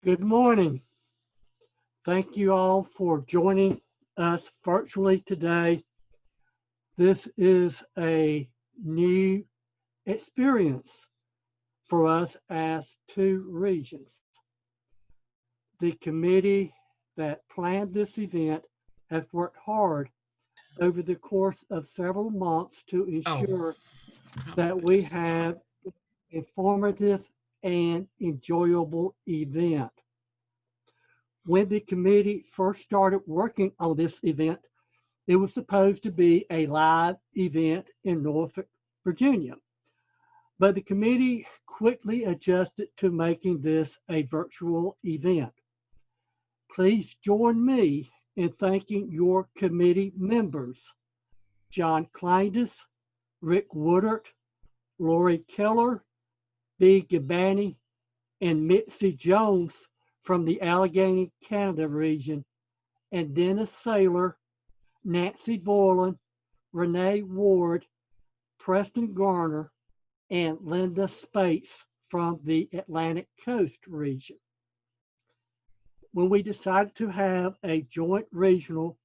Good morning. Thank you all for joining us virtually today. This is a new experience for us as two regions. The committee that planned this event has worked hard over the course of several months to Oh, ensure oh, that we this is have informative and enjoyable event. When the committee first started working on this event, it was supposed to be a live event in Norfolk, Virginia, but the committee quickly adjusted to making this a virtual event. Please join me in thanking your committee members, John Kleindus, Rick Woodard, Lori Keller, B. Gabani, and Mitzi Jones from the Allegheny, Canada region, and Dennis Saylor, Nancy Borland, Renee Ward, Preston Garner, and Linda Spates from the Atlantic Coast region. When we decided to have a joint regional,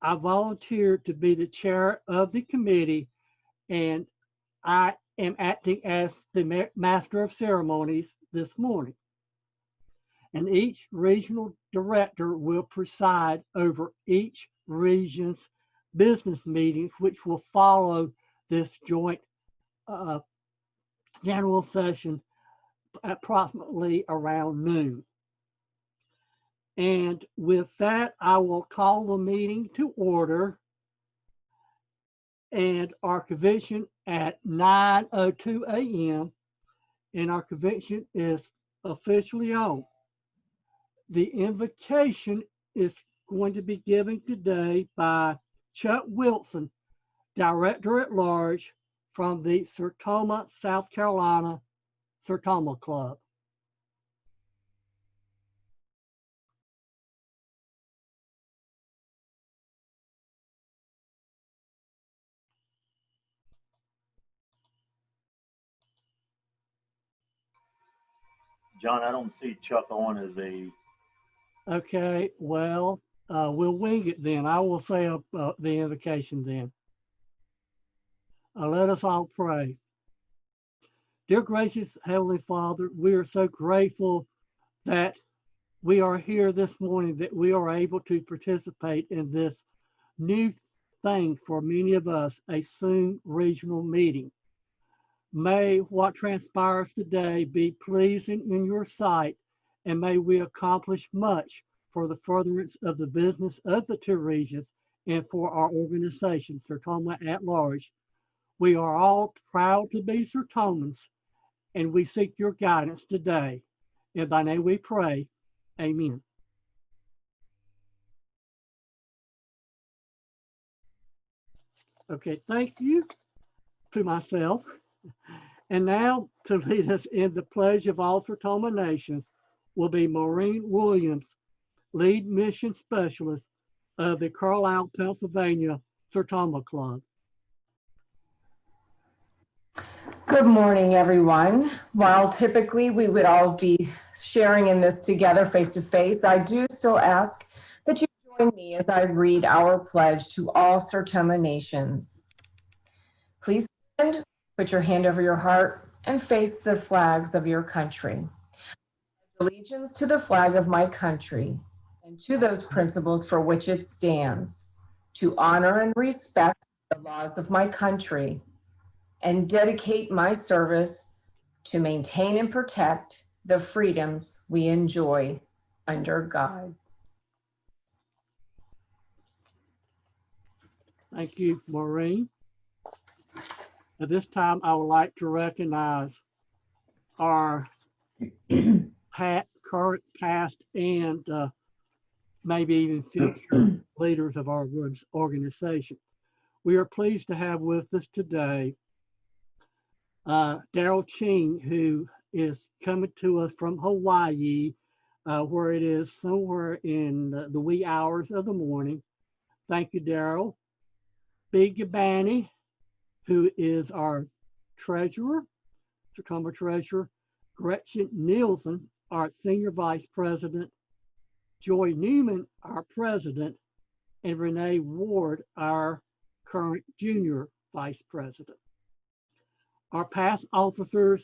I volunteered to be the chair of the committee, and I am acting as the master of ceremonies this morning. And each regional director will preside over each region's business meetings, which will follow this joint uh, general session approximately around noon. And with that, I will call the meeting to order and our convention at 9:02 a.m. And our convention is officially on. The invocation is going to be given today by Chuck Wilson, Director at Large from the Sertoma, South Carolina Sertoma Club. John, I don't see Chuck on as a. Okay, well, we'll wing it then. I will say the invocation then. Let us all pray. Dear gracious Heavenly Father, we are so grateful that we are here this morning, that we are able to participate in this new thing for many of us, a soon regional meeting. May what transpires today be pleasing in your sight, and may we accomplish much for the furtherance of the business of the two regions and for our organization, Sertoma at Large. We are all proud to be Sertomans, and we seek your guidance today. In thy name we pray. Amen. Okay, thank you to myself. And now to lead us in the pledge of all Sertoma nations will be Maureen Williams, lead mission specialist of the Carlisle, Pennsylvania Sertoma Club. Good morning, everyone. While typically we would all be sharing in this together face to face, I do still ask that you join me as I read our pledge to all Sertoma nations. Please stand, put your hand over your heart, and face the flags of your country. Allegiance to the flag of my country and to those principles for which it stands, to honor and respect the laws of my country, and dedicate my service to maintain and protect the freedoms we enjoy under God. Thank you, Maureen. At this time, I would like to recognize our current, past, and maybe even future leaders of our organization. We are pleased to have with us today Daryl Ching, who is coming to us from Hawaii, where it is somewhere in the wee hours of the morning. Thank you, Daryl. B. Gabani, who is our treasurer, Sertoma treasurer. Gretchen Nielsen, our Senior Vice President, Joy Newman, our President, and Renee Ward, our current Junior Vice President. Our past officers,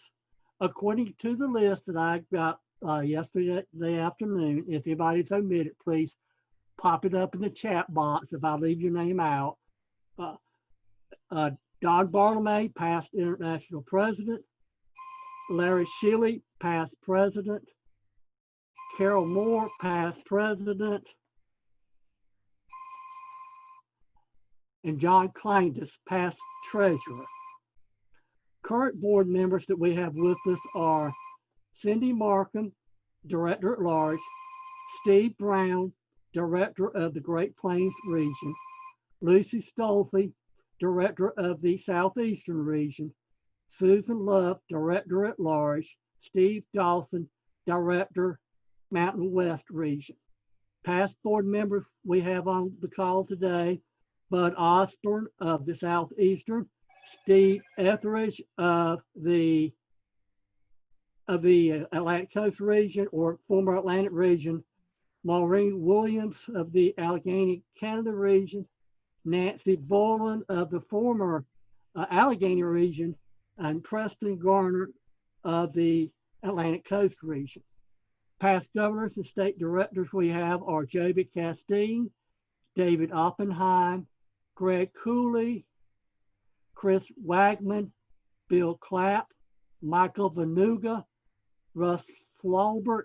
according to the list that I got yesterday afternoon, if anybody's omitted, please pop it up in the chat box if I leave your name out. Don Bartolome, past international president. Larry Shealy, past president. Carol Moore, past president. And John Kleindus, past treasurer. Current board members that we have with us are Cindy Markham, Director at Large, Steve Brown, Director of the Great Plains Region, Lucy Stolfi, Director of the Southeastern Region, Susan Love, Director at Large, Steve Dawson, Director, Mountain West Region. Past board members we have on the call today: Bud Osborne of the Southeastern, Steve Etheridge of the Atlantic Coast region, or former Atlantic region, Maureen Williams of the Allegheny, Canada region, Nancy Boland of the former Allegheny region, and Preston Garner of the Atlantic Coast region. Past governors and state directors we have are Joby Castine, David Oppenheim, Greg Cooley, Chris Wagman, Bill Clapp, Michael Vanuga, Russ Flaubert,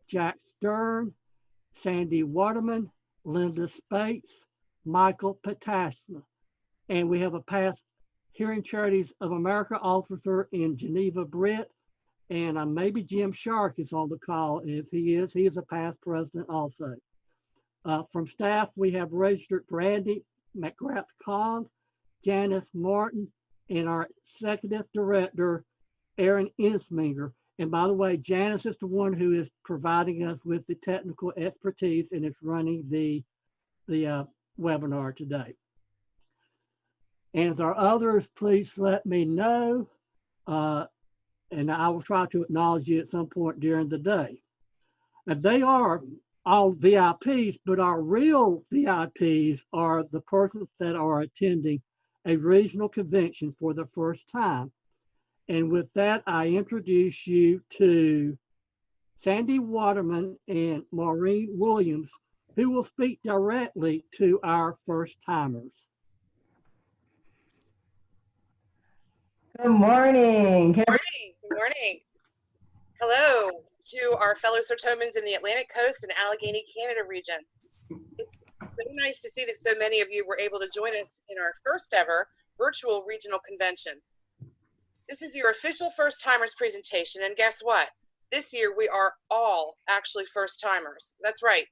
Jack Stern, Sandy Waterman, Linda Spates, Michael Patashma. And we have a past Hearing Charities of America officer in Geneva Britt, and maybe Jim Shark is on the call. If he is a past president also. From staff, we have registered Brandy McGrath-Kong, Janice Martin, and our executive director, Aaron Insminger. And by the way, Janice is the one who is providing us with the technical expertise and is running the webinar today. And if there are others, please let me know, and I will try to acknowledge you at some point during the day. And they are all VIPs, but our real VIPs are the persons that are attending a regional convention for the first time. And with that, I introduce you to Sandy Waterman and Maureen Williams, who will speak directly to our first timers. Good morning. Good morning. Good morning. Hello to our fellow Sertomans in the Atlantic Coast and Allegheny, Canada region. It's so nice to see that so many of you were able to join us in our first ever virtual regional convention. This is your official first timers presentation, and guess what? This year we are all actually first timers. That's right.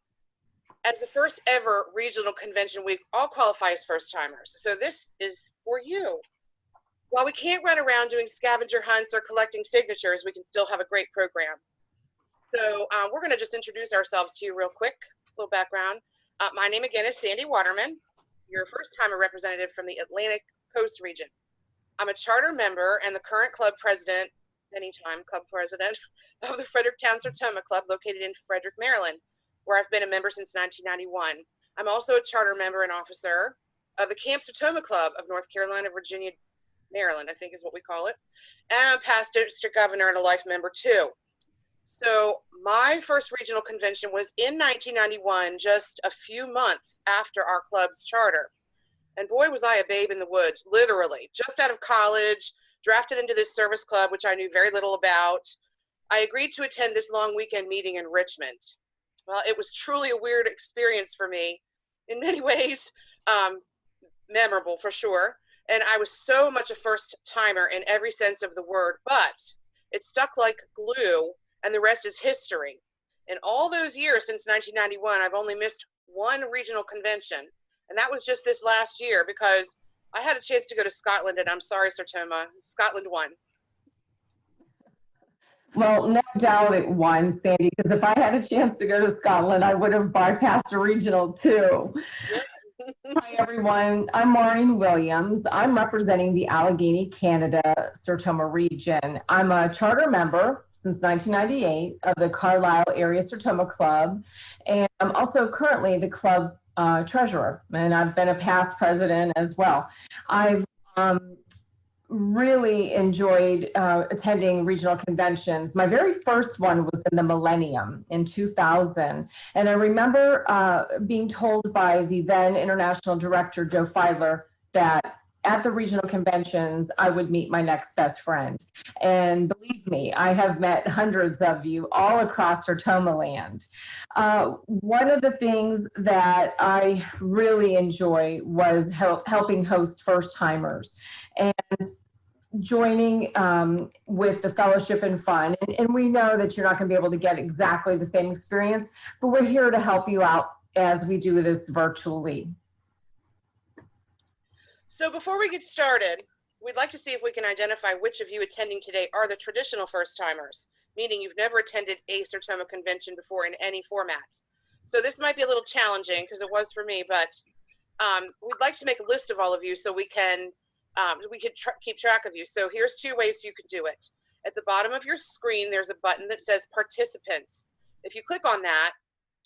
As the first ever regional convention, we all qualify as first timers. So this is for you. While we can't run around doing scavenger hunts or collecting signatures, we can still have a great program. So we're going to just introduce ourselves to you real quick. A little background. My name again is Sandy Waterman, your first timer representative from the Atlantic Coast region. I'm a charter member and the current club president, anytime club president, of the Fredericktown Sertoma Club located in Frederick, Maryland, where I've been a member since 1991. I'm also a charter member and officer of the Camp Sertoma Club of North Carolina, Virginia, Maryland, I think is what we call it. And I'm a past district governor and a life member too. So my first regional convention was in 1991, just a few months after our club's charter. And boy, was I a babe in the woods, literally, just out of college, drafted into this service club, which I knew very little about. I agreed to attend this long weekend meeting in Richmond. Well, it was truly a weird experience for me, in many ways, memorable for sure. And I was so much a first timer in every sense of the word, but it stuck like glue, and the rest is history. In all those years since 1991, I've only missed one regional convention. And that was just this last year because I had a chance to go to Scotland, and I'm sorry, Sertoma, Scotland won. Well, no doubt it won, Sandy, because if I had a chance to go to Scotland, I would have bypassed a regional too. Yeah, Hi, everyone. I'm Maureen Williams. I'm representing the Allegheny, Canada, Sertoma region. I'm a charter member since 1998 of the Carlisle Area Sertoma Club, and I'm also currently the club treasurer, and I've been a past president as well. I've really enjoyed attending regional conventions. My very first one was in the Millennium in 2000. And I remember being told by the then international director, Joe Feidler, that at the regional conventions, I would meet my next best friend. And believe me, I have met hundreds of you all across Sertoma land. One of the things that I really enjoy was helping host first timers. And joining with the fellowship and fun. And we know that you're not going to be able to get exactly the same experience, but we're here to help you out as we do this virtually. So before we get started, we'd like to see if we can identify which of you attending today are the traditional first timers, meaning you've never attended a Sertoma convention before in any format. So this might be a little challenging because it was for me, but we'd like to make a list of all of you so we can keep track of you. So here's two ways you can do it. At the bottom of your screen, there's a button that says participants. If you click on that,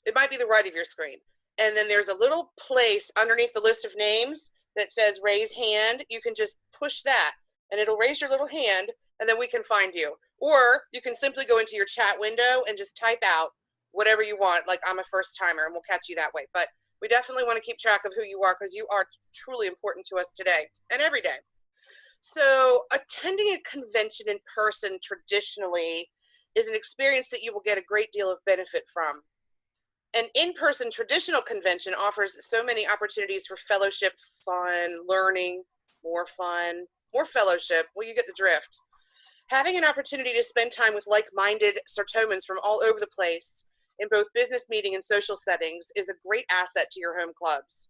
it might be the right of your screen. And then there's a little place underneath the list of names that says raise hand. You can just push that and it'll raise your little hand and then we can find you. Or you can simply go into your chat window and just type out whatever you want, like I'm a first timer, and we'll catch you that way. But we definitely want to keep track of who you are because you are truly important to us today and every day. So attending a convention in person traditionally is an experience that you will get a great deal of benefit from. An in-person traditional convention offers so many opportunities for fellowship, fun, learning, more fellowship. Well, you get the drift. Having an opportunity to spend time with like-minded Sertomans from all over the place in both business meeting and social settings is a great asset to your home clubs.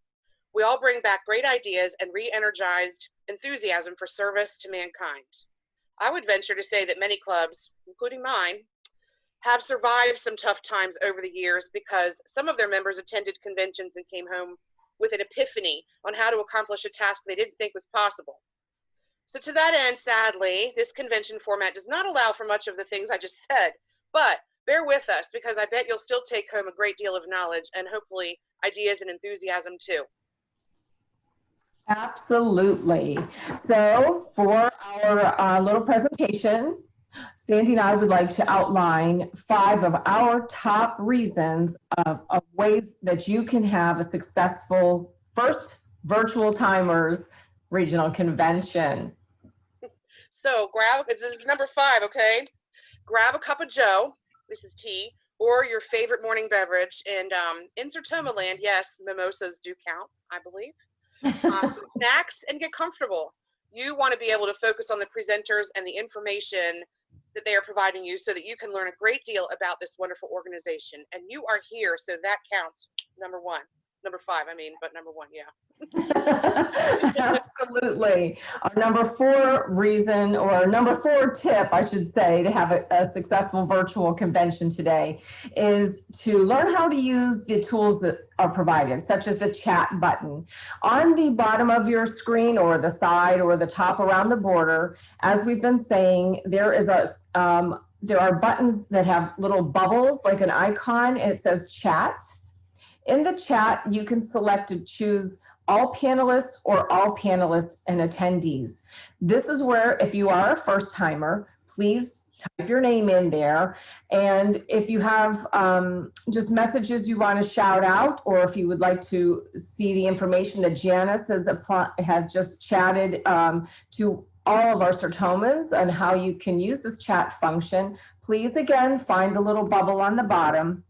We all bring back great ideas and re-energized enthusiasm for service to mankind. I would venture to say that many clubs, including mine, have survived some tough times over the years because some of their members attended conventions and came home with an epiphany on how to accomplish a task they didn't think was possible. So to that end, sadly, this convention format does not allow for much of the things I just said, but bear with us because I bet you'll still take home a great deal of knowledge and hopefully ideas and enthusiasm too. Absolutely. So for our little presentation, Sandy and I would like to outline 5 of our top reasons of ways that you can have a successful first virtual timers regional convention. So this is number 5, okay? Grab a cup of Joe, this is tea, or your favorite morning beverage. And in Sertoma land, yes, mimosas do count, I believe. Some snacks and get comfortable. You want to be able to focus on the presenters and the information that they are providing you so that you can learn a great deal about this wonderful organization. And you are here, so that counts. Number 5, I mean, but number 1, yeah. Absolutely. Our number 4 reason, or number 4 tip, I should say, to have a successful virtual convention today is to learn how to use the tools that are provided, such as the chat button. On the bottom of your screen or the side or the top around the border, as we've been saying, there are buttons that have little bubbles like an icon, and it says chat. In the chat, you can select to choose all panelists or all panelists and attendees. This is where, if you are a first timer, please type your name in there. And if you have just messages you want to shout out, or if you would like to see the information that Janice has just chatted to all of our Sertomans on how you can use this chat function, please again find the little bubble on the bottom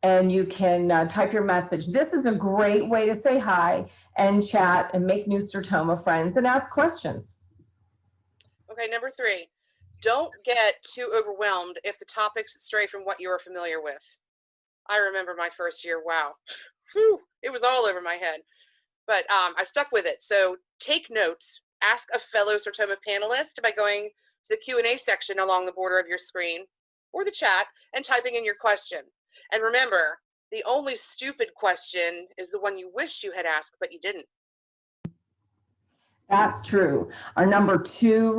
and you can type your message. This is a great way to say hi and chat and make new Sertoma friends and ask questions. Okay, number 3, don't get too overwhelmed if the topics stray from what you are familiar with. I remember my first year, wow, whew, it was all over my head, but I stuck with it. So take notes, ask a fellow Sertoma panelist by going to the Q&A section along the border of your screen or the chat and typing in your question. And remember, The only stupid question is the one you wish you had asked, but you didn't. That's true. Our number two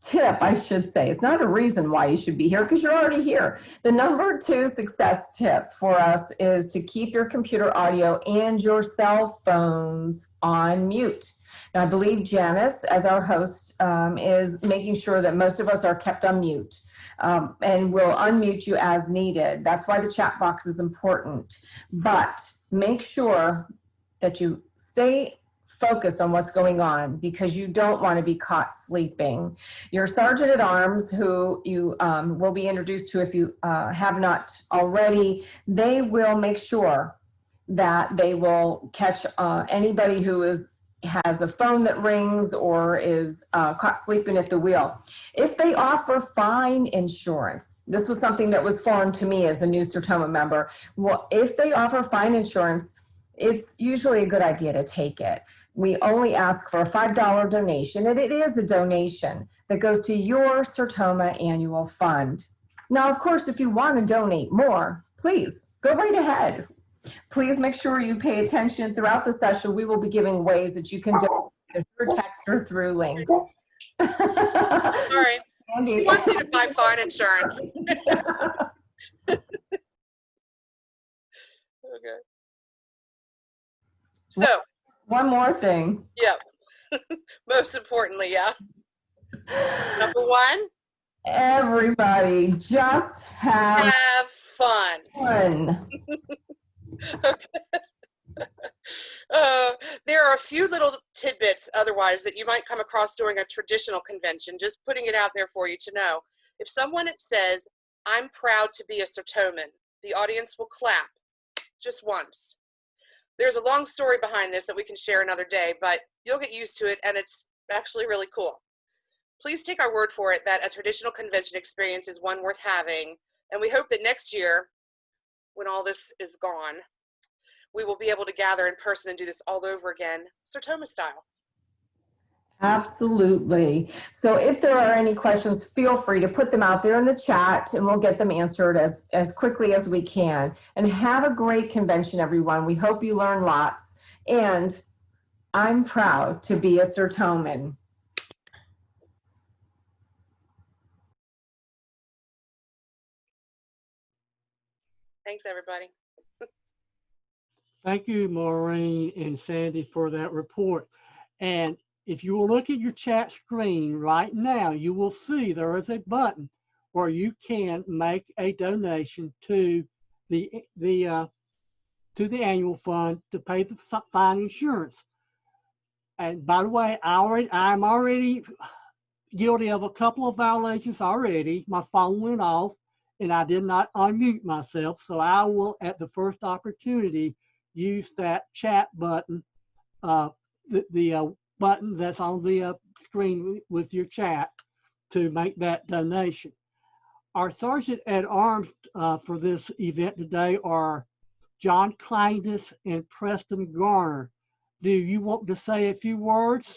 tip, I should say, it's not a reason why you should be here because you're already here. The number two success tip for us is to keep your computer audio and your cell phones on mute. Now, I believe Janice, as our host, is making sure that most of us are kept on mute. And we'll unmute you as needed. That's why the chat box is important. But make sure that you stay focused on what's going on because you don't want to be caught sleeping. Your Sergeant at Arms, who you will be introduced to if you have not already, they will make sure that they will catch anybody who has a phone that rings or is caught sleeping at the wheel. If they offer fine insurance, this was something that was foreign to me as a new Sertoma member. Well, if they offer fine insurance, it's usually a good idea to take it. We only ask for a $5 donation, and it is a donation that goes to your Sertoma annual fund. Now, of course, if you want to donate more, please go right ahead. Please make sure you pay attention throughout the session. We will be giving ways that you can donate through text or through links. Sorry. She wants you to buy fine insurance. Okay. So, one more thing. Yep. Most importantly, yeah. Number one. Everybody just have fun. There are a few little tidbits otherwise that you might come across during a traditional convention, just putting it out there for you to know. If someone says, "I'm proud to be a Sertoman," the audience will clap just once. There's a long story behind this that we can share another day, but you'll get used to it, and it's actually really cool. Please take our word for it that a traditional convention experience is one worth having, and we hope that next year, when all this is gone, we will be able to gather in person and do this all over again, Sertoma style. Absolutely. So if there are any questions, feel free to put them out there in the chat and we'll get them answered as quickly as we can. And have a great convention, everyone. We hope you learn lots. And I'm proud to be a Sertoman. Thanks, everybody. Thank you, Maureen and Sandy, for that report. And if you will look at your chat screen right now, you will see there is a button where you can make a donation to the annual fund to pay the fine insurance. And by the way, I'm already guilty of a couple of violations already. My phone went off and I did not unmute myself. So I will, at the first opportunity, use that chat button, the button that's on the screen with your chat to make that donation. Our Sergeant at Arms for this event today are John Kindness and Preston Garner. Do you want to say a few words?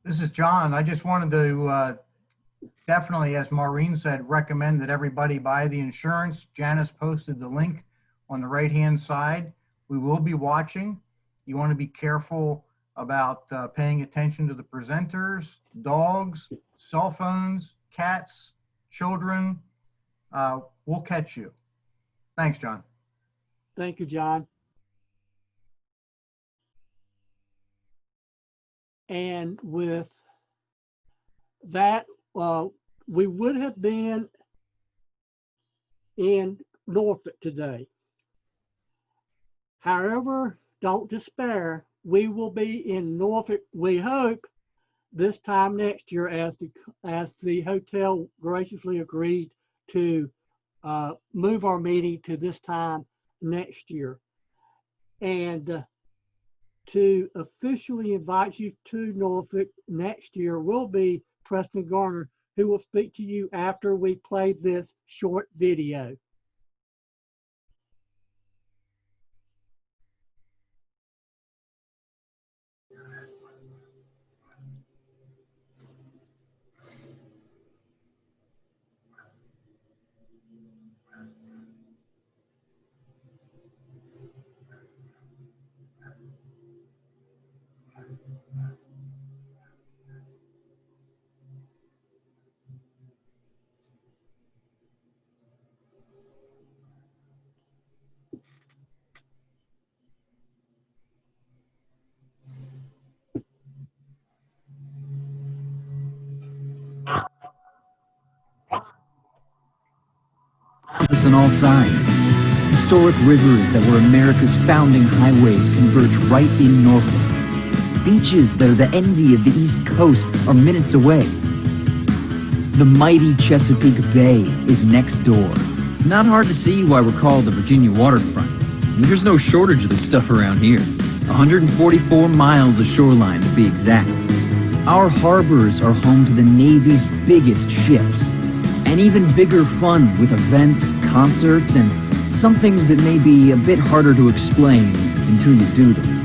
This is John. I just wanted to definitely, as Maureen said, recommend that everybody buy the insurance. Janice posted the link on the right-hand side. We will be watching. You want to be careful about paying attention to the presenters, dogs, cell phones, cats, children. We'll catch you. Thanks, John. Thank you, John. And with that, we would have been in Norfolk today. However, don't despair. We will be in Norfolk, we hope, this time next year as the hotel graciously agreed to move our meeting to this time next year. And to officially invite you to Norfolk next year will be Preston Garner, who will speak to you after we play this short video. on all sides. Historic rivers that were America's founding highways converge right in Norfolk. Beaches that are the envy of the East Coast are minutes away. The mighty Chesapeake Bay is next door. Not hard to see why we're called the Virginia waterfront. There's no shortage of this stuff around here. 144 miles of shoreline to be exact. Our harbors are home to the Navy's biggest ships. And even bigger fun with events, concerts, and some things that may be a bit harder to explain until you do them.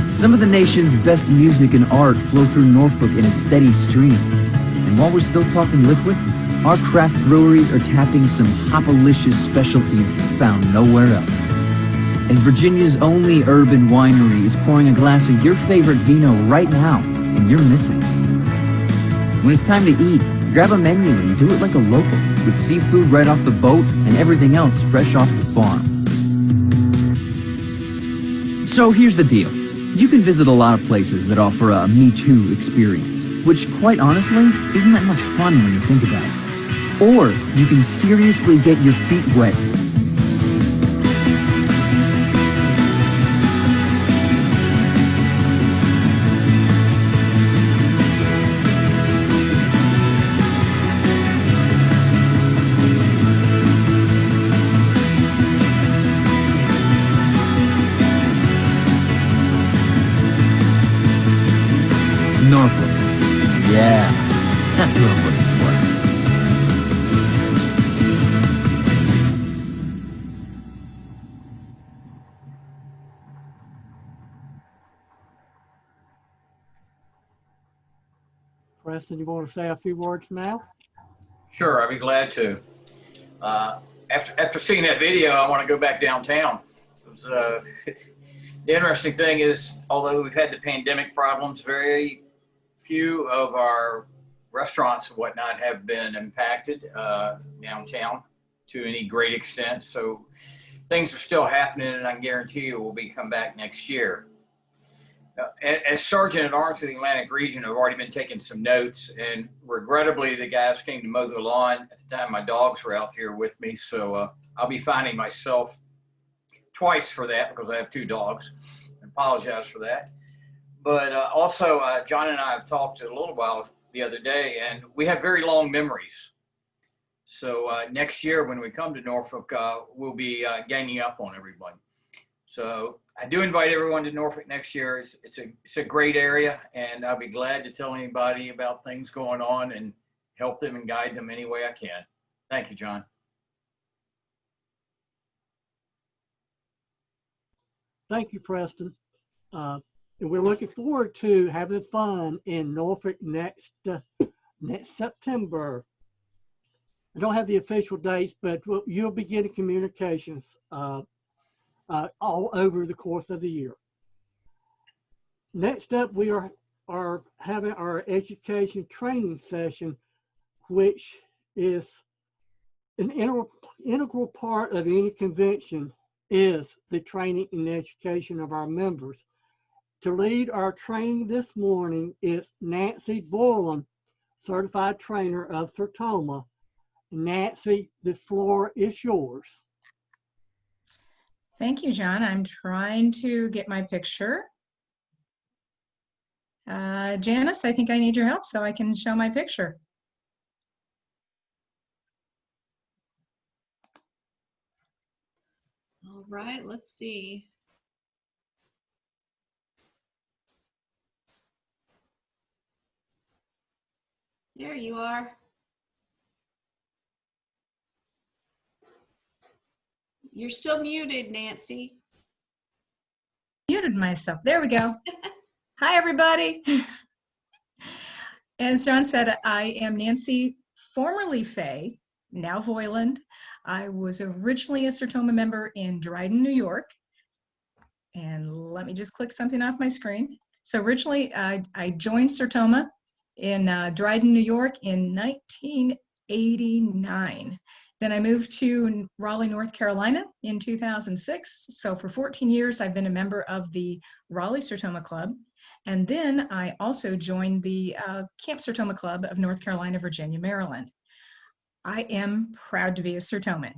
Some of the nation's best music and art flow through Norfolk in a steady stream. And while we're still talking liquid, our craft breweries are tapping some hopalicious specialties found nowhere else. And Virginia's only urban winery is pouring a glass of your favorite vino right now, and you're missing. When it's time to eat, grab a menu and do it like a local, with seafood right off the boat and everything else fresh off the farm. So here's the deal. You can visit a lot of places that offer a Me Too experience, which quite honestly isn't that much fun when you think about it. Or you can seriously get your feet wet. Norfolk. Yeah, that's what I'm looking for. Preston, you want to say a few words now? Sure, I'd be glad to. After seeing that video, I want to go back downtown. It was, the interesting thing is, although we've had the pandemic problems, very few of our restaurants and whatnot have been impacted downtown to any great extent. So things are still happening, and I guarantee you we'll be come back next year. As Sergeant at Arms of the Atlantic region, I've already been taking some notes, and regrettably the guys came to mow the lawn at the time my dogs were out here with me. So I'll be finding myself twice for that because I have two dogs. I apologize for that. But also, John and I have talked a little while the other day, and we have very long memories. So next year when we come to Norfolk, we'll be ganging up on everyone. So I do invite everyone to Norfolk next year. It's a great area, and I'll be glad to tell anybody about things going on and help them and guide them any way I can. Thank you, John. Thank you, Preston. And we're looking forward to having fun in Norfolk next September. I don't have the official dates, but you'll be getting communications all over the course of the year. Next up, we are having our education training session, which is an integral part of any convention, is the training and education of our members. To lead our training this morning is Nancy Boylan, Certified Trainer of Sertoma. Nancy, the floor is yours. Thank you, John. I'm trying to get my picture. Janice, I think I need your help so I can show my picture. All right, let's see. There you are. You're still muted, Nancy. Muted myself. There we go. Hi, everybody. As John said, I am Nancy, formerly Fay, now Voiland. I was originally a Sertoma member in Dryden, New York. And let me just click something off my screen. So originally, I joined Sertoma in Dryden, New York in 1989. Then I moved to Raleigh, North Carolina in 2006. So for 14 years, I've been a member of the Raleigh Sertoma Club. And then I also joined the Camp Sertoma Club of North Carolina, Virginia, Maryland. I am proud to be a Sertoman.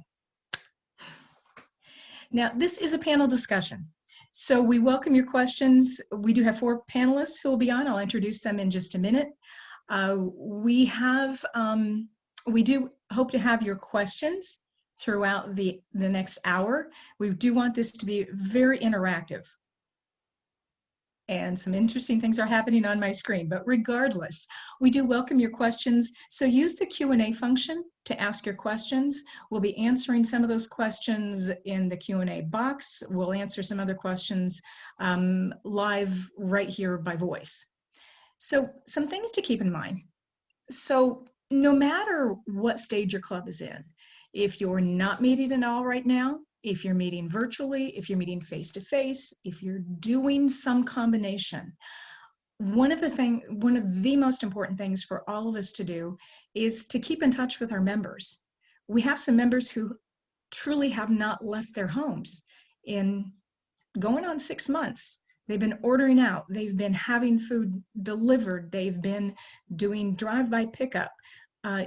Now, this is a panel discussion, so we welcome your questions. We do have 4 panelists who will be on. I'll introduce them in just a minute. We do hope to have your questions throughout the next hour. We do want this to be very interactive. And some interesting things are happening on my screen, but regardless, we do welcome your questions. So use the Q&A function to ask your questions. We'll be answering some of those questions in the Q&A box. We'll answer some other questions live right here by voice. So some things to keep in mind. So no matter what stage your club is in, if you're not meeting at all right now, if you're meeting virtually, if you're meeting face-to-face, if you're doing some combination, one of the most important things for all of us to do is to keep in touch with our members. We have some members who truly have not left their homes in going on 6 months. They've been ordering out, they've been having food delivered, they've been doing drive-by pickup,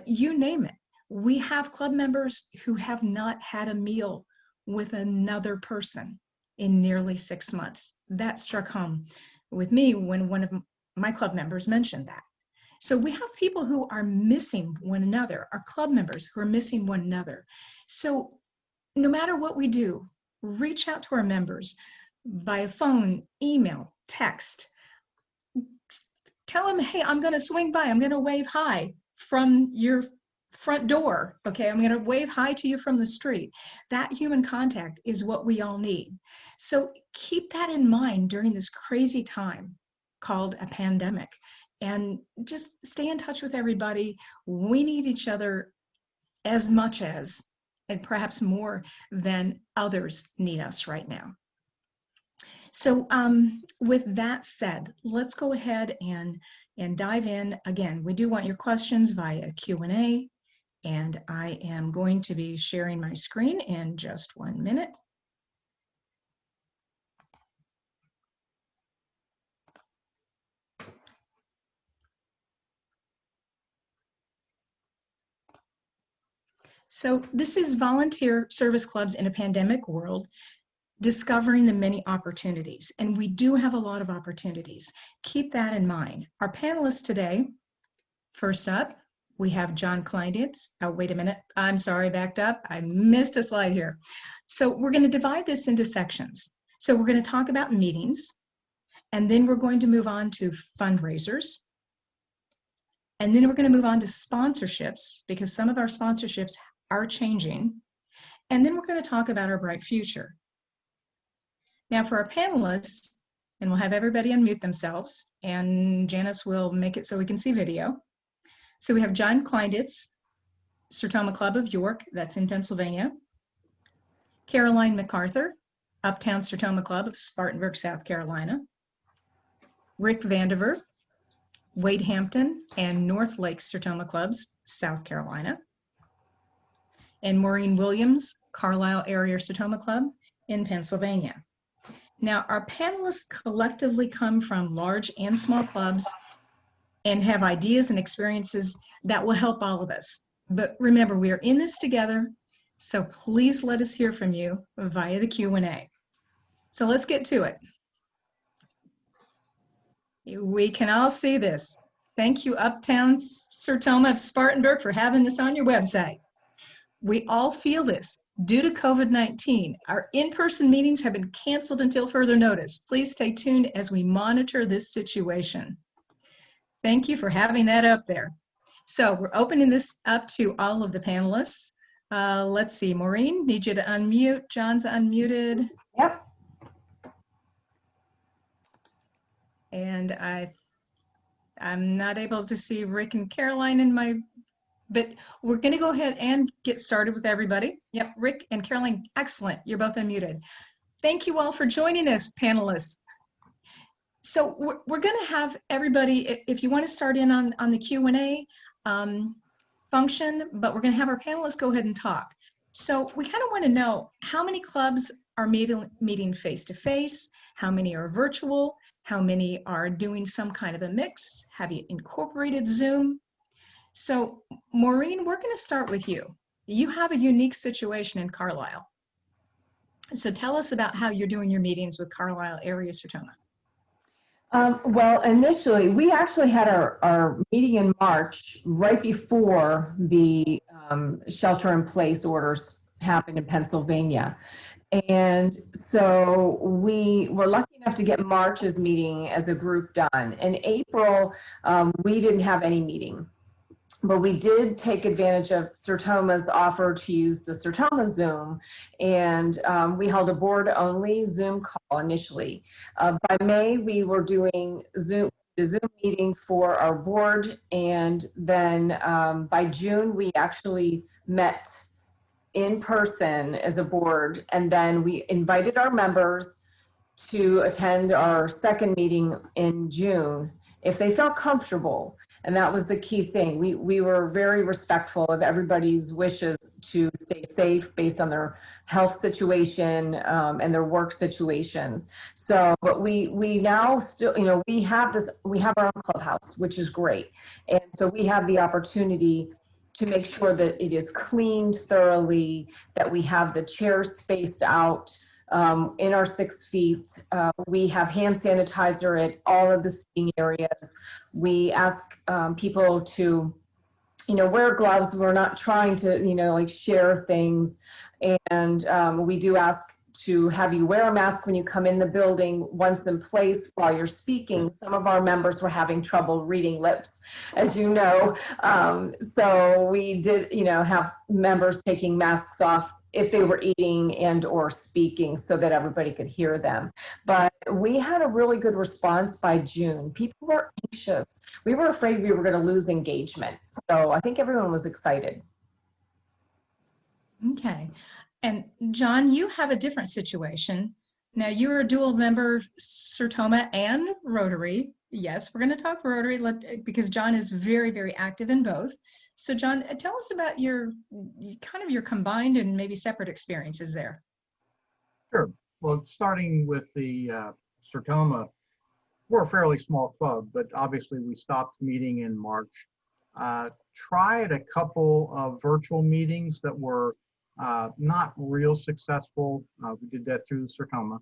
you name it. We have club members who have not had a meal with another person in nearly 6 months. That struck home with me when one of my club members mentioned that. So we have people who are missing one another, our club members who are missing one another. So no matter what we do, reach out to our members via phone, email, text. Tell them, hey, I'm going to swing by. I'm going to wave hi from your front door. Okay, I'm going to wave hi to you from the street. That human contact is what we all need. So keep that in mind during this crazy time called a pandemic, and just stay in touch with everybody. We need each other as much as, and perhaps more than, others need us right now. So with that said, let's go ahead and dive in. Again, we do want your questions via Q&A, and I am going to be sharing my screen in just 1 minute. So this is volunteer service clubs in a pandemic world, discovering the many opportunities. And we do have a lot of opportunities. Keep that in mind. Our panelists today, first up, we have John Kleinditz. Oh, wait a minute. I'm sorry, backed up. I missed a slide here. So we're going to divide this into sections. So we're going to talk about meetings, and then we're going to move on to fundraisers. And then we're going to move on to sponsorships, because some of our sponsorships are changing. And then we're going to talk about our bright future. Now for our panelists, and we'll have everybody unmute themselves, and Janice will make it so we can see video. So we have John Kleinditz, Sertoma Club of York, that's in Pennsylvania. Caroline MacArthur, Uptown Sertoma Club of Spartanburg, South Carolina. Rick Vandiver, Wade Hampton and North Lake Sertoma Clubs, South Carolina. And Maureen Williams, Carlisle Area Sertoma Club in Pennsylvania. Now, our panelists collectively come from large and small clubs and have ideas and experiences that will help all of us. But remember, we are in this together, so please let us hear from you via the Q&A. So let's get to it. We can all see this. Thank you, Uptown Sertoma of Spartanburg, for having this on your website. We all feel this. Due to COVID-19, our in-person meetings have been canceled until further notice. Please stay tuned as we monitor this situation. Thank you for having that up there. So we're opening this up to all of the panelists. Let's see, Maureen, need you to unmute. John's unmuted. Yep. And I'm not able to see Rick and Caroline in my, but we're going to go ahead and get started with everybody. Yep, Rick and Caroline, excellent. You're both unmuted. Thank you all for joining us, panelists. So we're going to have everybody, if you want to start in on the Q&A function, but we're going to have our panelists go ahead and talk. So we kind of want to know how many clubs are meeting face-to-face, how many are virtual, how many are doing some kind of a mix, have you incorporated Zoom? So Maureen, we're going to start with you. You have a unique situation in Carlisle. So tell us about how you're doing your meetings with Carlisle area Sertoma. Well, initially, we actually had our meeting in March right before the shelter in place orders happened in Pennsylvania. And so we were lucky enough to get March's meeting as a group done. In April, we didn't have any meeting. But we did take advantage of Sertoma's offer to use the Sertoma Zoom, and we held a board-only Zoom call initially. By May, we were doing the Zoom meeting for our board, and then by June, we actually met in person as a board, and then we invited our members to attend our second meeting in June if they felt comfortable. And that was the key thing. We were very respectful of everybody's wishes to stay safe based on their health situation and their work situations. So, but we now still, you know, we have our own clubhouse, which is great. And so we have the opportunity to make sure that it is cleaned thoroughly, that we have the chairs spaced out in our 6 feet. We have hand sanitizer at all of the seating areas. We ask people to, you know, wear gloves. We're not trying to, you know, like share things. And we do ask to have you wear a mask when you come in the building once in place while you're speaking. Some of our members were having trouble reading lips, as you know. So we did, you know, have members taking masks off if they were eating and or speaking so that everybody could hear them. But we had a really good response by June. People were anxious. We were afraid we were going to lose engagement. So I think everyone was excited. Okay. And John, you have a different situation. Now you're a dual member Sertoma and Rotary. Yes, we're going to talk Rotary because John is very, very active in both. So John, tell us about your combined and maybe separate experiences there. Sure. Well, starting with the Sertoma, we're a fairly small club, but obviously we stopped meeting in March. Tried a couple of virtual meetings that were not real successful. We did that through Sertoma.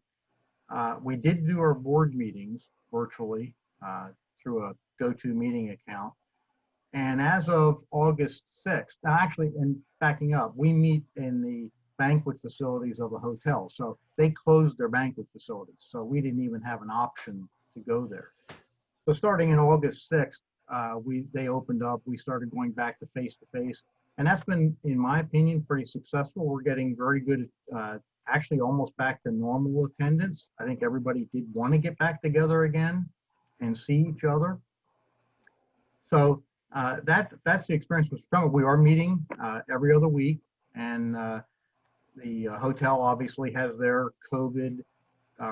We did do our board meetings virtually through a GoToMeeting account. And as of August 6th, now actually, and backing up, we meet in the banquet facilities of a hotel. So they closed their banquet facilities. So we didn't even have an option to go there. So starting in August 6th, they opened up, we started going back to face-to-face. And that's been, in my opinion, pretty successful. We're getting very good, actually almost back to normal attendance. I think everybody did want to get back together again and see each other. So that's the experience with Sertoma. We are meeting every other week, and the hotel obviously has their COVID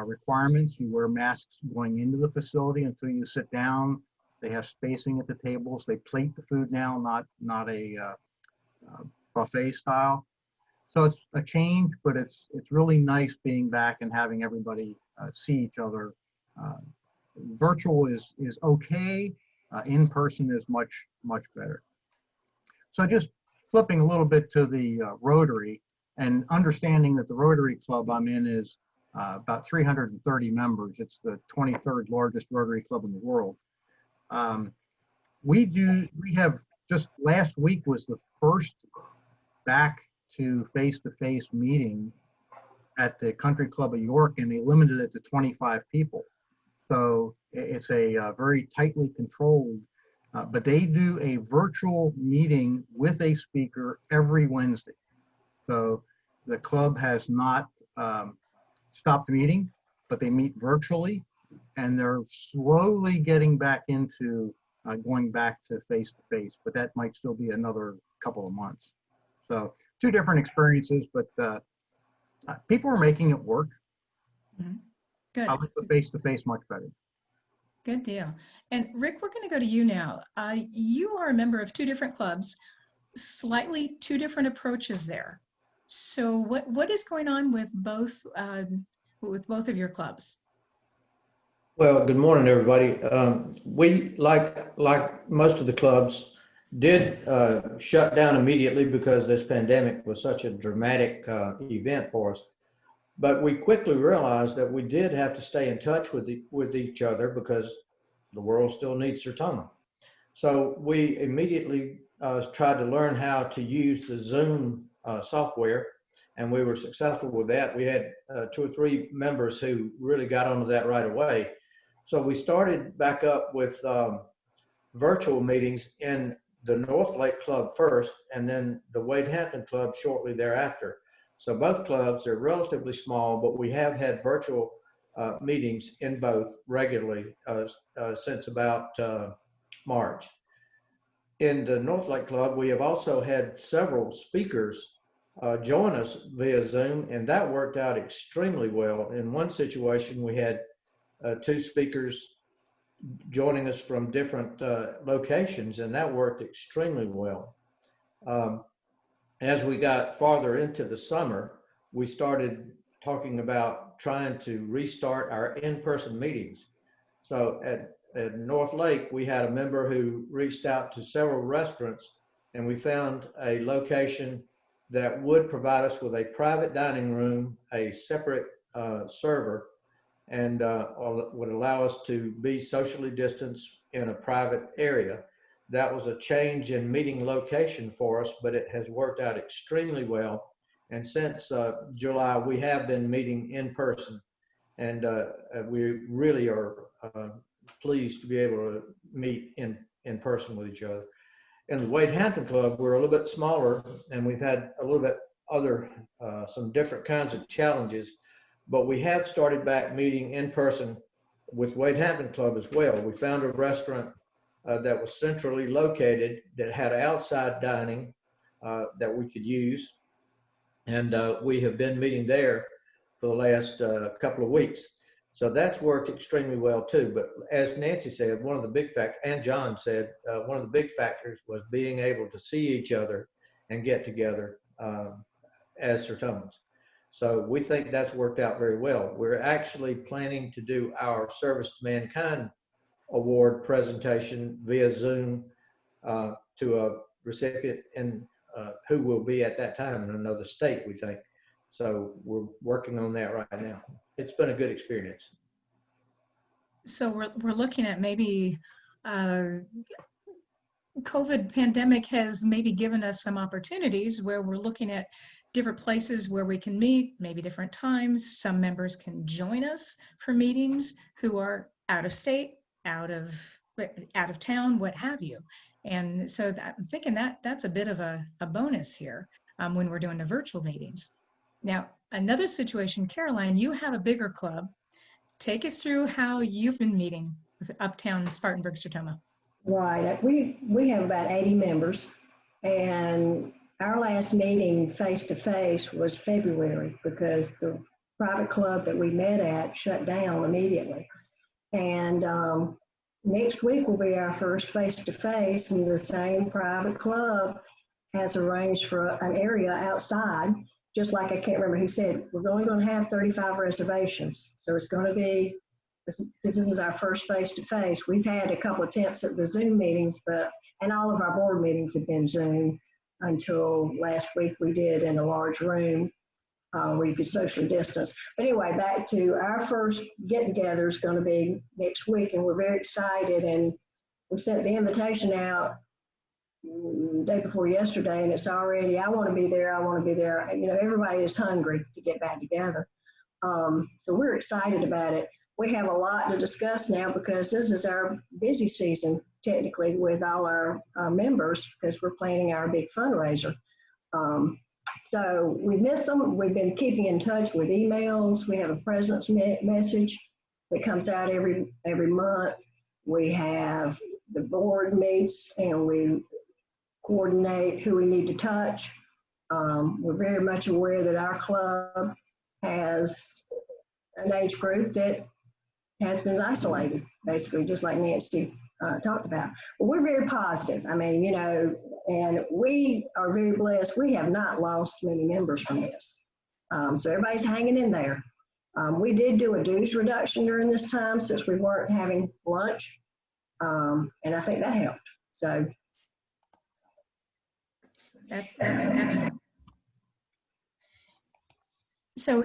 requirements. You wear masks going into the facility until you sit down. They have spacing at the tables. They plate the food now, not a buffet style. So it's a change, but it's really nice being back and having everybody see each other. Virtual is okay. In person is much better. So just flipping a little bit to the Rotary and understanding that the Rotary Club I'm in is about 330 members. It's the 23rd largest Rotary Club in the world. We have just last week was the first back to face-to-face meeting at the Country Club of York, and they limited it to 25 people. So it's a very tightly controlled, but they do a virtual meeting with a speaker every Wednesday. So the club has not stopped meeting, but they meet virtually, and they're slowly getting back into going back to face-to-face, but that might still be another couple of months. So two different experiences, but people are making it work. Mm-hmm. Good. I like the face-to-face much better. Good deal. And Rick, we're going to go to you now. You are a member of two different clubs, slightly two different approaches there. So what is going on with both of your clubs? Well, good morning, everybody. We like most of the clubs. did shut down immediately because this pandemic was such a dramatic event for us. But we quickly realized that we did have to stay in touch with each other because the world still needs Sertoma. So we immediately tried to learn how to use the Zoom software, and we were successful with that. We had 2 or 3 members who really got onto that right away. So we started back up with virtual meetings in the North Lake Club first, and then the Wade Hampton Club shortly thereafter. So both clubs are relatively small, but we have had virtual meetings in both regularly since about March. In the North Lake Club, we have also had several speakers join us via Zoom, and that worked out extremely well. In one situation, we had 2 speakers joining us from different locations, and that worked extremely well. As we got farther into the summer, we started talking about trying to restart our in-person meetings. So at North Lake, we had a member who reached out to several restaurants, and we found a location that would provide us with a private dining room, a separate server, and would allow us to be socially distanced in a private area. That was a change in meeting location for us, but it has worked out extremely well. And since July, we have been meeting in person, and we really are pleased to be able to meet in person with each other. In the Wade Hampton Club, we're a little bit smaller, and we've had a little bit other, some different kinds of challenges, but we have started back meeting in person with Wade Hampton Club as well. We found a restaurant that was centrally located that had outside dining that we could use. And we have been meeting there for the last couple of weeks. So that's worked extremely well too. But as Nancy said, one of the big factors, and John said, one of the big factors was being able to see each other and get together as Sertomans. So we think that's worked out very well. We're actually planning to do our Service to Mankind Award presentation via Zoom to a recipient who will be at that time in another state, we think. So we're working on that right now. It's been a good experience. So we're looking at maybe COVID pandemic has maybe given us some opportunities where we're looking at different places where we can meet, maybe different times. Some members can join us for meetings who are out of state, out of town, what have you. And so I'm thinking that that's a bit of a bonus here when we're doing the virtual meetings. Now, another situation, Caroline, you have a bigger club. Take us through how you've been meeting with Uptown Spartanburg Sertoma. Right. We have about 80 members, and our last meeting face-to-face was February because the private club that we met at shut down immediately. And next week will be our first face-to-face, and the same private club has arranged for an area outside, just like I can't remember who said, we're only going to have 35 reservations. So it's going to be, since this is our first face-to-face, we've had a couple of attempts at the Zoom meetings, and all of our board meetings have been Zoom until last week we did in a large room where you could socially distance. But anyway, back to our first get-together is going to be next week, and we're very excited. And we sent the invitation out the day before yesterday, and it's already, I want to be there, I want to be there. You know, everybody is hungry to get back together. So we're excited about it. We have a lot to discuss now because this is our busy season, technically, with all our members because we're planning our big fundraiser. So we miss them. We've been keeping in touch with emails. We have a president's message that comes out every month. We have the board meets and we coordinate who we need to touch. We're very much aware that our club has an age group that has been isolated, basically, just like Nancy talked about. But we're very positive. I mean, you know, and we are very blessed. We have not lost many members from this. So everybody's hanging in there. We did do a dues reduction during this time since we weren't having lunch. And I think that helped. So That's excellent. So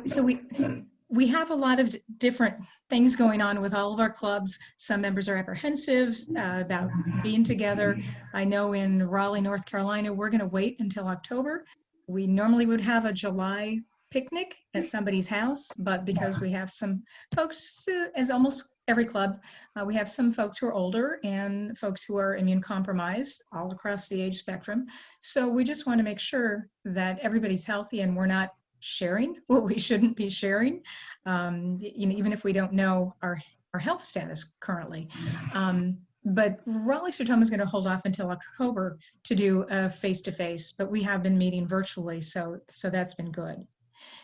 we have a lot of different things going on with all of our clubs. Some members are apprehensive about being together. I know in Raleigh, North Carolina, we're going to wait until October. We normally would have a July picnic at somebody's house, but because we have some folks, as almost every club, we have some folks who are older and folks who are immune compromised all across the age spectrum. So we just want to make sure that everybody's healthy and we're not sharing what we shouldn't be sharing, even if we don't know our health status currently. But Raleigh-Sertoma is going to hold off until October to do a face-to-face, but we have been meeting virtually, so that's been good.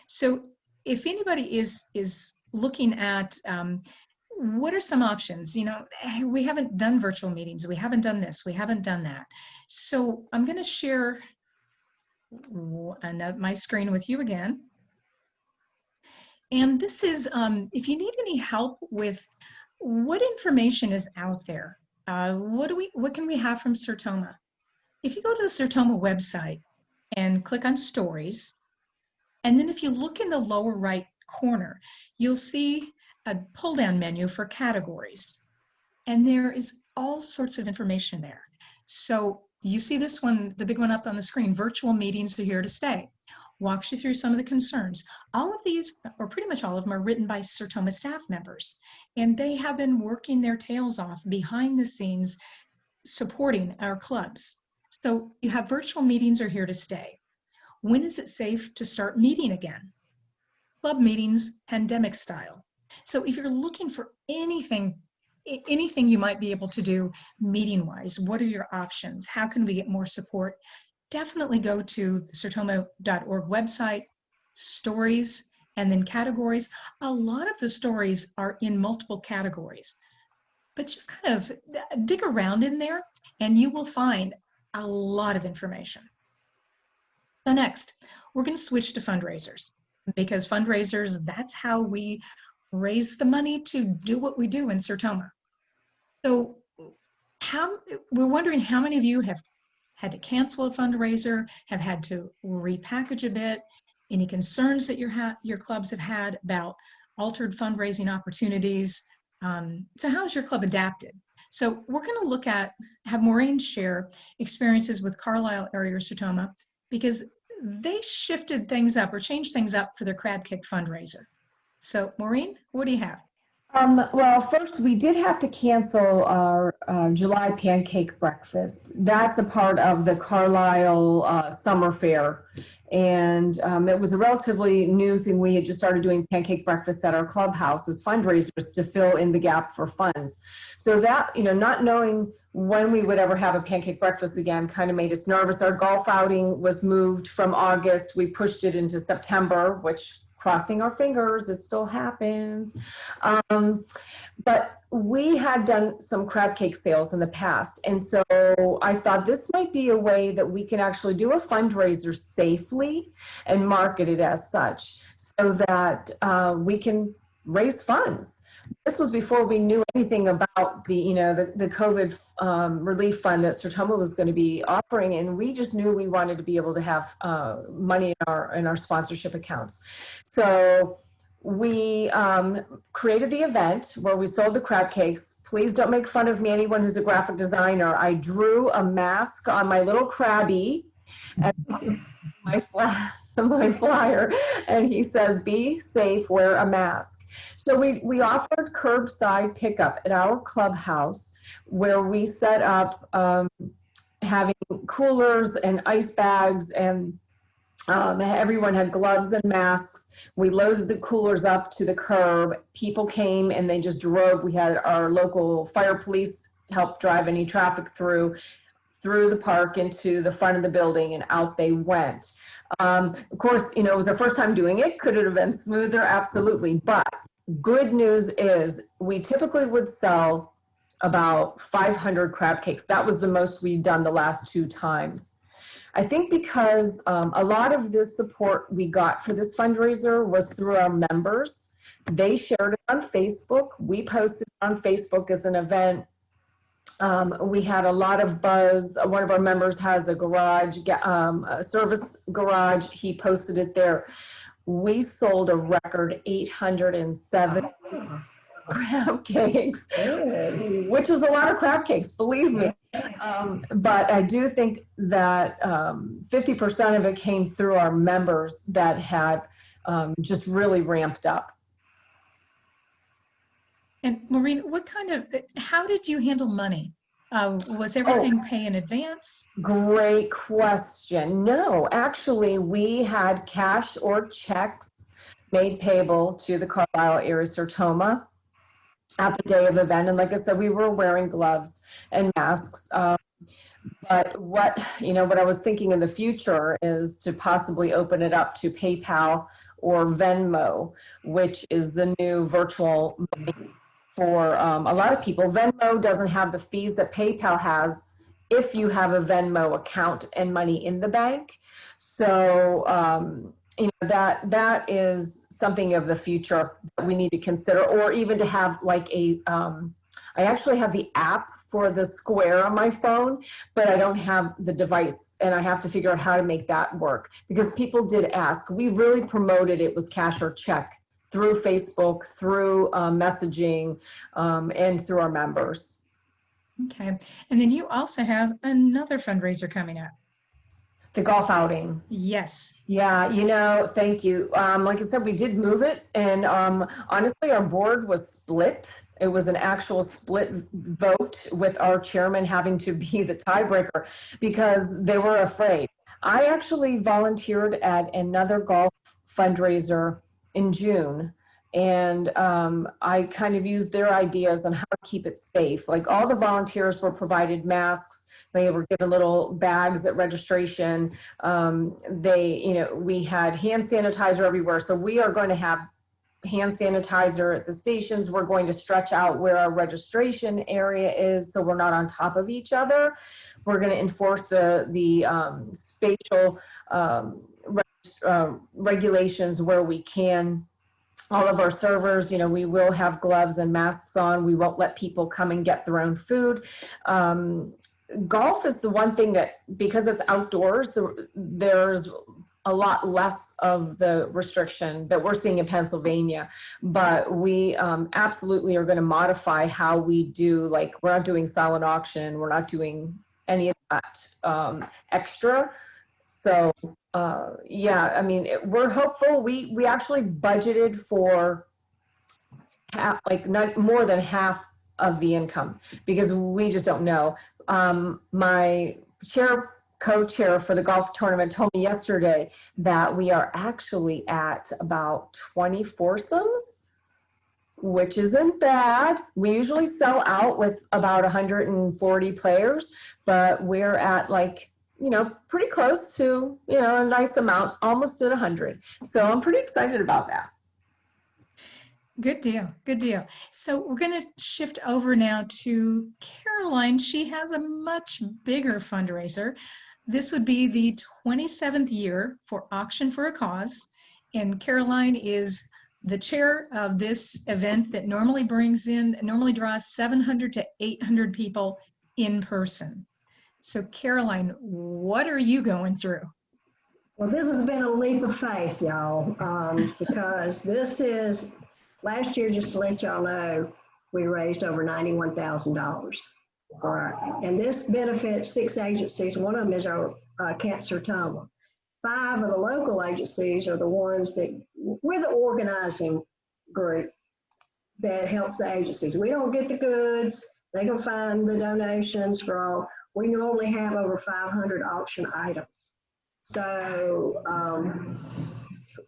So if anybody is looking at what are some options, we haven't done virtual meetings, we haven't done this, we haven't done that. So I'm going to share my screen with you again. And this is, if you need any help with what information is out there, what can we have from Sertoma? If you go to the Sertoma website and click on stories, and then if you look in the lower right corner, you'll see a pull down menu for categories. And there is all sorts of information there. So you see this one, the big one up on the screen, virtual meetings are here to stay. Walks you through some of the concerns. All of these, or pretty much all of them, are written by Sertoma staff members. And they have been working their tails off behind the scenes, supporting our clubs. So you have virtual meetings are here to stay. When is it safe to start meeting again? Club meetings, pandemic style. So if you're looking for anything you might be able to do meeting-wise, what are your options? How can we get more support? Definitely go to the sertoma.org website, stories, and then categories. A lot of the stories are in multiple categories, but just kind of dig around in there and you will find a lot of information. So next, we're going to switch to fundraisers, because fundraisers, that's how we raise the money to do what we do in Sertoma. So we're wondering how many of you have had to cancel a fundraiser, have had to repackage a bit, any concerns that your clubs have had about altered fundraising opportunities. So how has your club adapted? So we're going to have Maureen share experiences with Carlisle area Sertoma, because they shifted things up or changed things up for their crab cake fundraiser. So Maureen, what do you have? Well, first, we did have to cancel our July pancake breakfast. That's a part of the Carlisle Summer Fair. And it was a relatively new thing. We had just started doing pancake breakfast at our clubhouse as fundraisers to fill in the gap for funds. So that, not knowing when we would ever have a pancake breakfast again kind of made us nervous. Our golf outing was moved from August. We pushed it into September, which, crossing our fingers, it still happens. But we had done some crab cake sales in the past. And so I thought this might be a way that we can actually do a fundraiser safely and market it as such, so that we can raise funds. This was before we knew anything about the COVID relief fund that Sertoma was going to be offering, and we just knew we wanted to be able to have money in our sponsorship accounts. So we created the event where we sold the crab cakes. Please don't make fun of me, anyone who's a graphic designer. I drew a mask on my little crabby and my flyer, and he says, "Be safe, wear a mask." So we offered curbside pickup at our clubhouse, where we set up having coolers and ice bags, and everyone had gloves and masks. We loaded the coolers up to the curb. People came and they just drove. We had our local fire police help drive any traffic through the park into the front of the building, and out they went. Of course, it was our first time doing it. Could it have been smoother? Absolutely. But good news is we typically would sell about 500 crab cakes. That was the most we'd done the last 2 times. I think because a lot of the support we got for this fundraiser was through our members. They shared it on Facebook. We posted on Facebook as an event. We had a lot of buzz. One of our members has a garage, a service garage. He posted it there. We sold a record 807 crab cakes, which was a lot of crab cakes, believe me. But I do think that 50% of it came through our members that had just really ramped up. And Maureen, how did you handle money? Was everything pay in advance? Great question. No, actually, we had cash or checks made payable to the Carlisle area Sertoma at the day of event. And like I said, we were wearing gloves and masks. But what I was thinking in the future is to possibly open it up to PayPal or Venmo, which is the new virtual money for a lot of people. Venmo doesn't have the fees that PayPal has if you have a Venmo account and money in the bank. So, that is something of the future that we need to consider, or even to have like I actually have the app for the Square on my phone, but I don't have the device, and I have to figure out how to make that work, because people did ask. We really promoted it was cash or check through Facebook, through messaging, and through our members. Okay. And then you also have another fundraiser coming up. The golf outing. Yes. Yeah, thank you. Like I said, we did move it, and honestly, our board was split. It was an actual split vote with our chairman having to be the tiebreaker because they were afraid. I actually volunteered at another golf fundraiser in June, and I kind of used their ideas on how to keep it safe. Like, all the volunteers were provided masks. They were given little bags at registration. We had hand sanitizer everywhere. So we are going to have hand sanitizer at the stations. We're going to stretch out where our registration area is, so we're not on top of each other. We're going to enforce the spatial regulations where we can. All of our servers, we will have gloves and masks on. We won't let people come and get their own food. Golf is the one thing that, because it's outdoors, there's a lot less of the restriction that we're seeing in Pennsylvania. But we absolutely are going to modify how we do, like, we're not doing silent auction. We're not doing any of that extra. So, we're hopeful. We actually budgeted for not more than half of the income, because we just don't know. My co-chair for the golf tournament told me yesterday that we are actually at about 20 foursomes, which isn't bad. We usually sell out with about 140 players, but we're at pretty close to, a nice amount, almost at 100. So I'm pretty excited about that. Good deal. Good deal. So we're going to shift over now to Caroline. She has a much bigger fundraiser. This would be the 27th year for Auction for a Cause. And Caroline is the chair of this event that normally draws 700 to 800 people in person. So Caroline, what are you going through? Well, this has been a leap of faith, y'all, because this is, last year, just to let y'all know, we raised over $91,000 and this benefits 6 agencies. One of them is our Camp Sertoma. 5 of the local agencies are the ones that, we're the organizing group that helps the agencies. We don't get the goods. They can find the donations for all. We normally have over 500 auction items. So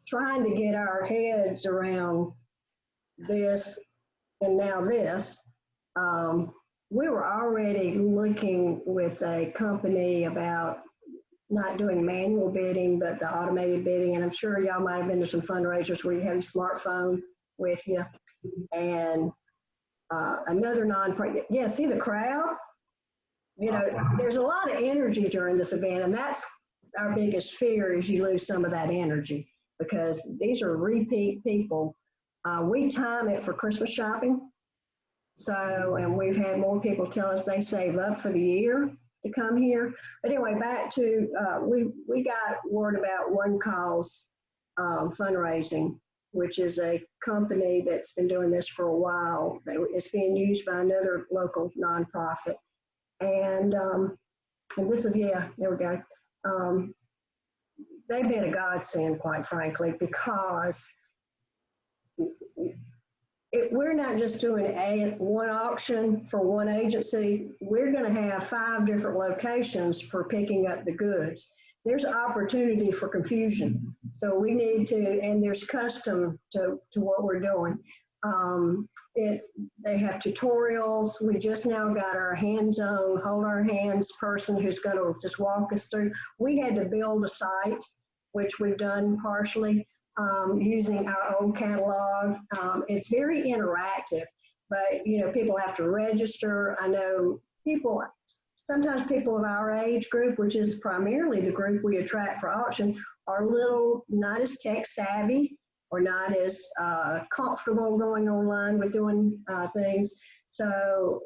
trying to get our heads around this and now this, we were already looking with a company about not doing manual bidding, but the automated bidding. And I'm sure y'all might have been to some fundraisers where you have your smartphone with you. And another nonprofit, yeah, see the crowd? There's a lot of energy during this event, and that's our biggest fear, is you lose some of that energy, because these are repeat people. We time it for Christmas shopping. So, and we've had more people tell us they save up for the year to come here. But anyway, back to, we got word about One Cause fundraising, which is a company that's been doing this for a while. It's being used by another local nonprofit. And this is, yeah, there we go. They've been a godsend, quite frankly, because we're not just doing one auction for one agency. We're going to have 5 different locations for picking up the goods. There's opportunity for confusion. So we need to, and there's custom to what we're doing. They have tutorials. We just now got our hands-on, hold our hands person who's going to just walk us through. We had to build a site, which we've done partially using our own catalog. It's very interactive, but people have to register. I know sometimes people of our age group, which is primarily the group we attract for auction, are not as tech savvy or not as comfortable going online with doing things. So,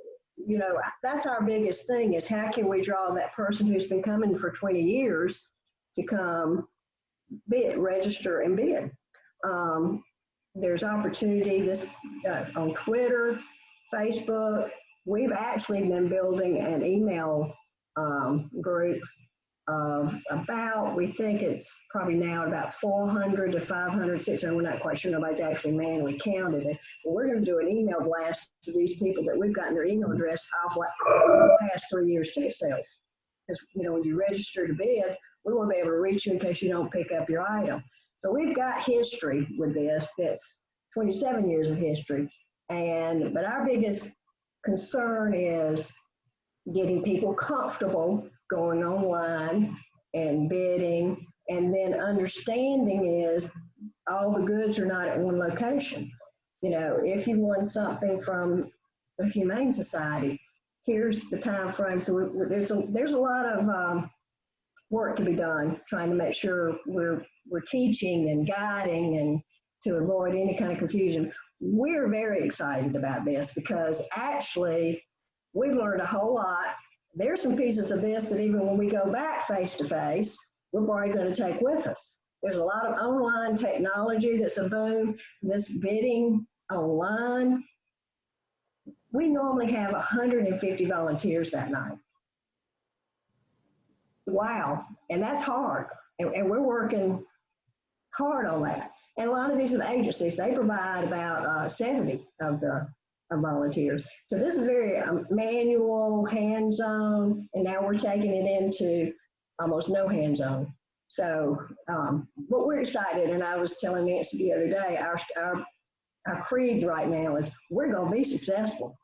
that's our biggest thing, is how can we draw that person who's been coming for 20 years to come bid, register and bid. There's opportunity on Twitter, Facebook. We've actually been building an email group of we think it's probably now about 400 to 500, 600, we're not quite sure, nobody's actually manually counted it, but we're going to do an email blast to these people that we've gotten their email address off like the past 3 years ticket sales. Because, when you register to bid, we want to be able to reach you in case you don't pick up your item. So we've got history with this, that's 27 years of history. But our biggest concern is getting people comfortable going online and bidding, and then understanding is all the goods are not at one location. If you won something from the Humane Society, here's the time frame. So there's a lot of work to be done, trying to make sure we're teaching and guiding and to avoid any kind of confusion. We're very excited about this because actually we've learned a whole lot. There's some pieces of this that even when we go back face to face, we're probably going to take with us. There's a lot of online technology that's a boom. This bidding online, we normally have 150 volunteers that night. Wow, and that's hard, and we're working hard on that. And a lot of these agencies, they provide about 70 of the volunteers. So this is very manual, hands-on, and now we're taking it into almost no hands-on. So, but we're excited, and I was telling Nancy the other day, our creed right now is we're going to be successful.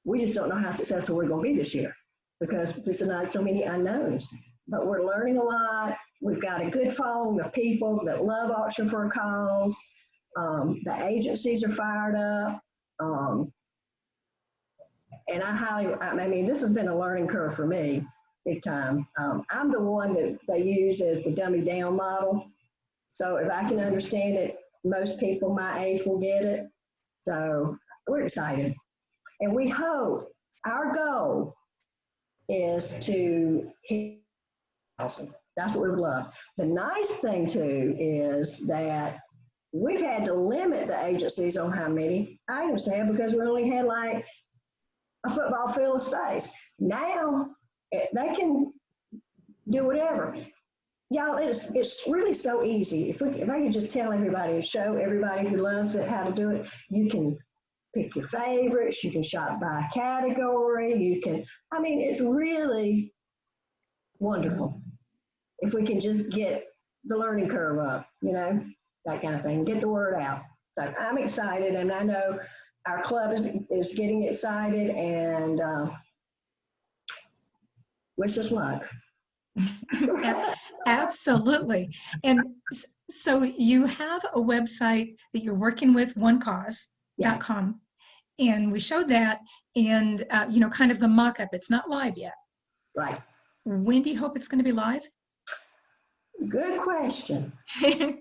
We just don't know how successful we're going to be this year because there's not so many unknowns. But we're learning a lot. We've got a good following of people that love auction for a cause. The agencies are fired up. And I mean, this has been a learning curve for me, big time. I'm the one that they use as the dummy down model. So if I can understand it, most people my age will get it. So we're excited. And we hope, our goal is to hit 1,000. That's what we would love. The nice thing too is that we've had to limit the agencies on how many items they have because we only had like a football field of space. Now they can do whatever. Y'all, it's really so easy. If I could just tell everybody and show everybody who loves it how to do it, you can pick your favorites, you can shop by category, it's really wonderful. If we can just get the learning curve up, that kind of thing, get the word out. So I'm excited, and I know our club is getting excited, and wish us luck. Absolutely. And so you have a website that you're working with, onecause.com. And we showed that and, kind of the mock-up. It's not live yet. Right. When do you hope it's going to be live? Good question.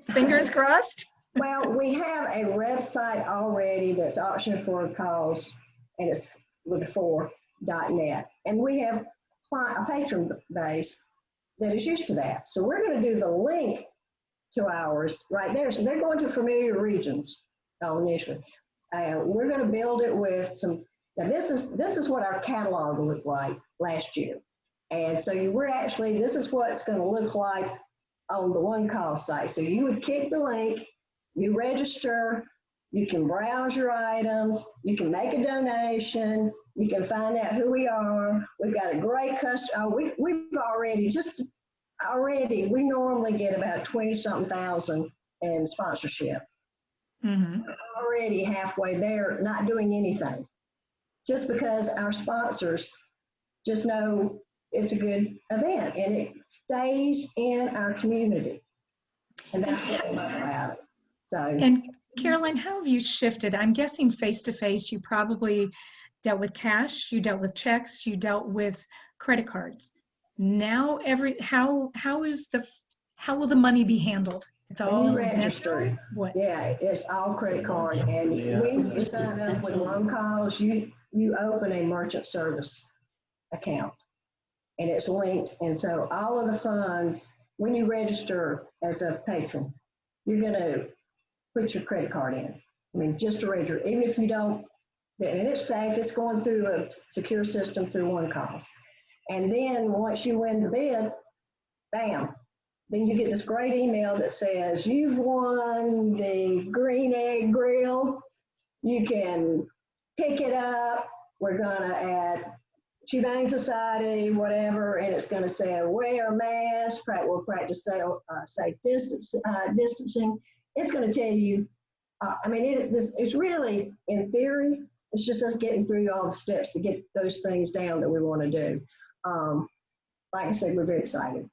Fingers crossed. Well, we have a website already that's Auction for a Cause and it's with a 4.net. And we have a patron base that is used to that. So we're going to do the link to ours right there. So they're going to familiar regions initially. We're going to build it with some. Now this is what our catalog looked like last year, and so this is what it's going to look like on the One Call site. So you would click the link, you register, you can browse your items, you can make a donation, you can find out who we are. We've got a great customer. We've already, we normally get about 20-something thousand in sponsorship. Mm-hmm. We're already halfway there, not doing anything, just because our sponsors just know it's a good event and it stays in our community. And that's what I love about it. So. And Caroline, how have you shifted? I'm guessing face-to-face, you probably dealt with cash, you dealt with checks, you dealt with credit cards. Now, how will the money be handled? It's all registered. What? Yeah, it's all credit card. And when you sign up with One Calls, you open a merchant service account, and it's linked. And so all of the funds, when you register as a patron, you're going to put your credit card in. I mean, just to register, even if you don't, and it's safe, it's going through a secure system through One Calls. And then once you win the bid, bam, then you get this great email that says, you've won the Green Egg Grill. You can pick it up. We're going to add Humane Society, whatever, and it's going to say wear a mask, we'll practice safe distancing. It's going to tell you, it's really, in theory, it's just us getting through all the steps to get those things down that we want to do. Like I said, we're very excited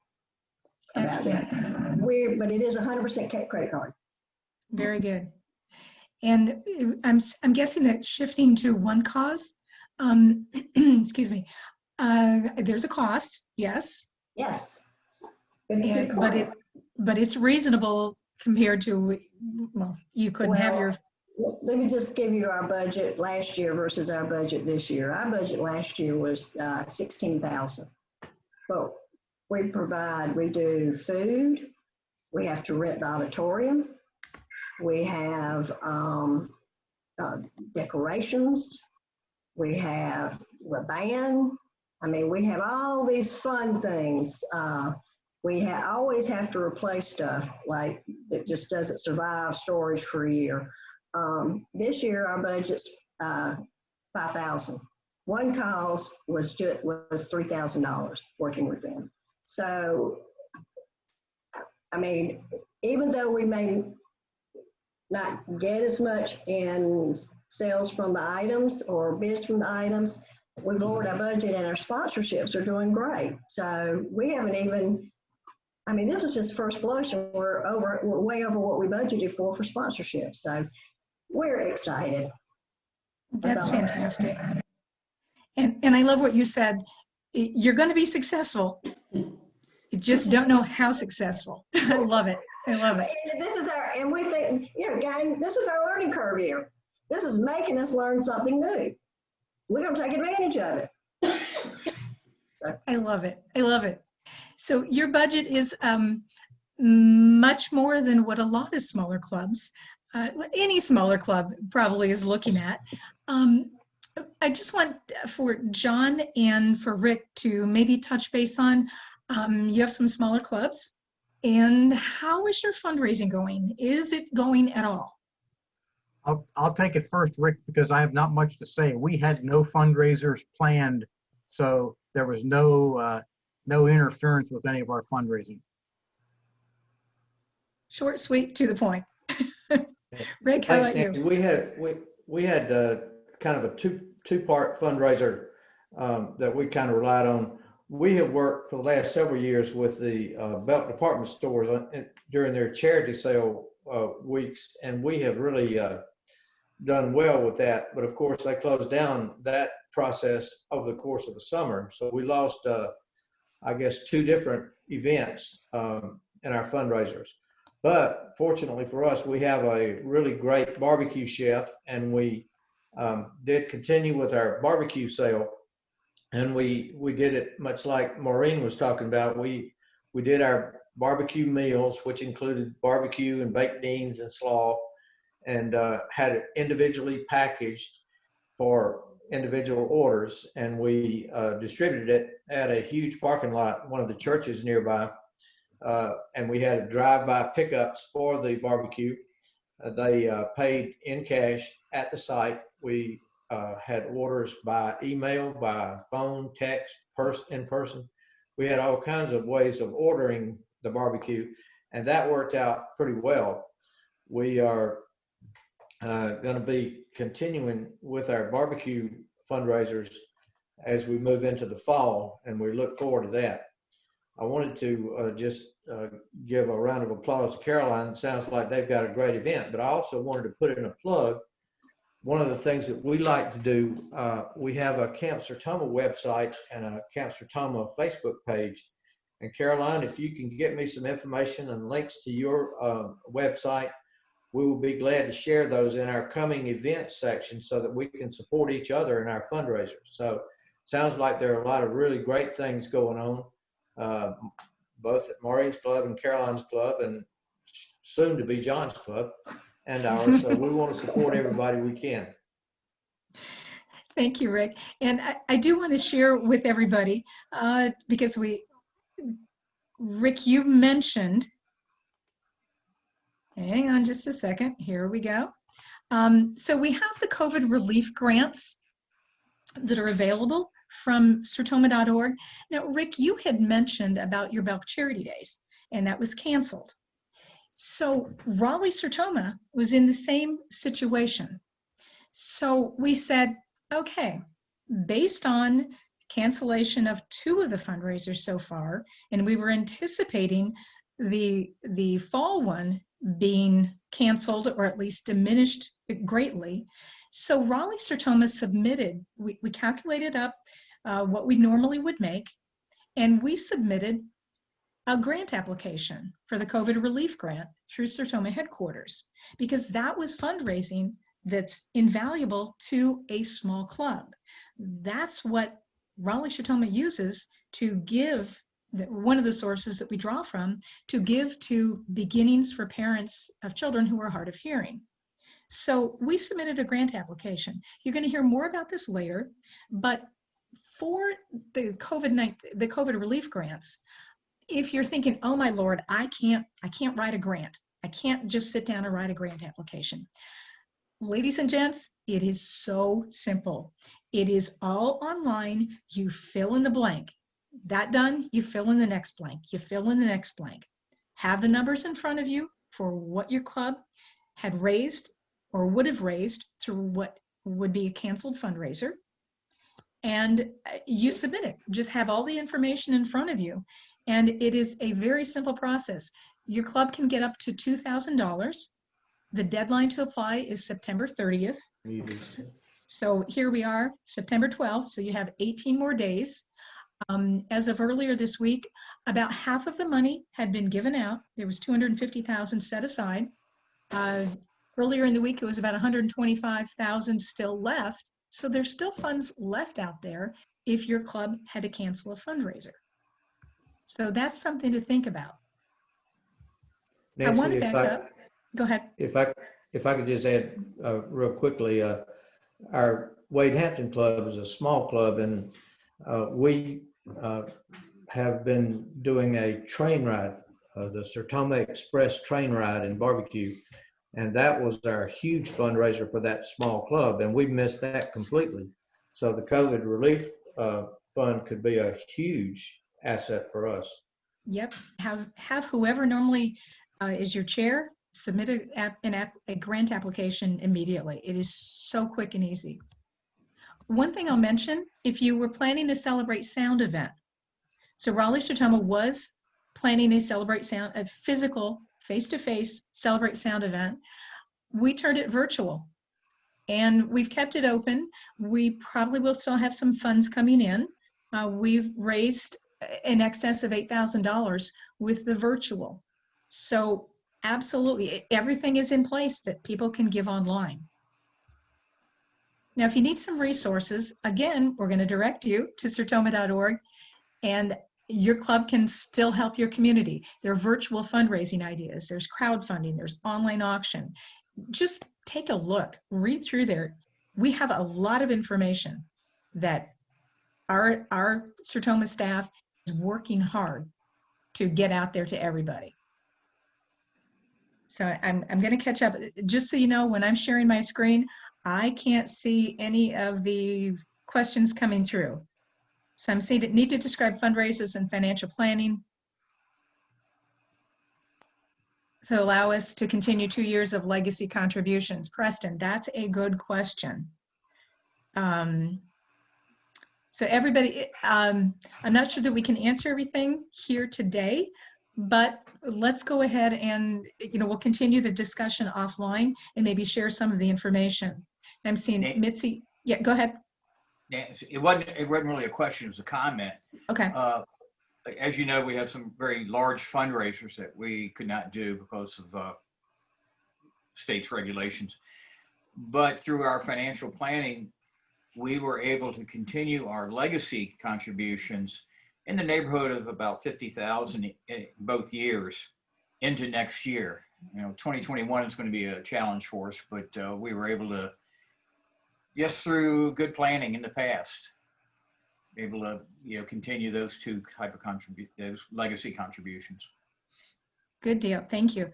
about that. But it is 100% credit card. Very good. And I'm guessing that shifting to One Cause, excuse me, there's a cost, yes? Yes. But it's reasonable compared to, well, you couldn't have your. Let me just give you our budget last year versus our budget this year. Our budget last year was $16,000. But we do food, we have to rent the auditorium, we have decorations, we have a band. I mean, we have all these fun things. We always have to replace stuff like that just doesn't survive storage for a year. This year our budget's $5,000. One Cause was $3,000 working with them. So, I mean, even though we may not get as much in sales from the items or bids from the items, we've lowered our budget and our sponsorships are doing great. So we haven't even, I mean, this is just first blush and we're way over what we budgeted for sponsorships. So we're excited. That's fantastic. And I love what you said. You're going to be successful. You just don't know how successful. I love it. I love it. And we think, gang, this is our learning curve here. This is making us learn something new. We're going to take advantage of it. I love it. I love it. So your budget is much more than what a lot of smaller clubs, any smaller club probably is looking at. I just want for John and for Rick to maybe touch base on, you have some smaller clubs, and how is your fundraising going? Is it going at all? I'll take it first, Rick, because I have not much to say. We had no fundraisers planned, so there was no interference with any of our fundraising. Short, sweet, to the point. Rick, how about you? We had kind of a two-part fundraiser that we kind of relied on. We have worked for the last several years with the Belt department stores during their charity sale weeks, and we have really done well with that. But of course, they closed down that process over the course of the summer. So we lost, I guess, 2 different events in our fundraisers. But fortunately for us, we have a really great barbecue chef, and we did continue with our barbecue sale, and we did it much like Maureen was talking about. We did our barbecue meals, which included barbecue and baked beans and slaw, and had it individually packaged for individual orders, and we distributed it at a huge parking lot, one of the churches nearby, and we had drive-by pickups for the barbecue. They paid in cash at the site. We had orders by email, by phone, text, in person. We had all kinds of ways of ordering the barbecue, and that worked out pretty well. We are going to be continuing with our barbecue fundraisers as we move into the fall, and we look forward to that. I wanted to just give a round of applause to Caroline. It sounds like they've got a great event, but I also wanted to put in a plug. One of the things that we like to do, we have a Camp Sertoma website and a Camp Sertoma Facebook page. And Caroline, if you can get me some information and links to your website, we will be glad to share those in our coming events section so that we can support each other in our fundraisers. So it sounds like there are a lot of really great things going on, both at Maureen's Club and Caroline's Club, and soon to be John's Club and ours. So we want to support everybody we can. Thank you, Rick. And I do want to share with everybody, because Rick, you mentioned, hang on just a second, here we go. So we have the COVID relief grants that are available from sertoma.org. Now, Rick, you had mentioned about your Belk Charity Days, and that was canceled. So Raleigh-Sertoma was in the same situation. So we said, okay, based on cancellation of 2 of the fundraisers so far, and we were anticipating the fall one being canceled or at least diminished greatly. So Raleigh-Sertoma submitted, we calculated up what we normally would make, and we submitted a grant application for the COVID relief grant through Sertoma headquarters, because that was fundraising that's invaluable to a small club. That's what Raleigh-Sertoma uses to give, one of the sources that we draw from, to give to beginnings for parents of children who are hard of hearing. So we submitted a grant application. You're going to hear more about this later, but for the COVID relief grants, if you're thinking, oh my Lord, I can't write a grant. I can't just sit down and write a grant application. Ladies and gents, it is so simple. It is all online. You fill in the blank. That done, you fill in the next blank. You fill in the next blank. Have the numbers in front of you for what your club had raised or would have raised through what would be a canceled fundraiser. And you submit it. Just have all the information in front of you. And it is a very simple process. Your club can get up to $2,000. The deadline to apply is September 30th. So here we are, September 12th. So you have 18 more days. As of earlier this week, about half of the money had been given out. There was $250,000 set aside. Earlier in the week, it was about $125,000 still left. So there's still funds left out there if your club had to cancel a fundraiser. So that's something to think about. Nancy, I want to back up. Go ahead. If I could just add real quickly, our Wade Hampton Club is a small club, and we have been doing a train ride, the Sertoma Express train ride and barbecue. And that was our huge fundraiser for that small club, and we missed that completely. So the COVID relief fund could be a huge asset for us. Yep. Have whoever normally is your chair submit a grant application immediately. It is so quick and easy. One thing I'll mention, if you were planning a Celebrate Sound event, so Raleigh-Sertoma was planning a Celebrate Sound, a physical face-to-face Celebrate Sound event. We turned it virtual, and we've kept it open. We probably will still have some funds coming in. We've raised in excess of $8,000 with the virtual. So absolutely, everything is in place that people can give online. Now, if you need some resources, again, we're going to direct you to sertoma.org, and your club can still help your community. There are virtual fundraising ideas, there's crowdfunding, there's online auction. Just take a look, read through there. We have a lot of information that our Sertoma staff is working hard to get out there to everybody. So I'm going to catch up. Just so you know, when I'm sharing my screen, I can't see any of the questions coming through. So I'm saying that need to describe fundraisers and financial planning to allow us to continue 2 years of legacy contributions. Preston, that's a good question. So everybody, I'm not sure that we can answer everything here today, but let's go ahead and, we'll continue the discussion offline and maybe share some of the information. I'm seeing Mitzi. Yeah, go ahead. Yeah, it wasn't really a question, it was a comment. Okay. As you know, we have some very large fundraisers that we could not do because of state's regulations. But through our financial planning, we were able to continue our legacy contributions in the neighborhood of about 50,000 in both years into next year. 2021 is going to be a challenge for us, but we were able to, just through good planning in the past, able to continue those two type of those legacy contributions. Good deal, thank you.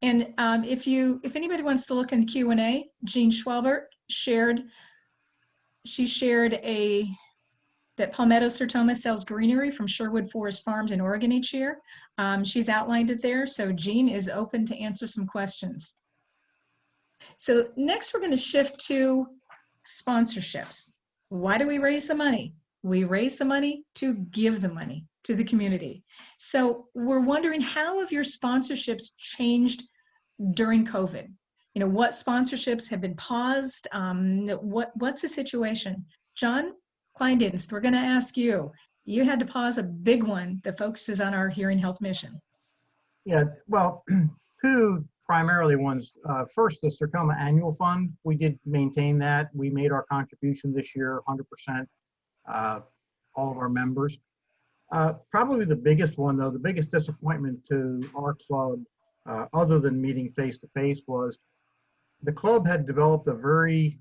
And if anybody wants to look in the Q&A, Jean Schwalbert shared that Palmetto Sertoma sells greenery from Sherwood Forest Farms in Oregon each year. She's outlined it there, so Jean is open to answer some questions. So next we're going to shift to sponsorships. Why do we raise the money? We raise the money to give the money to the community. So we're wondering, how have your sponsorships changed during COVID? What sponsorships have been paused? What's the situation? John Kleindienst, we're going to ask you. You had to pause a big one that focuses on our hearing health mission. Yeah, well, two primarily ones. First, the Sertoma Annual Fund. We did maintain that. We made our contribution this year 100%, all of our members. Probably the biggest one, though, the biggest disappointment to our club, other than meeting face-to-face, was the club had developed a very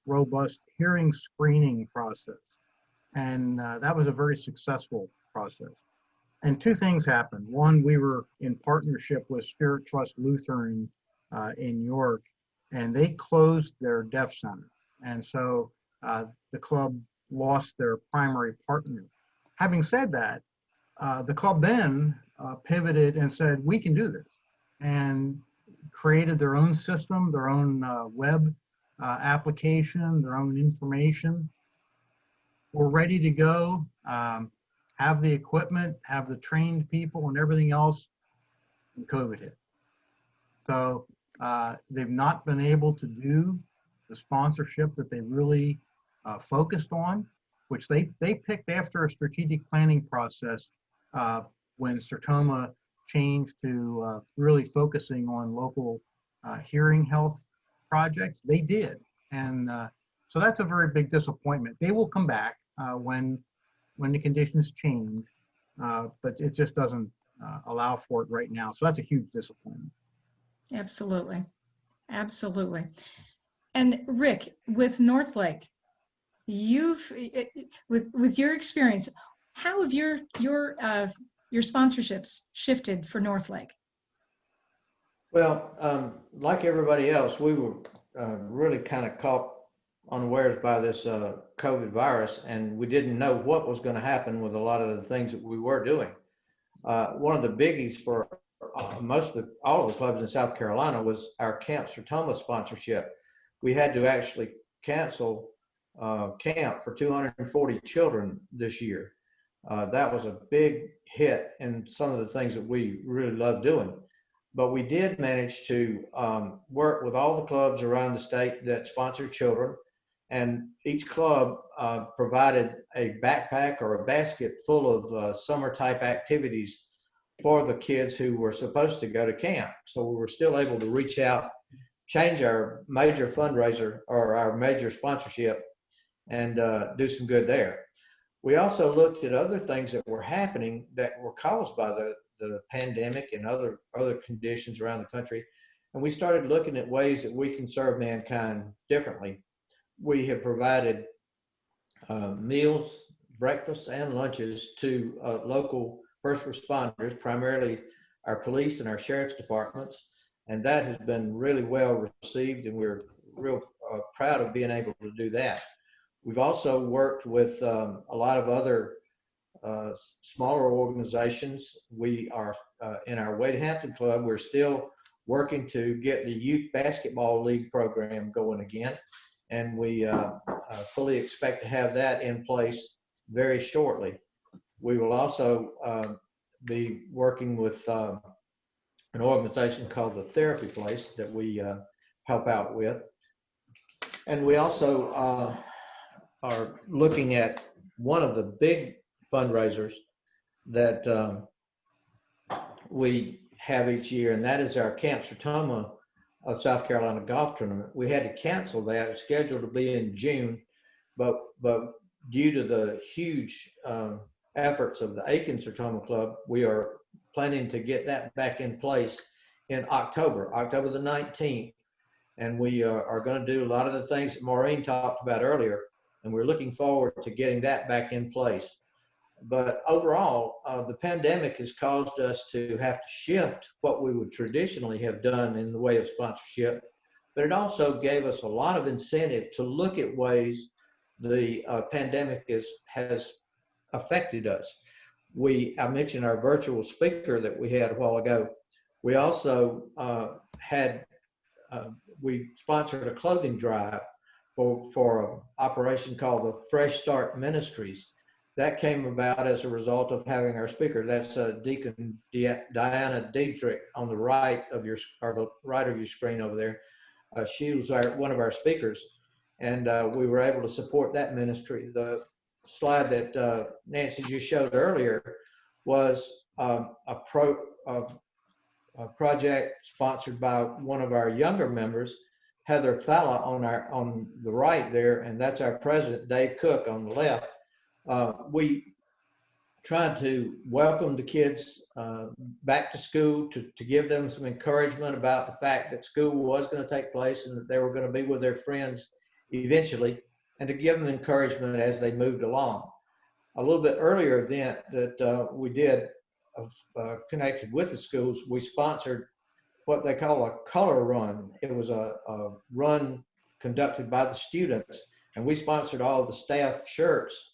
robust hearing screening process. And that was a very successful process. And two things happened. One, we were in partnership with Spirit Trust Lutheran in York, and they closed their deaf center. And so the club lost their primary partner. Having said that, the club then pivoted and said, we can do this, and created their own system, their own web application, their own information. We're ready to go, have the equipment, have the trained people and everything else, and COVID hit. So they've not been able to do the sponsorship that they really focused on, which they picked after a strategic planning process when Sertoma changed to really focusing on local hearing health projects. They did. And so that's a very big disappointment. They will come back when the conditions change, but it just doesn't allow for it right now. So that's a huge disappointment. Absolutely. Absolutely. And Rick, with Northlake, you've, with your experience, how have your sponsorships shifted for Northlake? Well, like everybody else, we were really kind of caught unawares by this COVID virus, and we didn't know what was going to happen with a lot of the things that we were doing. One of the biggies for all of the clubs in South Carolina was our Camp Sertoma sponsorship. We had to actually cancel camp for 240 children this year. That was a big hit in some of the things that we really love doing. But we did manage to work with all the clubs around the state that sponsor children, and each club provided a backpack or a basket full of summer type activities for the kids who were supposed to go to camp. So we were still able to reach out change our major fundraiser or our major sponsorship and do some good there. We also looked at other things that were happening that were caused by the pandemic and other conditions around the country. And we started looking at ways that we can serve mankind differently. We have provided meals, breakfasts, and lunches to local first responders, primarily our police and our sheriff's departments. And that has been really well received, and we're real proud of being able to do that. We've also worked with a lot of other smaller organizations. We are in our Wade Hampton Club, we're still working to get the Youth Basketball League program going again. And we fully expect to have that in place very shortly. We will also be working with an organization called the Therapy Place that we help out with. And we also are looking at one of the big fundraisers that we have each year, and that is our Camp Sertoma of South Carolina golf tournament. We had to cancel that. It's scheduled to be in June, but due to the huge efforts of the Aiken Sertoma Club, we are planning to get that back in place in October the 19th. And we are going to do a lot of the things that Maureen talked about earlier, and we're looking forward to getting that back in place. But overall, the pandemic has caused us to have to shift what we would traditionally have done in the way of sponsorship, but it also gave us a lot of incentive to look at ways the pandemic has affected us. I mentioned our virtual speaker that we had a while ago. We also we sponsored a clothing drive for an operation called the Fresh Start Ministries. That came about as a result of having our speaker. That's Deacon Diana Diedrich on the right of your screen over there. She was one of our speakers, and we were able to support that ministry. The slide that Nancy just showed earlier was a project sponsored by one of our younger members, Heather Falla, on the right there, and that's our president, Dave Cook, on the left. We tried to welcome the kids back to school, to give them some encouragement about the fact that school was going to take place and that they were going to be with their friends eventually, and to give them encouragement as they moved along. A little bit earlier event that we did connected with the schools, we sponsored what they call a color run. It was a run conducted by the students, and we sponsored all the staff shirts.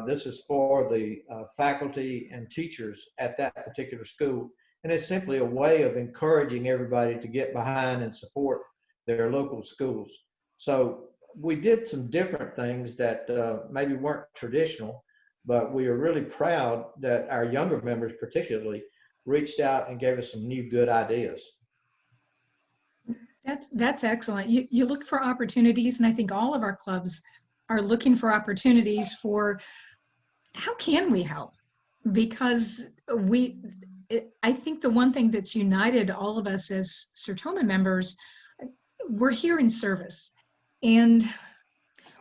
This is for the faculty and teachers at that particular school. And it's simply a way of encouraging everybody to get behind and support their local schools. So we did some different things that maybe weren't traditional, but we are really proud that our younger members particularly reached out and gave us some new good ideas. That's excellent. You look for opportunities, and I think all of our clubs are looking for opportunities for how can we help? Because I think the one thing that's united all of us as Sertoma members, we're here in service. And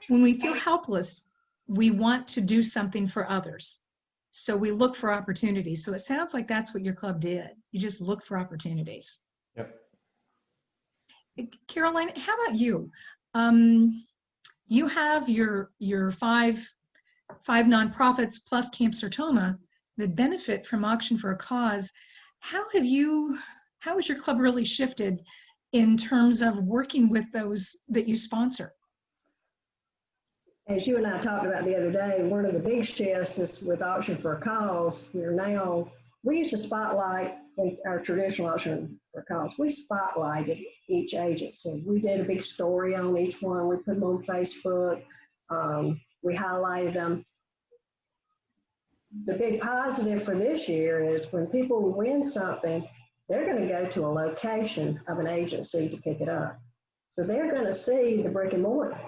when we feel helpless, we want to do something for others. So we look for opportunities. So it sounds like that's what your club did. You just look for opportunities. Yep. Caroline, how about you? You have your five nonprofits plus Camp Sertoma that benefit from Auction for a Cause. How has your club really shifted in terms of working with those that you sponsor? As you and I talked about the other day, one of the big shifts is with Auction for a Cause. We used to spotlight our traditional Auction for a Cause. We spotlighted each agency. We did a big story on each one. We put them on Facebook. We highlighted them. The big positive for this year is when people win something, they're going to go to a location of an agency to pick it up. So they're going to see the brick and mortar.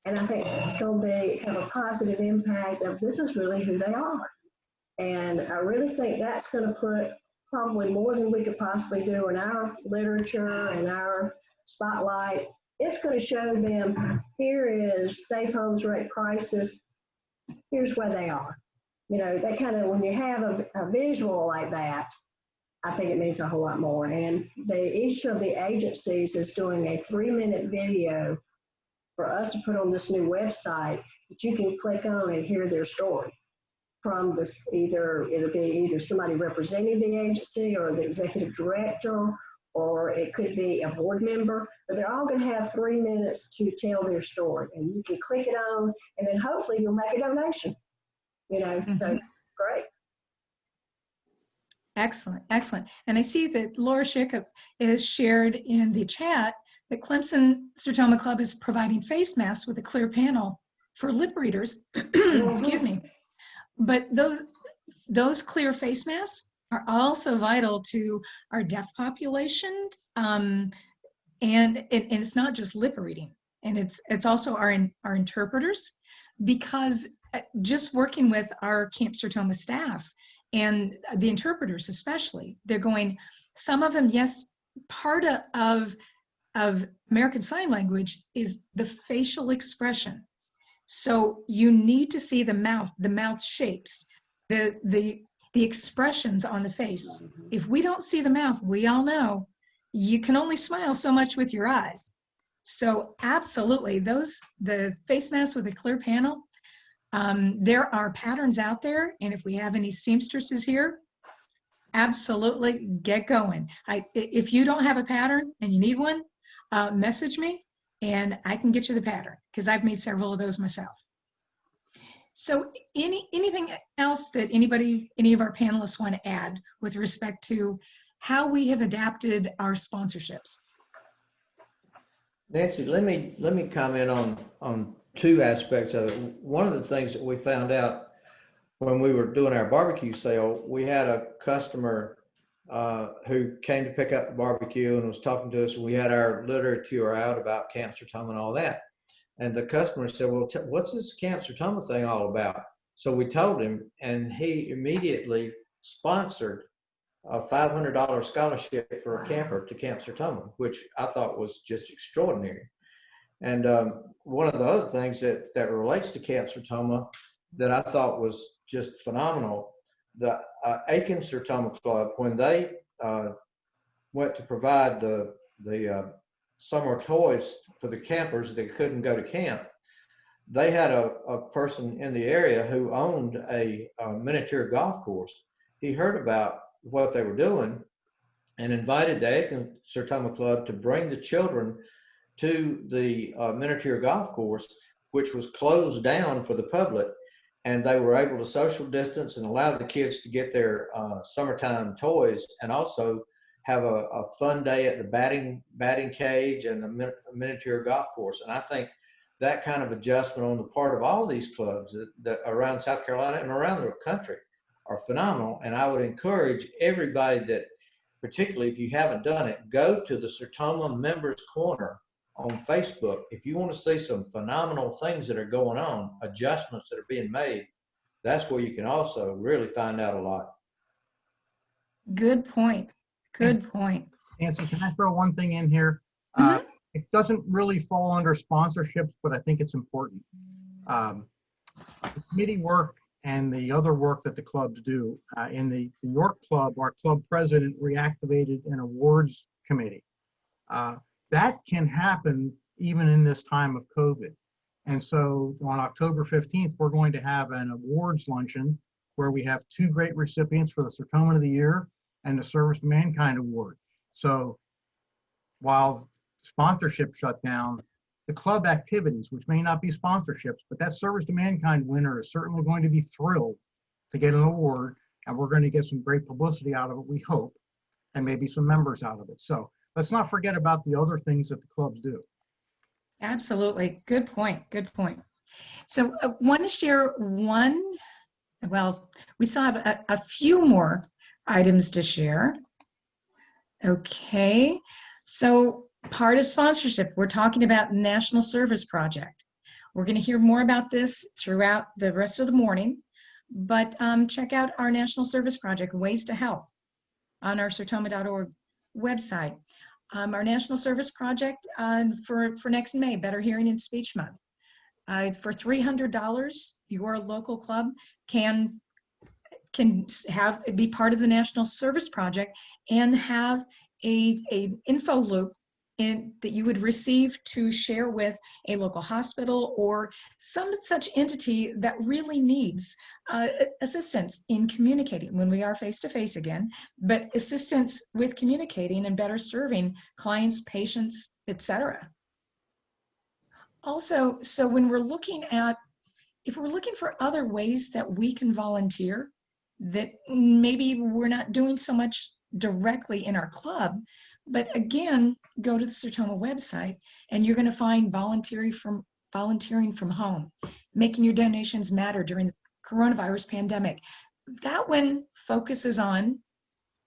And I think it's going to have a positive impact of this is really who they are. And I really think that's going to put probably more than we could possibly do in our literature and our spotlight. It's going to show them, here is safe homes rate crisis. Here's where they are. You know, that kind of, when you have a visual like that, I think it means a whole lot more. And each of the agencies is doing a 3-minute video for us to put on this new website that you can click on and hear their story from this, it'll be either somebody representing the agency or the executive director, or it could be a board member, but they're all going to have 3 minutes to tell their story. And you can click it on, and then hopefully you'll make a donation, you know, so it's great. Excellent, excellent. And I see that Laura Shickup has shared in the chat that Clemson Sertoma Club is providing face masks with a clear panel for lip readers. Excuse me. But those clear face masks are also vital to our deaf population. And it's not just lip reading, and it's also our interpreters, because just working with our Camp Sertoma staff and the interpreters especially, they're going, some of them, yes, part of American Sign Language is the facial expression. So you need to see the mouth shapes, the expressions on the face. If we don't see the mouth, we all know you can only smile so much with your eyes. So absolutely, the face masks with a clear panel, there are patterns out there, and if we have any seamstresses here, absolutely get going. If you don't have a pattern and you need one, message me and I can get you the pattern, because I've made several of those myself. So anything else that any of our panelists want to add with respect to how we have adapted our sponsorships? Nancy, let me comment on two aspects of it. One of the things that we found out when we were doing our barbecue sale, we had a customer who came to pick up the barbecue and was talking to us. We had our literature out about Camp Sertoma and all that. And the customer said, well, what's this Camp Sertoma thing all about? So we told him, and he immediately sponsored a $500 scholarship for a camper to Camp Sertoma, which I thought was just extraordinary. And one of the other things that relates to Camp Sertoma that I thought was just phenomenal, the Aiken Sertoma Club, when they went to provide the summer toys for the campers that couldn't go to camp, they had a person in the area who owned a miniature golf course. He heard about what they were doing and invited the Aiken Sertoma Club to bring the children to the miniature golf course, which was closed down for the public, and they were able to social distance and allow the kids to get their summertime toys, and also have a fun day at the batting cage and the miniature golf course. And I think that kind of adjustment on the part of all these clubs that around South Carolina and around the country are phenomenal. And I would encourage everybody that, particularly if you haven't done it, go to the Sertoma Members Corner on Facebook. If you want to see some phenomenal things that are going on, adjustments that are being made, that's where you can also really find out a lot. Good point. Good point. Nancy, can I throw one thing in here? It doesn't really fall under sponsorships, but I think it's important. The committee work and the other work that the clubs do. In the New York Club, our club president reactivated an awards committee. That can happen even in this time of COVID. And so on October 15th, we're going to have an awards luncheon where we have 2 great recipients for the Sertoma of the Year and the Service to Mankind Award. So while sponsorship shut down, the club activities, which may not be sponsorships, but that Service to Mankind winner is certainly going to be thrilled to get an award, and we're going to get some great publicity out of it, we hope, and maybe some members out of it. So let's not forget about the other things that the clubs do. Absolutely. Good point. Good point. So I want to share one, well, we still have a few more items to share. Okay. So part of sponsorship, we're talking about National Service Project. We're going to hear more about this throughout the rest of the morning, but check out our National Service Project, Ways to Help, on our sertoma.org website. our National Service Project for next May, Better Hearing and Speech Month. For $300, your local club can be part of the National Service Project and have a info loop that you would receive to share with a local hospital or some such entity that really needs assistance in communicating when we are face-to-face again, but assistance with communicating and better serving clients, patients, etc. Also, so when we're looking at, if we're looking for other ways that we can volunteer, that maybe we're not doing so much directly in our club, but again, go to the Sertoma website and you're going to find volunteering from home, making your donations matter during the coronavirus pandemic. That one focuses on,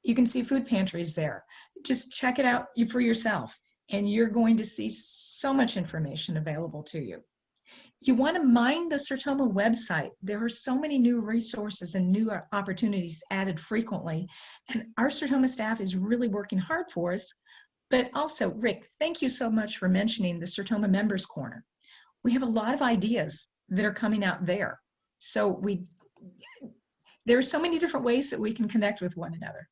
you can see food pantries there. Just check it out for yourself and you're going to see so much information available to you. You want to mine the Sertoma website. There are so many new resources and new opportunities added frequently. And our Sertoma staff is really working hard for us. But also, Rick, thank you so much for mentioning the Sertoma Members Corner. We have a lot of ideas that are coming out there. So there are so many different ways that we can connect with one another.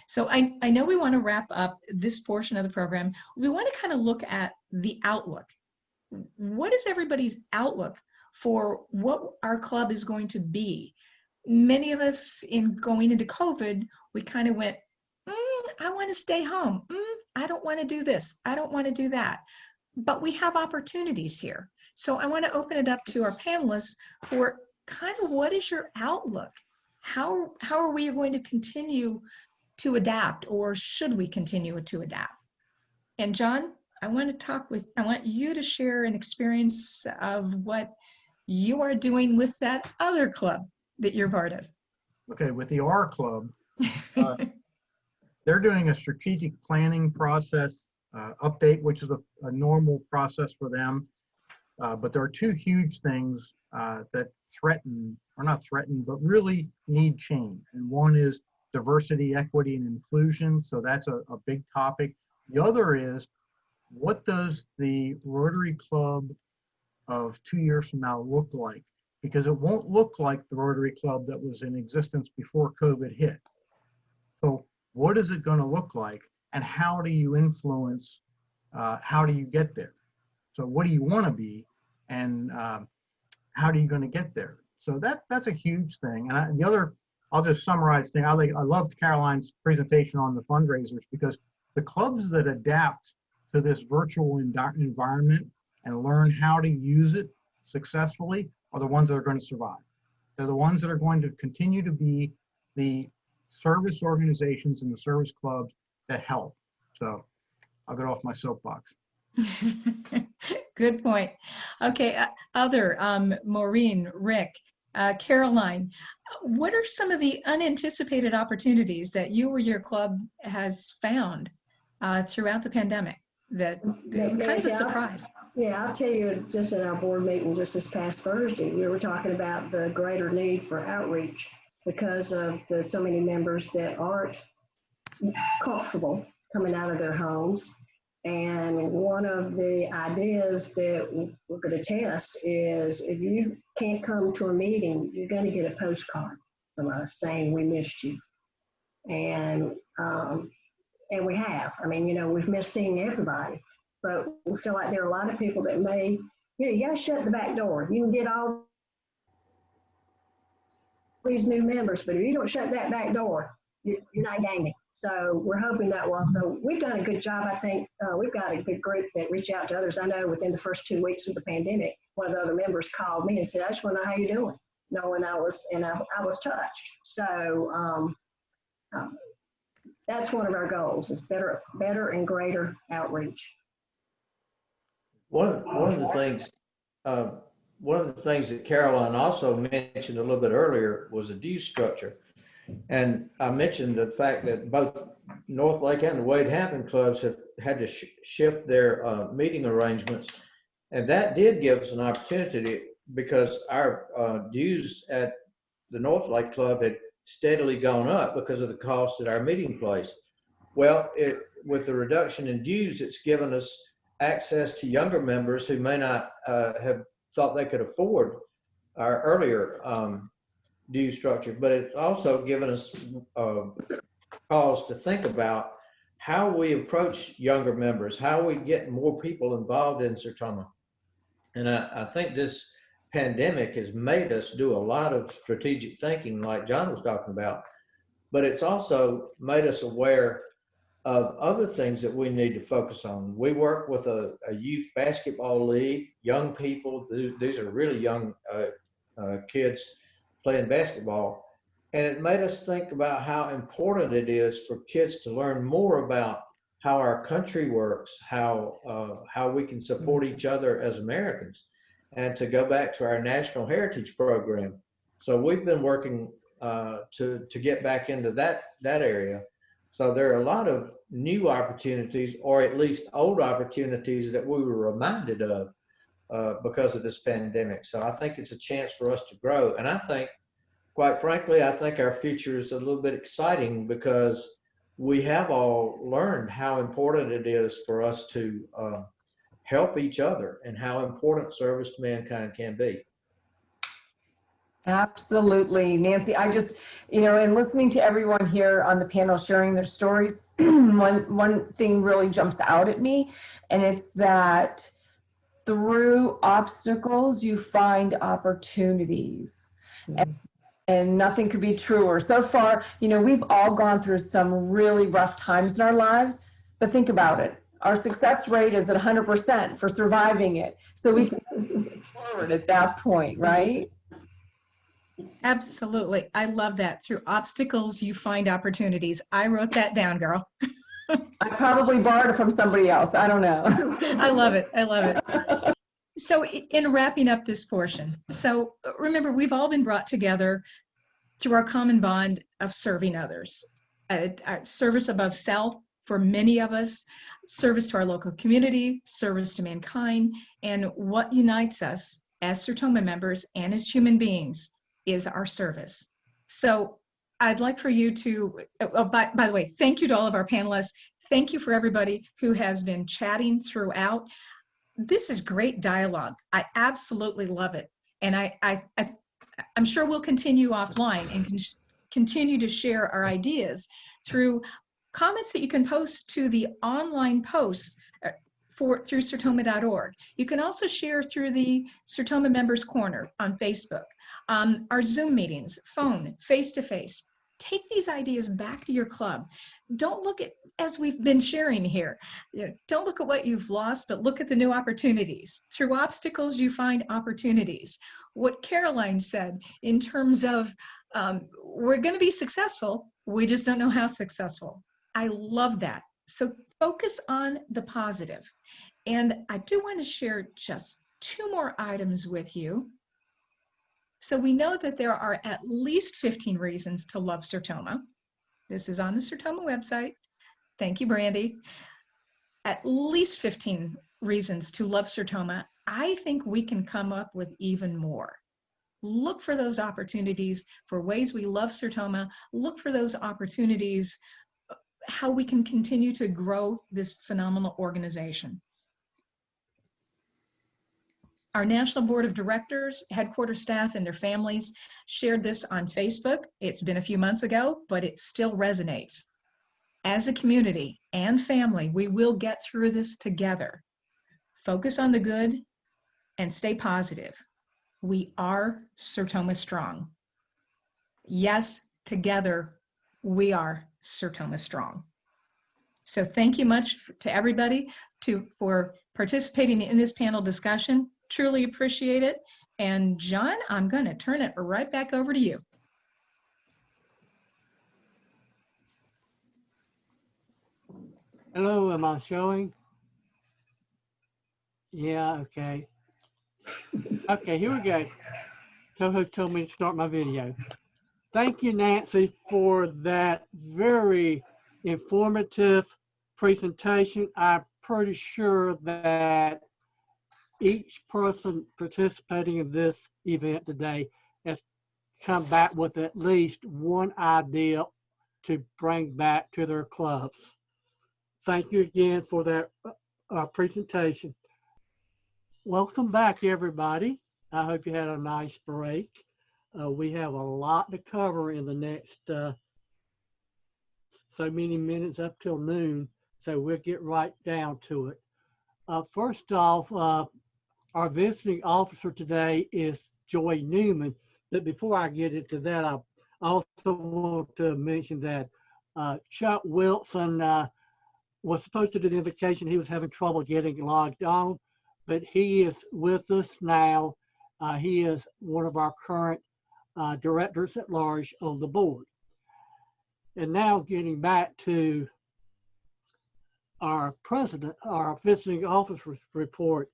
So I know we want to wrap up this portion of the program. We want to kind of look at the outlook. What is everybody's outlook for what our club is going to be? Many of us, in going into COVID, we kind of went, I want to stay home. I don't want to do this. I don't want to do that. But we have opportunities here. So I want to open it up to our panelists for kind of what is your outlook? How are we going to continue to adapt, or should we continue to adapt? And John, I want you to share an experience of what you are doing with that other club that you're part of. Okay, with the R Club, they're doing a strategic planning process update, which is a normal process for them. But there are two huge things that threaten, or not threaten, but really need change. And one is diversity, equity, and inclusion. So that's a big topic. The other is, what does the Rotary Club of 2 years from now look like? Because it won't look like the Rotary Club that was in existence before COVID hit. So what is it going to look like, and how do you influence, how do you get there? So what do you want to be, and how are you going to get there? So that's a huge thing. And the other, I'll just summarize thing. I loved Caroline's presentation on the fundraisers, because the clubs that adapt to this virtual environment and learn how to use it successfully are the ones that are going to survive. They're the ones that are going to continue to be the service organizations and the service clubs that help. So I'll get off my soapbox. Good point. Okay, Maureen, Rick, Caroline, what are some of the unanticipated opportunities that you or your club has found throughout the pandemic that kind of a surprise? Yeah, I'll tell you, just in our board meeting just this past Thursday, we were talking about the greater need for outreach because of the so many members that aren't comfortable coming out of their homes. And one of the ideas that we're going to test is, if you can't come to a meeting, you're going to get a postcard from us saying we missed you. And we have. I mean, we've missed seeing everybody, but we feel like there are a lot of people that may, you got to shut the back door. You can get all these new members, but if you don't shut that back door, you're not gaining. So we're hoping that will. So we've done a good job. I think we've got a good group that reach out to others. I know within the first 2 weeks of the pandemic, one of the other members called me and said, I just want to know how you're doing. Knowing I was touched. So that's one of our goals, is better and greater outreach. One of the things that Caroline also mentioned a little bit earlier was the due structure. And I mentioned the fact that both North Lake and the Wade Hampton clubs have had to shift their meeting arrangements. And that did give us an opportunity, because our dues at the North Lake Club had steadily gone up because of the cost at our meeting place. Well, with the reduction in dues, it's given us access to younger members who may not have thought they could afford our earlier due structure, but it's also given us cause to think about how we approach younger members, how we get more people involved in Sertoma. And I think this pandemic has made us do a lot of strategic thinking, like John was talking about, but it's also made us aware of other things that we need to focus on. We work with a youth basketball league, young people. These are really young kids playing basketball. And it made us think about how important it is for kids to learn more about how our country works, how we can support each other as Americans, and to go back to our National Heritage Program. So we've been working to get back into that area. So there are a lot of new opportunities, or at least old opportunities, that we were reminded of because of this pandemic. So I think it's a chance for us to grow. And I think, quite frankly, I think our future is a little bit exciting because we have all learned how important it is for us to help each other and how important service to mankind can be. Absolutely, Nancy. I just, in listening to everyone here on the panel sharing their stories, one thing really jumps out at me, and it's that through obstacles, you find opportunities. And nothing could be truer. So far, we've all gone through some really rough times in our lives, but think about it. Our success rate is at 100% for surviving it. So we can move forward at that point, right? Absolutely. I love that. Through obstacles, you find opportunities. I wrote that down, girl. I probably borrowed it from somebody else. I don't know. I love it. I love it. So in wrapping up this portion, so remember, we've all been brought together through our common bond of serving others. Service above self for many of us, service to our local community, service to mankind, and what unites us as Sertoma members and as human beings is our service. So I'd like for you to, by the way, thank you to all of our panelists. Thank you for everybody who has been chatting throughout. This is great dialogue. I absolutely love it. And I'm sure we'll continue offline and continue to share our ideas through comments that you can post to the online posts through sertoma.org. You can also share through the Sertoma Members Corner on Facebook, our Zoom meetings, phone, face-to-face. Take these ideas back to your club. Don't look at, as we've been sharing here, don't look at what you've lost, but look at the new opportunities. Through obstacles, you find opportunities. What Caroline said in terms of we're going to be successful, we just don't know how successful. I love that. So focus on the positive. And I do want to share just 2 more items with you. So we know that there are at least 15 reasons to love Sertoma. This is on the Sertoma website. Thank you, Brandy. At least 15 reasons to love Sertoma. I think we can come up with even more. Look for those opportunities for ways we love Sertoma. Look for those opportunities, how we can continue to grow this phenomenal organization. Our National Board of Directors, headquarters staff, and their families shared this on Facebook. It's been a few months ago, but it still resonates. As a community and family, we will get through this together. Focus on the good and stay positive. We are Sertoma Strong. Yes, together, we are Sertoma Strong. So thank you much to everybody for participating in this panel discussion. Truly appreciate it. And John, I'm going to turn it right back over to you. Hello, am I showing? Yeah, okay. Okay, here we go. Toho told me to start my video. Thank you, Nancy, for that very informative presentation. I'm pretty sure that each person participating in this event today has come back with at least one idea to bring back to their clubs. thank you again for that presentation. Welcome back, everybody. I hope you had a nice break. We have a lot to cover in the next so many minutes up till noon, so we'll get right down to it. First off, our visiting officer today is Joy Newman. But before I get into that, I also want to mention that Chuck Wilson was supposed to do the invocation. He was having trouble getting logged on, but he is with us now. He is one of our current directors at large on the board. And now getting back to our president, our visiting officer's report,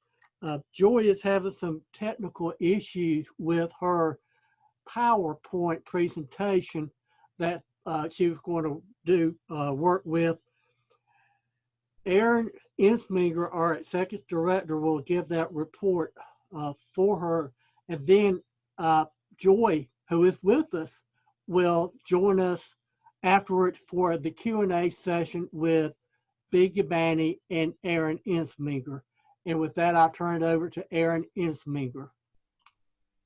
Joy is having some technical issues with her PowerPoint presentation that she was going to do work with. Aaron Insminger, our executive director, will give that report for her. And then Joy, who is with us, will join us afterwards for the Q&A session with Big Yabani and Aaron Insminger. And with that, I'll turn it over to Aaron Insminger.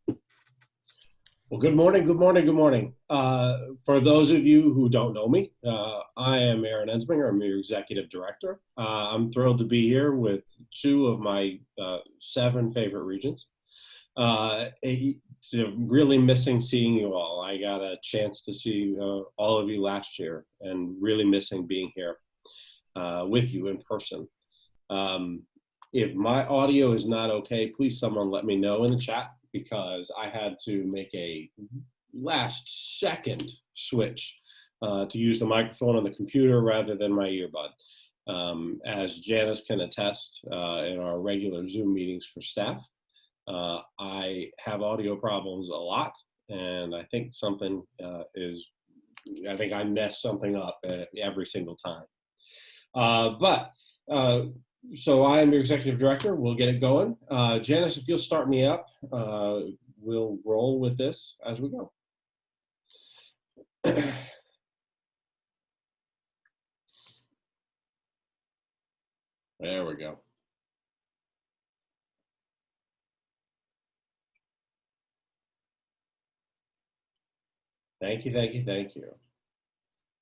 Well, good morning, good morning, good morning. For those of you who don't know me, I am Aaron Insminger. I'm your executive director. I'm thrilled to be here with two of my 7 favorite regions. Really missing seeing you all. I got a chance to see all of you last year and really missing being here with you in person. If my audio is not okay, please someone let me know in the chat, because I had to make a last second switch to use the microphone on the computer rather than my earbud. As Janice can attest in our regular Zoom meetings for staff, I have audio problems a lot, and I think something I think I mess something up every single time. So I am your executive director. We'll get it going. Janice, if you'll start me up, we'll roll with this as we go. There we go. Thank you, thank you, thank you.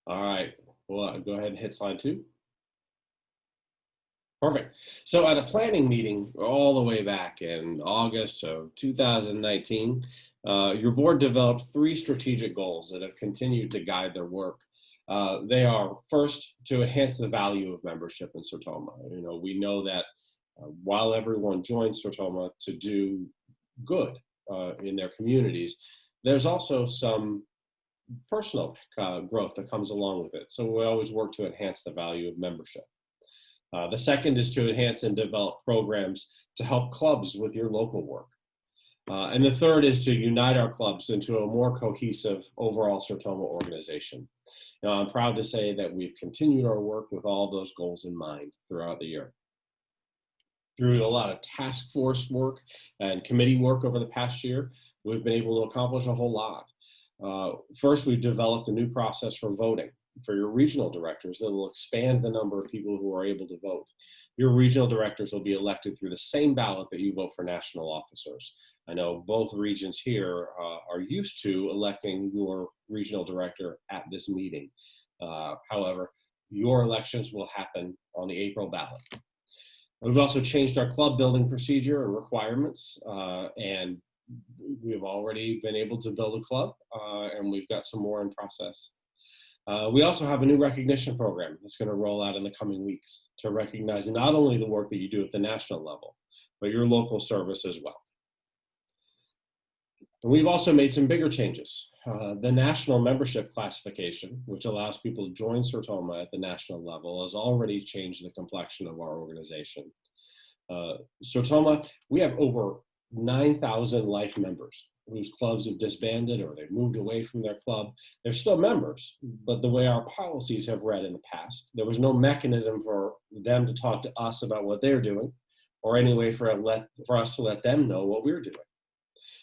All right, well, go ahead and hit slide 2. Perfect. So at a planning meeting all the way back in August of 2019, your board developed 3 strategic goals that have continued to guide their work. They are, first, to enhance the value of membership in Sertoma. We know that while everyone joins Sertoma to do good in their communities, there's also some personal growth that comes along with it. So we always work to enhance the value of membership. The second is to enhance and develop programs to help clubs with your local work. And the third is to unite our clubs into a more cohesive overall Sertoma organization. Now, I'm proud to say that we've continued our work with all those goals in mind throughout the year. Through a lot of task force work and committee work over the past year, we've been able to accomplish a whole lot. First, we've developed a new process for voting for your regional directors that will expand the number of people who are able to vote. Your regional directors will be elected through the same ballot that you vote for national officers. I know both regions here are used to electing your regional director at this meeting. However, your elections will happen on the April ballot. We've also changed our club building procedure and requirements, and we've already been able to build a club, and we've got some more in process. We also have a new recognition program that's going to roll out in the coming weeks to recognize not only the work that you do at the national level, but your local service as well. And we've also made some bigger changes. The national membership classification, which allows people to join Sertoma at the national level, has already changed the complexion of our organization. Sertoma, we have over 9,000 life members whose clubs have disbanded or they've moved away from their club. They're still members, but the way our policies have read in the past, there was no mechanism for them to talk to us about what they're doing, or any way for us to let them know what we're doing.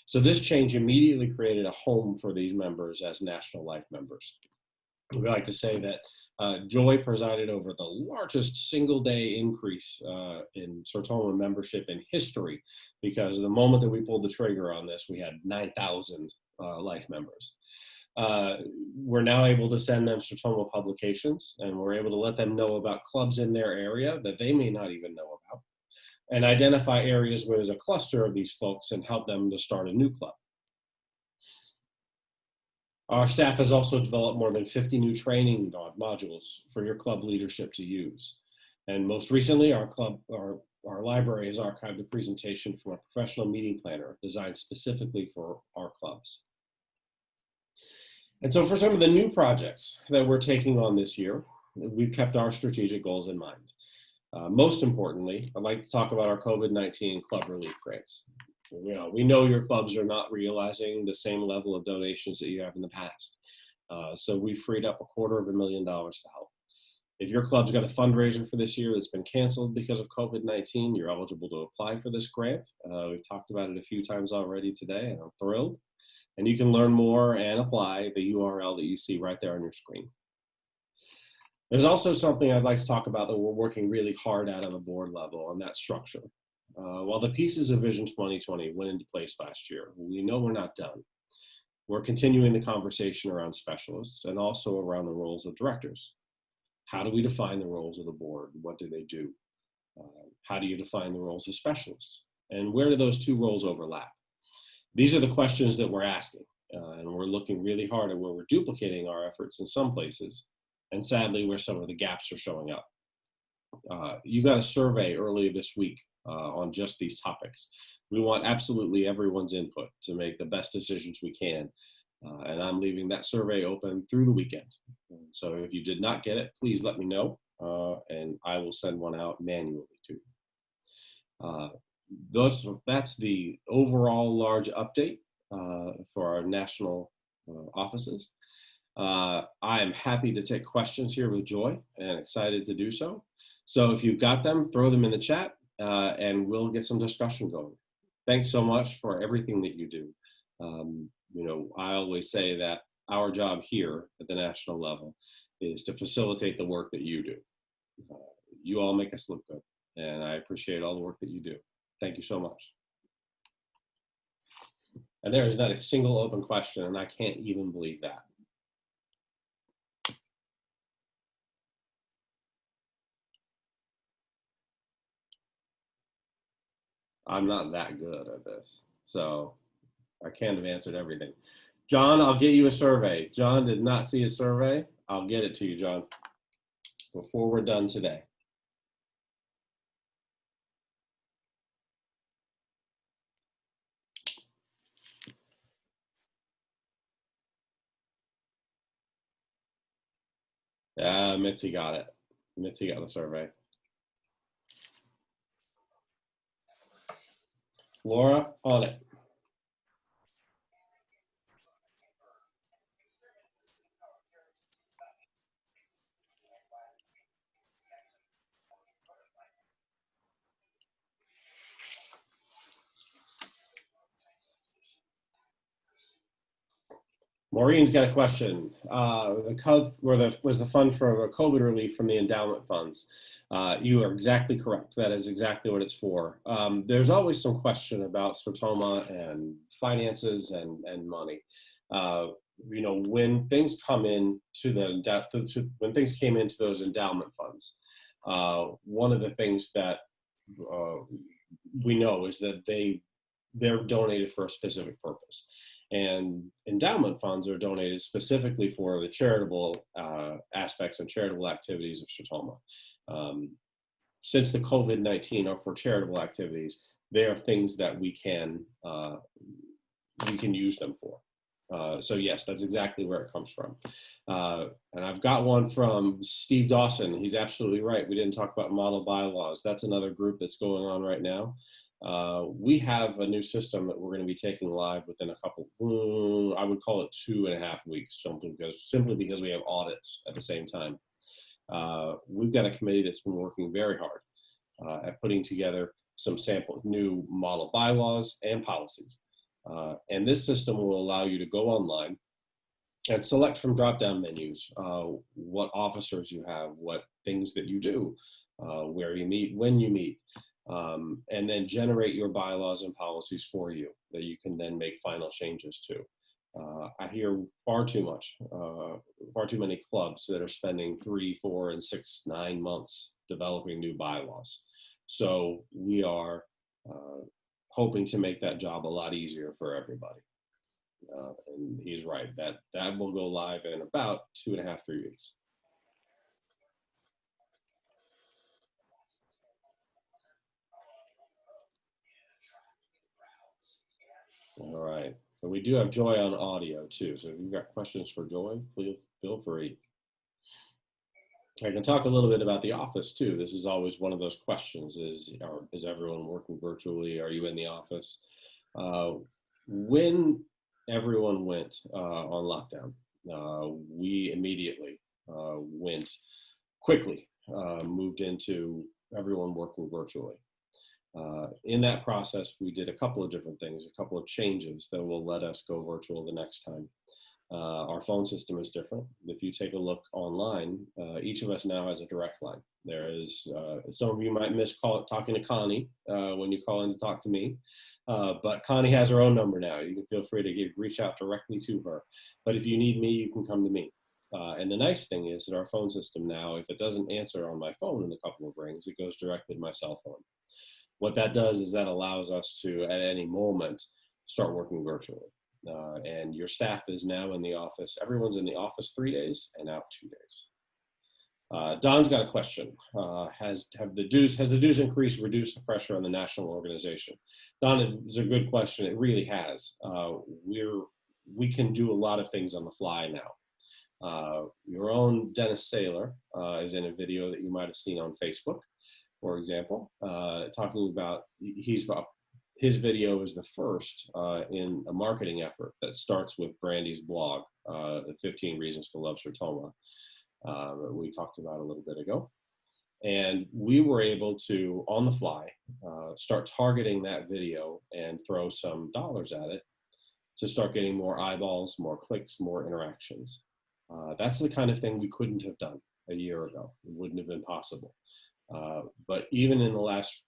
So this change immediately created a home for these members as national life members. We like to say that Joy presided over the largest single-day increase in Sertoma membership in history, because the moment that we pulled the trigger on this, we had 9,000 life members. We're now able to send them Sertoma publications, and we're able to let them know about clubs in their area that they may not even know about, and identify areas where there's a cluster of these folks and help them to start a new club. Our staff has also developed more than 50 new training modules for your club leadership to use. And most recently, our library has archived a presentation from a professional meeting planner designed specifically for our clubs. And so for some of the new projects that we're taking on this year, we've kept our strategic goals in mind. Most importantly, I'd like to talk about our COVID-19 club relief grants. We know your clubs are not realizing the same level of donations that you have in the past. So we freed up $250,000 to help. If your club's got a fundraiser for this year that's been canceled because of COVID-19, you're eligible to apply for this grant. We've talked about it a few times already today, and I'm thrilled. And you can learn more and apply the URL that you see right there on your screen. There's also something I'd like to talk about that we're working really hard at on the board level, and that's structure. While the pieces of Vision 2020 went into place last year, we know we're not done. We're continuing the conversation around specialists and also around the roles of directors. How do we define the roles of the board? What do they do? How do you define the roles of specialists? And where do those two roles overlap? These are the questions that we're asking, and we're looking really hard at where we're duplicating our efforts in some places, and sadly where some of the gaps are showing up. You got a survey earlier this week on just these topics. We want absolutely everyone's input to make the best decisions we can. And I'm leaving that survey open through the weekend. So if you did not get it, please let me know, and I will send one out manually to you. That's the overall large update for our national offices. I am happy to take questions here with Joy and excited to do so. So if you've got them, throw them in the chat and we'll get some discussion going. Thanks so much for everything that you do. I always say that our job here at the national level is to facilitate the work that you do. You all make us look good, and I appreciate all the work that you do. Thank you so much. And there is not a single open question, and I can't even believe that. I'm not that good at this, so I can't have answered everything. John, I'll get you a survey. John did not see a survey. I'll get it to you, John, before we're done today. Mitzi got it. Mitzi got the survey. Laura, on it. Maureen's got a question. Was the fund for COVID relief from the endowment funds? You are exactly correct. That is exactly what it's for. There's always some question about Sertoma and finances and money. When things come in when things came into those endowment funds, one of the things that we know is that they're donated for a specific purpose. And endowment funds are donated specifically for the charitable aspects and charitable activities of Sertoma. Since the COVID-19 are for charitable activities, they are things that we can use them for. So yes, that's exactly where it comes from. And I've got one from Steve Dawson. He's absolutely right. We didn't talk about model bylaws. That's another group that's going on right now. We have a new system that we're going to be taking live within a couple, I would call it 2.5 weeks, simply because we have audits at the same time. We've got a committee that's been working very hard at putting together some sample new model bylaws and policies. And this system will allow you to go online And select from drop-down menus what officers you have, what things that you do, where you meet, when you meet, and then generate your bylaws and policies for you that you can then make final changes to. I hear far too many clubs that are spending 3, 4, and 6, 9 months developing new bylaws. So we are hoping to make that job a lot easier for everybody. And he's right, that will go live in about 2.5, 3 weeks. All right, so we do have Joy on audio too. So if you've got questions for Joy, please feel free. I can talk a little bit about the office too. This is always one of those questions: is everyone working virtually? Are you in the office? When everyone went on lockdown, we immediately went quickly, moved into everyone working virtually. In that process, we did a couple of different things, a couple of changes that will let us go virtual the next time. Our phone system is different. If you take a look online, each of us now has a direct line. There is, some of you might miss talking to Connie when you call in to talk to me, but Connie has her own number now. You can feel free to reach out directly to her. But if you need me, you can come to me. And the nice thing is that our phone system now, if it doesn't answer on my phone in a couple of rings, it goes directly to my cell phone. What that does is that allows us to, at any moment, start working virtually. And your staff is now in the office. Everyone's in the office 3 days and out 2 days. Don's got a question. Has the dues increase reduced the pressure on the national organization? Don, it's a good question. It really has. We can do a lot of things on the fly now. Your own Dennis Saylor is in a video that you might have seen on Facebook, for example, talking about his video is the first in a marketing effort that starts with Brandy's blog, the 15 Reasons to Love Sertoma, that we talked about a little bit ago. And we were able to, on the fly, start targeting that video and throw some dollars at it to start getting more eyeballs, more clicks, more interactions. That's the kind of thing we couldn't have done a year ago. It wouldn't have been possible. But even in the last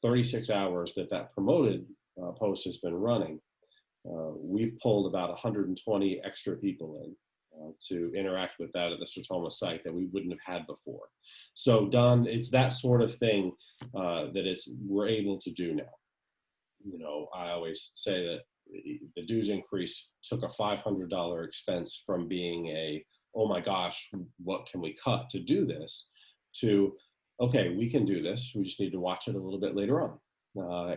36 hours that promoted post has been running, we've pulled about 120 extra people in to interact with that at the Sertoma site that we wouldn't have had before. So Don, it's that sort of thing that we're able to do now. You know, I always say that the dues increase took a $500 expense from being oh my gosh, what can we cut to do this, to, okay, we can do this. We just need to watch it a little bit later on.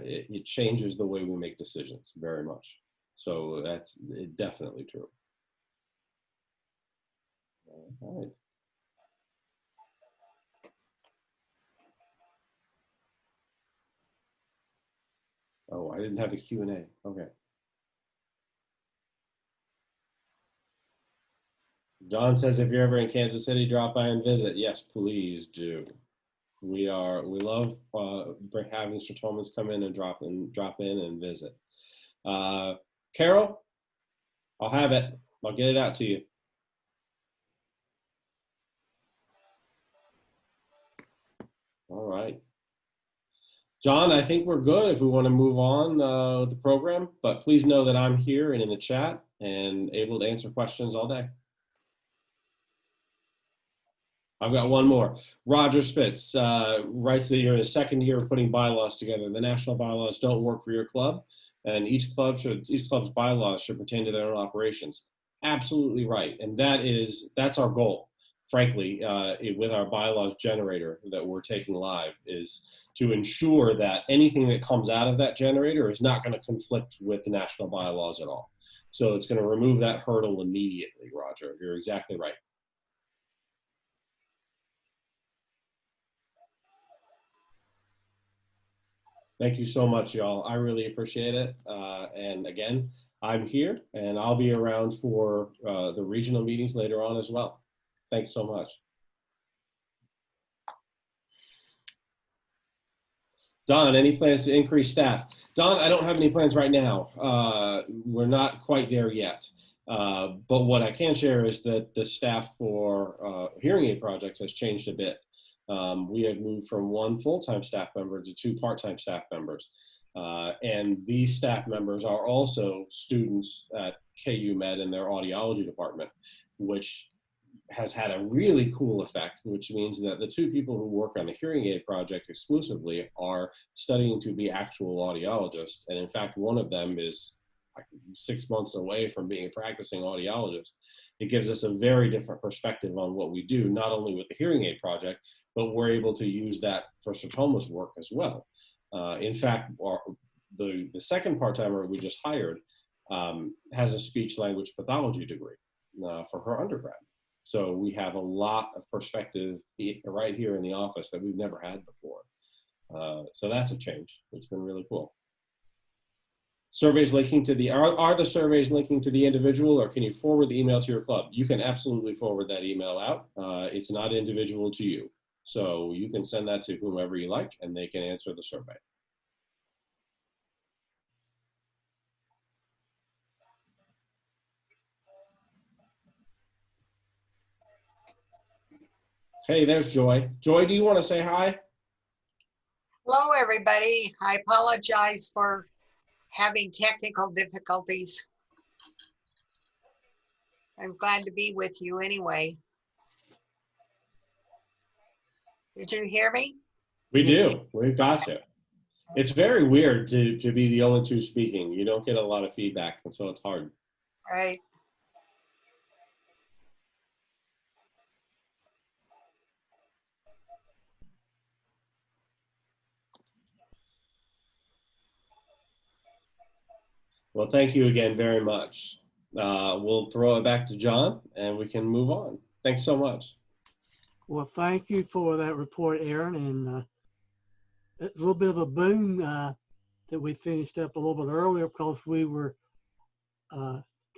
It changes the way we make decisions very much. So that's definitely true. All right. Oh, I didn't have a Q&A. Okay. John says, if you're ever in Kansas City, drop by and visit. Yes, please do. We love having Sertomas come in and drop in and visit. Carol, I'll have it. I'll get it out to you. All right. John, I think we're good if we want to move on with the program, but please know that I'm here and in the chat and able to answer questions all day. I've got one more. Roger Spitz writes that you're in his second year of putting bylaws together. The national bylaws don't work for your club, and each club's bylaws should pertain to their own operations. Absolutely right, and that's our goal. Frankly, with our bylaws generator that we're taking live, is to ensure that anything that comes out of that generator is not going to conflict with the national bylaws at all. So it's going to remove that hurdle immediately, Roger. You're exactly right. Thank you so much, y'all. I really appreciate it. And again, I'm here and I'll be around for the regional meetings later on as well. Thanks so much. Don, any plans to increase staff? Don, I don't have any plans right now. We're not quite there yet. But what I can share is that the staff for Hearing Aid Project has changed a bit. We have moved from 1 full-time staff member to 2 part-time staff members. And these staff members are also students at KU Med in their audiology department, which has had a really cool effect, which means that the 2 people who work on the Hearing Aid Project exclusively are studying to be actual audiologists. And in fact, one of them is 6 months away from being a practicing audiologist. It gives us a very different perspective on what we do, not only with the Hearing Aid Project, but we're able to use that for Sertoma's work as well. In fact, the second part-timer we just hired has a speech language pathology degree for her undergrad. So we have a lot of perspective right here in the office that we've never had before. So that's a change. It's been really cool. Surveys linking to the, are the surveys linking to the individual, or can you forward the email to your club? You can absolutely forward that email out. It's not individual to you. So you can send that to whomever you like and they can answer the survey. Hey, there's Joy. Joy, do you want to say hi? Hello, everybody. I apologize for having technical difficulties. I'm glad to be with you anyway. Did you hear me? We do. We've got you. It's very weird to be the only 2 speaking. You don't get a lot of feedback, and so it's hard. Right. Well, thank you again very much. We'll throw it back to John and we can move on. Thanks so much. Well, thank you for that report, Aaron. And a little bit of a boom that we finished up a little bit earlier because we were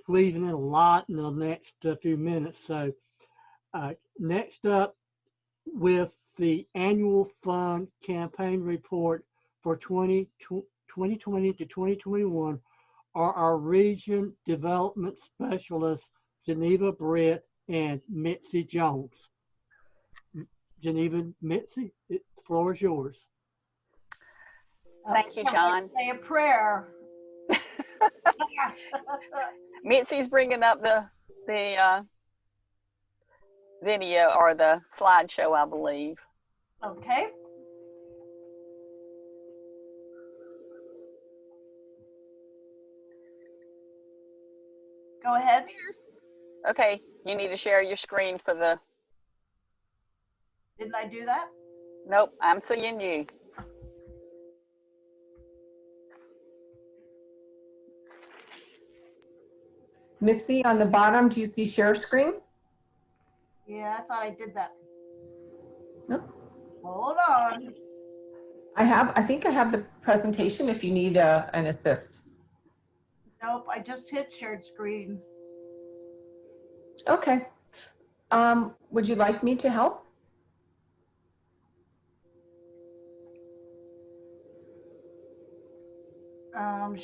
squeezing in a lot in the next few minutes. So next up, with the annual fund campaign report for 2020 to 2021 are our region development specialists, Geneva Britt and Mitzi Jones. Geneva, Mitzi, the floor is yours. Thank you, John. Say a prayer. Mitzi's bringing up the video or the slideshow, I believe. Okay. Go ahead. Okay, you need to share your screen for the. Didn't I do that? Nope, I'm seeing you. Mitzi, on the bottom, do you see share screen? Yeah, I thought I did that. No. Hold on. I think I have the presentation if you need an assist. Nope, I just hit shared screen. Okay. Would you like me to help?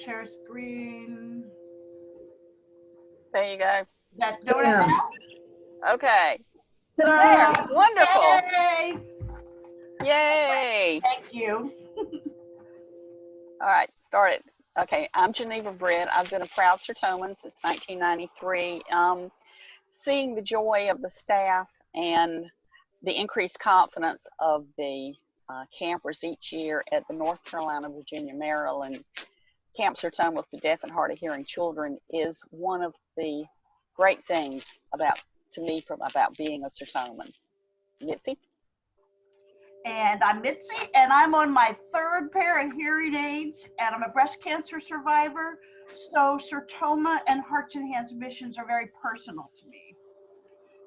Share screen. There you go. Is that doing it now? Okay. There. Wonderful. Yay. Yay. Thank you. All right, started. Okay, I'm Geneva Britt. I've been a proud Sertoman since 1993. Seeing the joy of the staff and the increased confidence of the campers each year at the North Carolina, Virginia, Maryland Camp Sertoma for deaf and hard of hearing children is one of the great things about being a Sertoman. Mitzi? And I'm Mitzi, and I'm on my 3rd pair of hearing aids, and I'm a breast cancer survivor. So Sertoma and Hearts and Hands missions are very personal to me.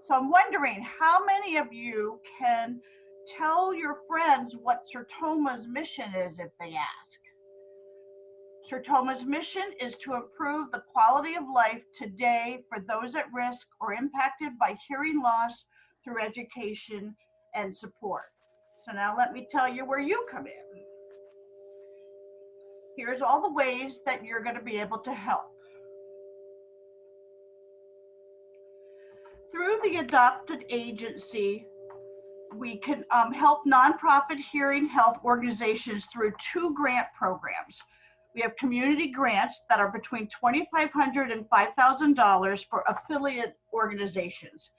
So I'm wondering how many of you can tell your friends what Sertoma's mission is if they ask. Sertoma's mission is to improve the quality of life today for those at risk or impacted by hearing loss through education and support. So now let me tell you where you come in. Here's all the ways that you're going to be able to help. Through the adopted agency, we can help nonprofit hearing health organizations through 2 grant programs. We have community grants that are between $2,500 and $5,000 for affiliate organizations.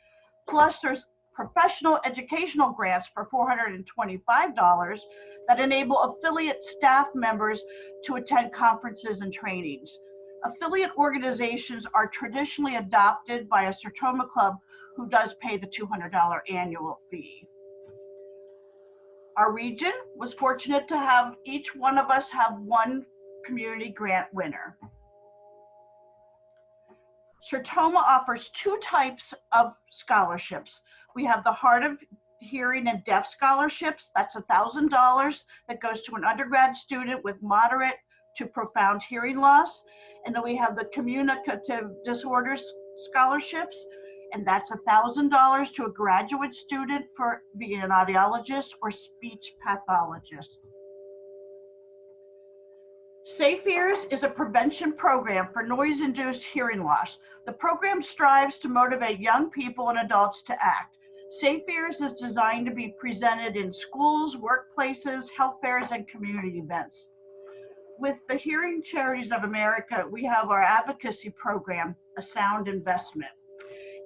Plus, there's professional educational grants for $425 that enable affiliate staff members to attend conferences and trainings. Affiliate organizations are traditionally adopted by a Sertoma club who does pay the $200 annual fee. Our region was fortunate to have each one of us have 1 community grant winner. Sertoma offers 2 types of scholarships. We have the Hard of Hearing and Deaf scholarships. That's $1,000 that goes to an undergrad student with moderate to profound hearing loss. And then we have the Communicative Disorders scholarships, and that's $1,000 to a graduate student for being an audiologist or speech pathologist. Safe Ears is a prevention program for noise-induced hearing loss. The program strives to motivate young people and adults to act. Safe Ears is designed to be presented in schools, workplaces, health fairs, and community events. With the Hearing Charities of America, we have our advocacy program, A Sound Investment.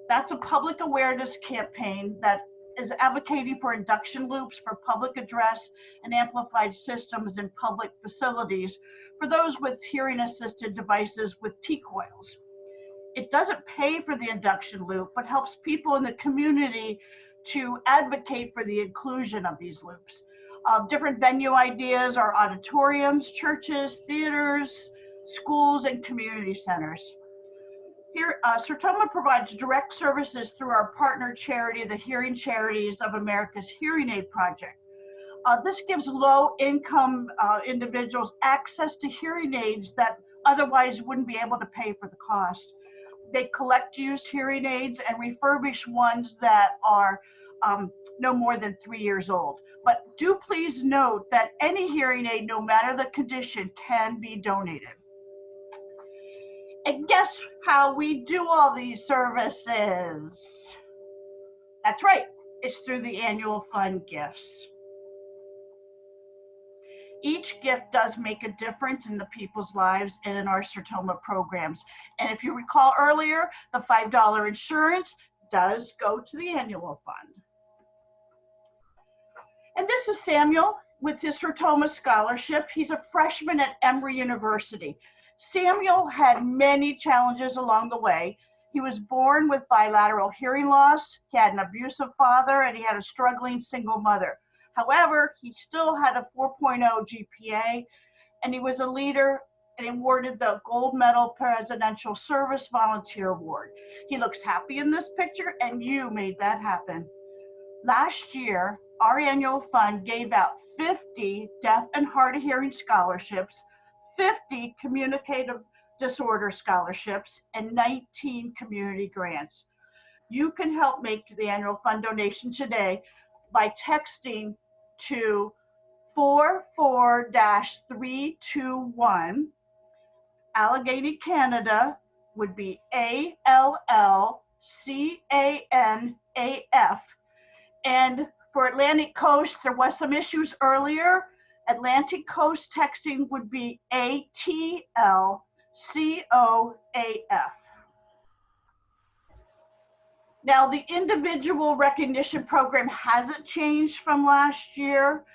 That's a public awareness campaign that is advocating for induction loops for public address and amplified systems in public facilities for those with hearing assisted devices with T-coils. It doesn't pay for the induction loop, but helps people in the community to advocate for the inclusion of these loops. Different venue ideas are auditoriums, churches, theaters, schools, and community centers. Here, Sertoma provides direct services through our partner charity, the Hearing Charities of America's Hearing Aid Project. This gives low-income individuals access to hearing aids that otherwise wouldn't be able to pay for the cost. They collect used hearing aids and refurbish ones that are no more than 3 years old. But do please note that any hearing aid, no matter the condition, can be donated. And guess how we do all these services? That's right, it's through the annual fund gifts. Each gift does make a difference in the people's lives and in our Sertoma programs. And if you recall earlier, the $5 insurance does go to the annual fund. And this is Samuel with his Sertoma scholarship. He's a freshman at Emory University. Samuel had many challenges along the way. He was born with bilateral hearing loss. He had an abusive father and he had a struggling single mother. However, he still had a 4.0 GPA and he was a leader and awarded the Gold Medal Presidential Service Volunteer Award. He looks happy in this picture and you made that happen. Last year, our annual fund gave out 50 deaf and hard of hearing scholarships, 50 communicative disorder scholarships, and 19 community grants. You can help make the annual fund donation today by texting to 44-321. Allegheny, Canada would be ALLCANAF. And for Atlantic Coast, there was some issues earlier. Atlantic Coast texting would be ATLCOAF. Now, the individual recognition program hasn't changed from last year.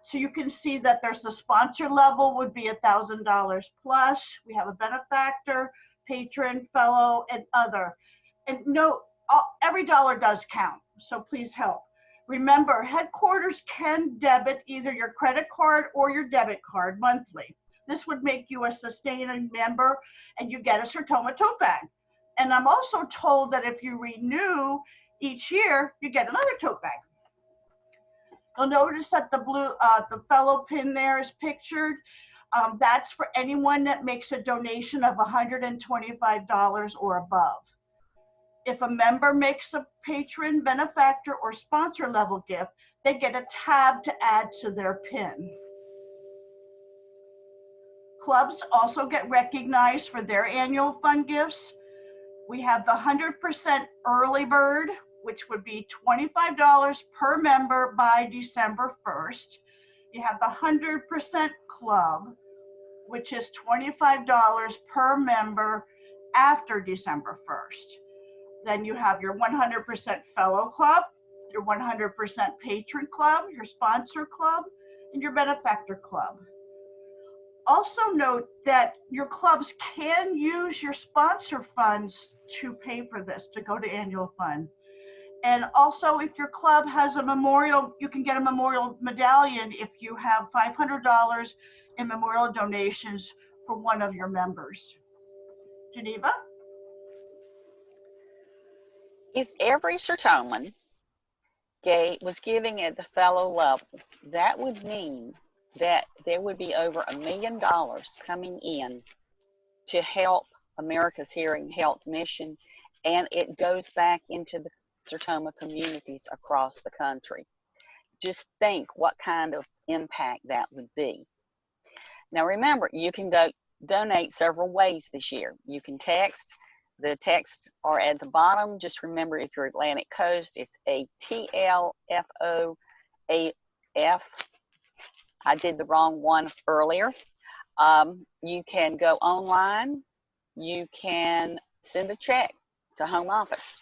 So you can see that there's the sponsor level would be $1,000 plus. We have a benefactor, patron, fellow, and other. And note, every dollar does count, so please help. Remember, headquarters can debit either your credit card or your debit card monthly. This would make you a sustaining member and you get a Sertoma tote bag. And I'm also told that if you renew each year, you get another tote bag. You'll notice that the blue, the fellow pin there is pictured. That's for anyone that makes a donation of $125 or above. If a member makes a patron, benefactor, or sponsor level gift, they get a tab to add to their pin. Clubs also get recognized for their annual fund gifts. We have the 100% early bird, which would be $25 per member by December 1st. You have the 100% club, which is $25 per member after December 1st. Then you have your 100% fellow club, your 100% patron club, your sponsor club, and your benefactor club. Also note that your clubs can use your sponsor funds to pay for this, to go to annual fund. And also, if your club has a memorial, you can get a memorial medallion if you have $500 in memorial donations for one of your members. Geneva? If every Sertoman was giving at the fellow level, that would mean that there would be over $1 million coming in to help America's Hearing Health Mission, and it goes back into the Sertoma communities across the country. Just think what kind of impact that would be. Now remember, you can donate several ways this year. You can text. The texts are at the bottom. Just remember, if you're Atlantic Coast, it's ATLFOAF. I did the wrong one earlier. You can go online. You can send a check to home office.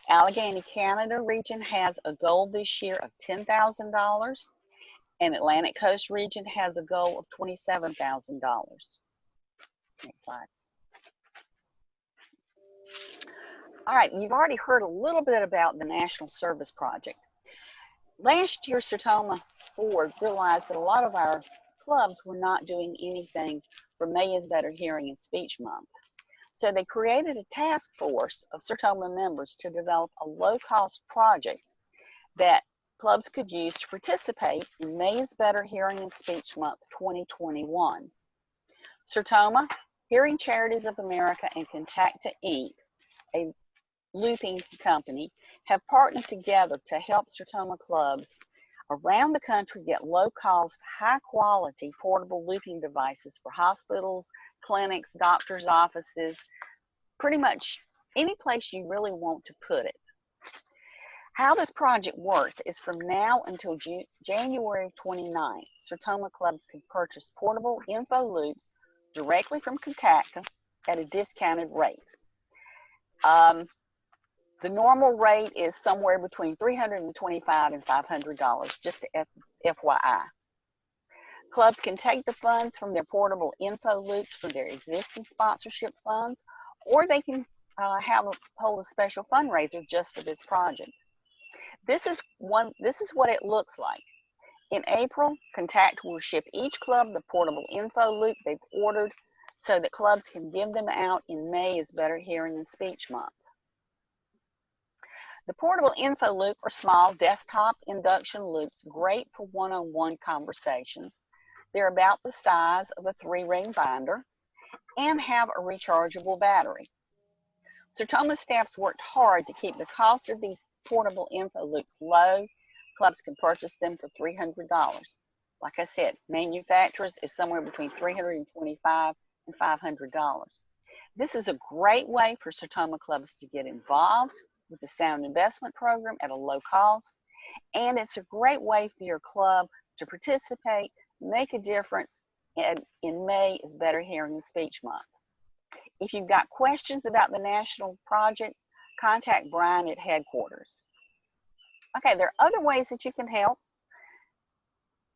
Allegheny, Canada region has a goal this year of $10,000, and Atlantic Coast region has a goal of $27,000. Next slide. All right, you've already heard a little bit about the National Service Project. Last year, Sertoma Board realized that a lot of our clubs were not doing anything for May is Better Hearing and Speech Month. So they created a task force of Sertoma members to develop a low-cost project that clubs could use to participate in May is Better Hearing and Speech Month 2021. Sertoma, Hearing Charities of America, and Contacta Inc., a looping company, have partnered together to help Sertoma clubs around the country get low-cost, high-quality portable looping devices for hospitals, clinics, doctors' offices, pretty much any place you really want to put it. How this project works is from now until January 29th, Sertoma clubs can purchase portable info loops directly from Contacta at a discounted rate. The normal rate is somewhere between $325 and $500, just FYI. Clubs can take the funds from their portable info loops for their existing sponsorship funds, or they can hold a special fundraiser just for this project. This is what it looks like. In April, Contacta will ship each club the portable info loop they've ordered so that clubs can give them out in May is Better Hearing and Speech Month. The portable info loop are small desktop induction loops, great for one-on-one conversations. They're about the size of a 3-ring binder and have a rechargeable battery. Sertoma staff's worked hard to keep the cost of these portable info loops low. Clubs can purchase them for $300. Like I said, manufacturers is somewhere between $325 and $500. This is a great way for Sertoma clubs to get involved with the Sound Investment Program at a low cost, and it's a great way for your club to participate, make a difference in May is Better Hearing and Speech Month. If you've got questions about the national project, contact Brian at headquarters. Okay, there are other ways that you can help.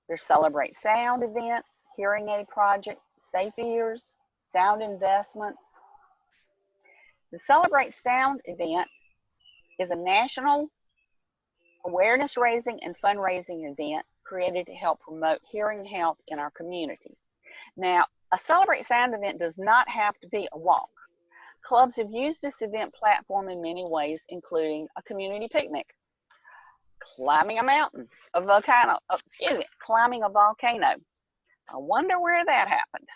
There's Celebrate Sound events, Hearing Aid Project, Safe Ears, Sound Investments. The Celebrate Sound event is a national awareness raising and fundraising event created to help promote hearing health in our communities. Now, a Celebrate Sound event does not have to be a walk. Clubs have used this event platform in many ways, including a community picnic, climbing a mountain, climbing a volcano. I wonder where that happened.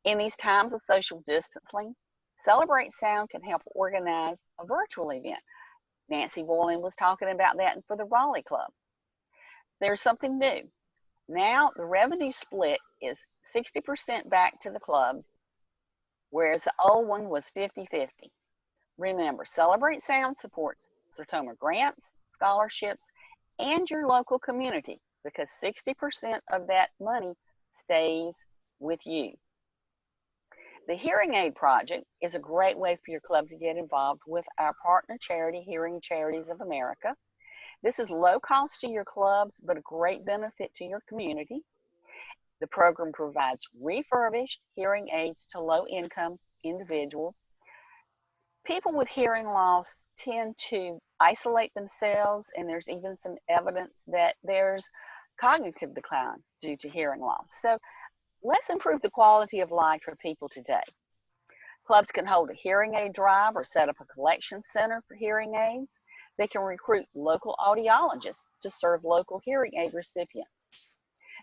In these times of social distancing, Celebrate Sound can help organize a virtual event. Nancy Boylan was talking about that for the Raleigh Club. There's something new. Now the revenue split is 60% back to the clubs, whereas the old one was 50-50. Remember, Celebrate Sound supports Sertoma grants, scholarships, and your local community because 60% of that money stays with you. The Hearing Aid Project is a great way for your club to get involved with our partner charity, Hearing Charities of America. This is low cost to your clubs, but a great benefit to your community. The program provides refurbished hearing aids to low-income individuals. People with hearing loss tend to isolate themselves, and there's even some evidence that there's cognitive decline due to hearing loss. So let's improve the quality of life for people today. Clubs can hold a hearing aid drive or set up a collection center for hearing aids. They can recruit local audiologists to serve local hearing aid recipients.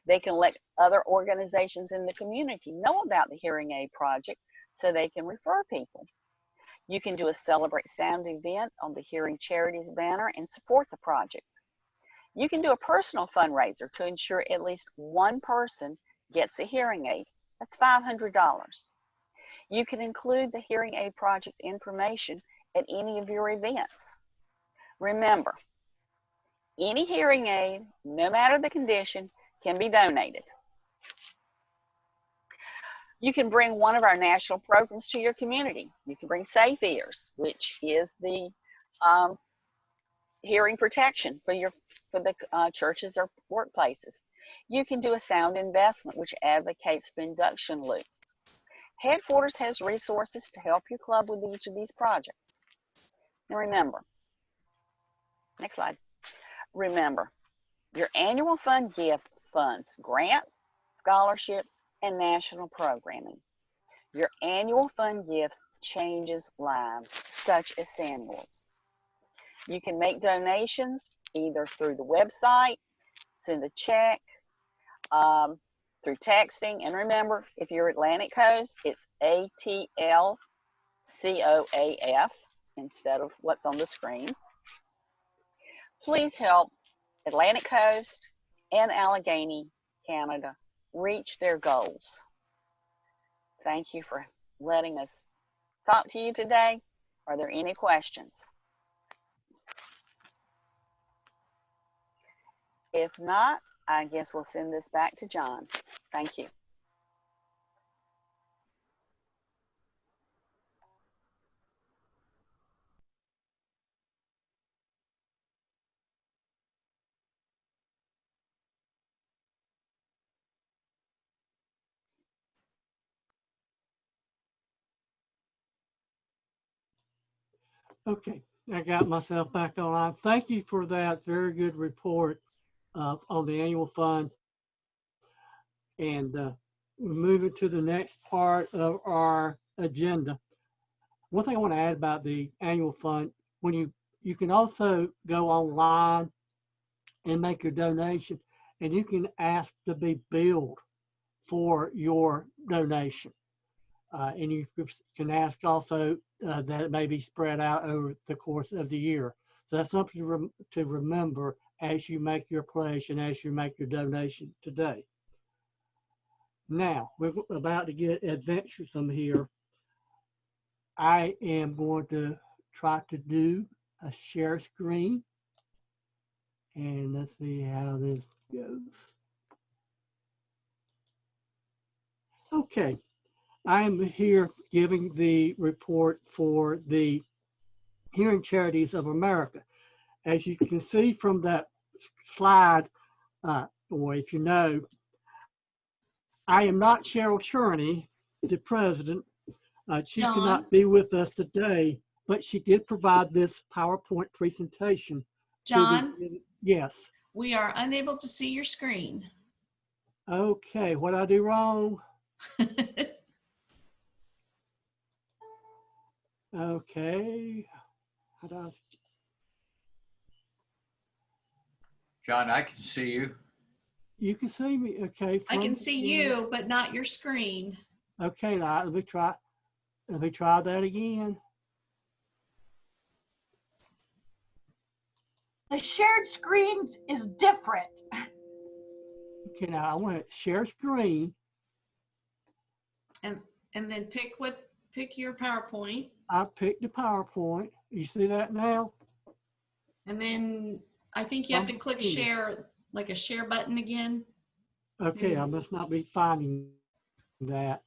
They can let other organizations in the community know about the Hearing Aid Project so they can refer people. You can do a Celebrate Sound event on the Hearing Charities banner and support the project. You can do a personal fundraiser to ensure at least one person gets a hearing aid. That's $500. You can include the Hearing Aid Project information at any of your events. Remember, any hearing aid, no matter the condition, can be donated. You can bring one of our national programs to your community. You can bring Safe Ears, which is the hearing protection for the churches or workplaces. You can do a sound investment, which advocates for induction loops. Headquarters has resources to help your club with each of these projects. And remember, next slide. Remember, your annual fund gift funds grants, scholarships, and national programming. Your annual fund gift changes lives, such as Samuel's. You can make donations either through the website, send a check, through texting, and remember, if you're Atlantic Coast, it's ATLCOAF instead of what's on the screen. Please help Atlantic Coast and Allegheny, Canada, reach their goals. Thank you for letting us talk to you today. Are there any questions? If not, I guess we'll send this back to John. Thank you. Okay, I got myself back online. Thank you for that very good report on the annual fund. And we're moving to the next part of our agenda. One thing I want to add about the annual fund, when you can also go online and make your donation, and you can ask to be billed for your donation. And you can ask also that it may be spread out over the course of the year. So that's something to remember as you make your pledge and as you make your donation today. Now, we're about to get adventuresome here. I am going to try to do a share screen. And let's see how this goes. Okay, I'm here giving the report for the Hearing Charities of America. As you can see from that slide, or if you know, I am not Cheryl Cherney, the president. She cannot be with us today, but she did provide this PowerPoint presentation. John? Yes. We are unable to see your screen. Okay, what I do wrong? Okay. How do I... John, I can see you. You can see me, okay. I can see you, but not your screen. Okay, now let me try that again. The shared screen is different. Okay, now I want to share screen. And then pick what pick your PowerPoint. I picked the PowerPoint. You see that now? And then I think you have to click share, like a share button again. Okay, I must not be finding that.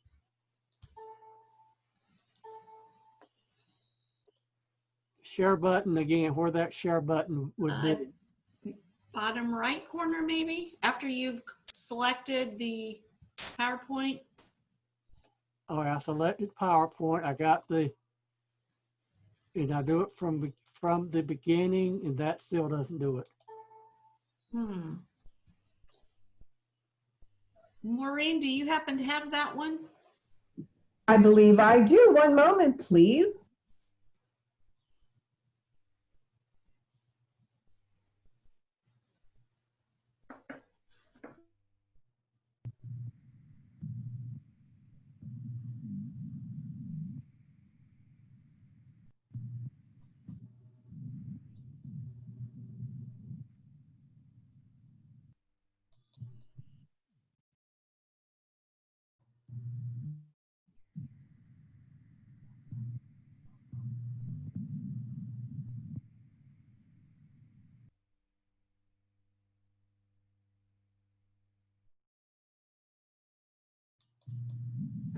Share button again, where that share button would be. Bottom right corner, maybe, after you've selected the PowerPoint. All right, I selected PowerPoint. I got the, and I do it from the beginning, and that still doesn't do it. Maureen, do you happen to have that one? I believe I do. One moment, please.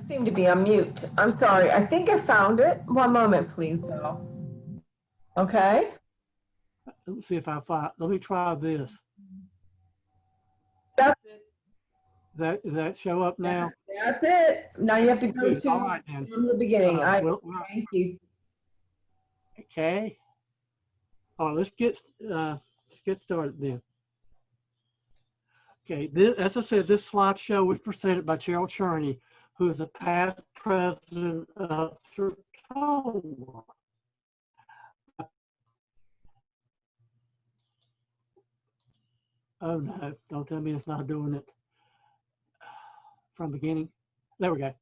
Seem to be on mute. I'm sorry. I think I found it. One moment, please, though. Okay. Let's see if I find. Let me try this. That's it. Does that show up now? That's it. Now you have to go to All right, then. from the beginning. Thank you. Okay. All right, let's get started then. Okay, as I said, this slideshow was presented by Cheryl Cherney, who is a past president of Sertoma. Oh no, don't tell me it's not doing it from beginning. There we go.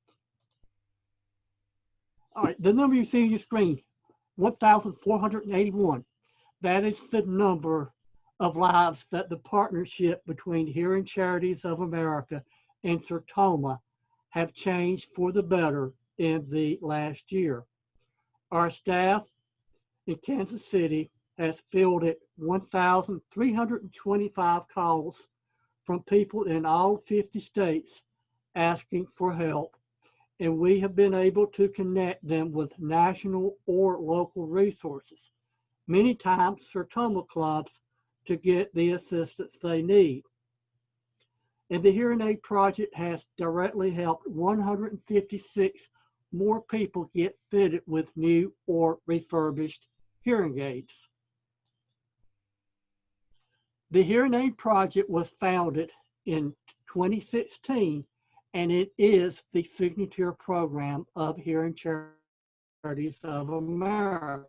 All right, the number you see on your screen, 1,481. That is the number of lives that the partnership between Hearing Charities of America and Sertoma have changed for the better in the last year. Our staff in Kansas City has fielded 1,325 calls from people in all 50 states asking for help, and we have been able to connect them with national or local resources, many times Sertoma clubs, to get the assistance they need. And the Hearing Aid Project has directly helped 156 more people get fitted with new or refurbished hearing aids. The Hearing Aid Project was founded in 2016, and it is the signature program of Hearing Charities of America.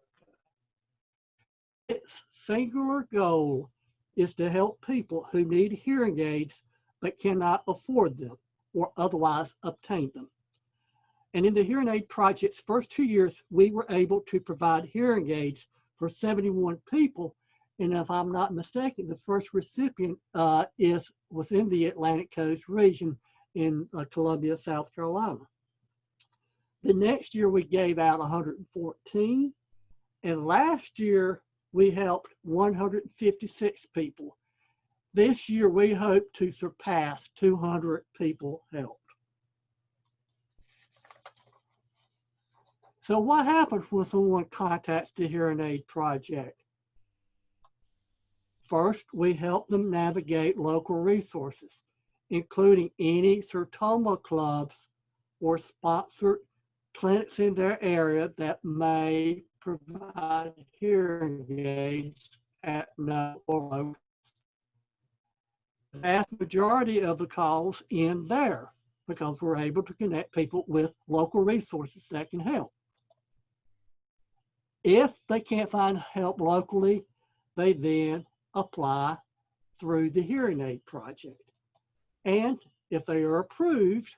Its singular goal is to help people who need hearing aids but cannot afford them or otherwise obtain them. And in the Hearing Aid Project's first 2 years, we were able to provide hearing aids for 71 people. And if I'm not mistaken, the first recipient is within the Atlantic Coast region in Columbia, South Carolina. The next year we gave out 114, and last year we helped 156 people. This year we hope to surpass 200 people helped. So what happens when someone contacts the Hearing Aid Project? First, we help them navigate local resources, including any Sertoma clubs or sponsored clinics in their area that may provide hearing aids at no or low. The vast majority of the calls end there because we're able to connect people with local resources that can help. If they can't find help locally, they then apply through the Hearing Aid Project. And if they are approved,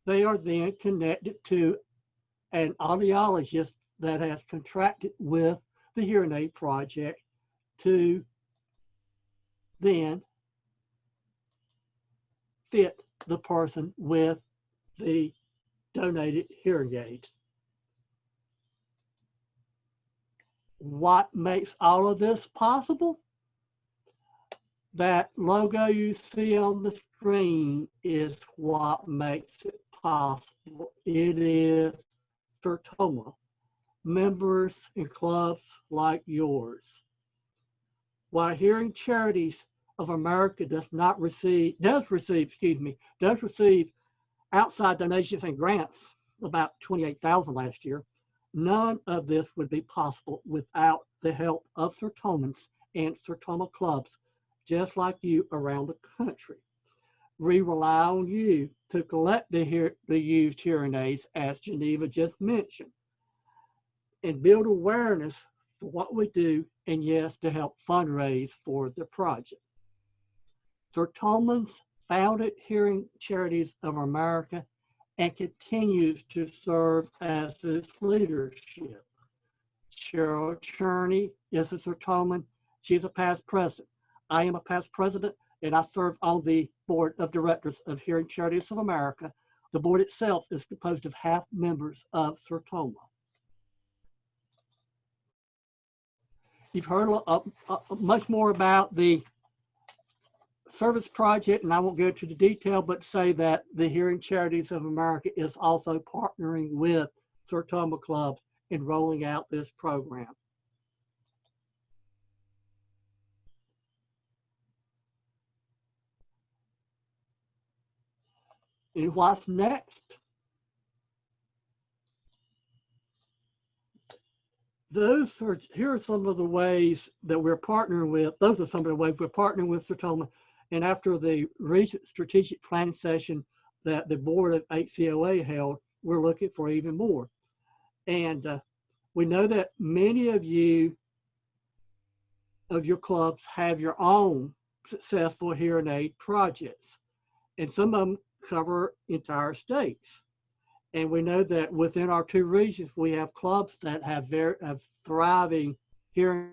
they are then connected to an audiologist that has contracted with the Hearing Aid Project to then fit the person with the donated hearing aids. What makes all of this possible? That logo you see on the screen is what makes it possible. It is Sertoma, members and clubs like yours. While Hearing Charities of America does receive outside donations and grants, about 28,000 last year, none of this would be possible without the help of Sertomans and Sertoma clubs, just like you around the country. We rely on you to collect the used hearing aids, as Geneva just mentioned, and build awareness for what we do, and yes, to help fundraise for the project. Sertomans founded Hearing Charities of America and continues to serve as its leadership. Cheryl Cherney is a Sertoman. She's a past president. I am a past president, and I serve on the board of directors of Hearing Charities of America. The board itself is composed of half members of Sertoma. You've heard much more about the service project, and I won't go into the detail, but say that the Hearing Charities of America is also partnering with Sertoma clubs in rolling out this program. And what's next? Here are some of the ways that we're partnering with. Those are some of the ways we're partnering with Sertoma. And after the recent strategic planning session that the board of HCOA held, we're looking for even more. And we know that many of your clubs have your own successful hearing aid projects, and some of them cover entire states. And we know that within our two regions, we have clubs that have thriving hearing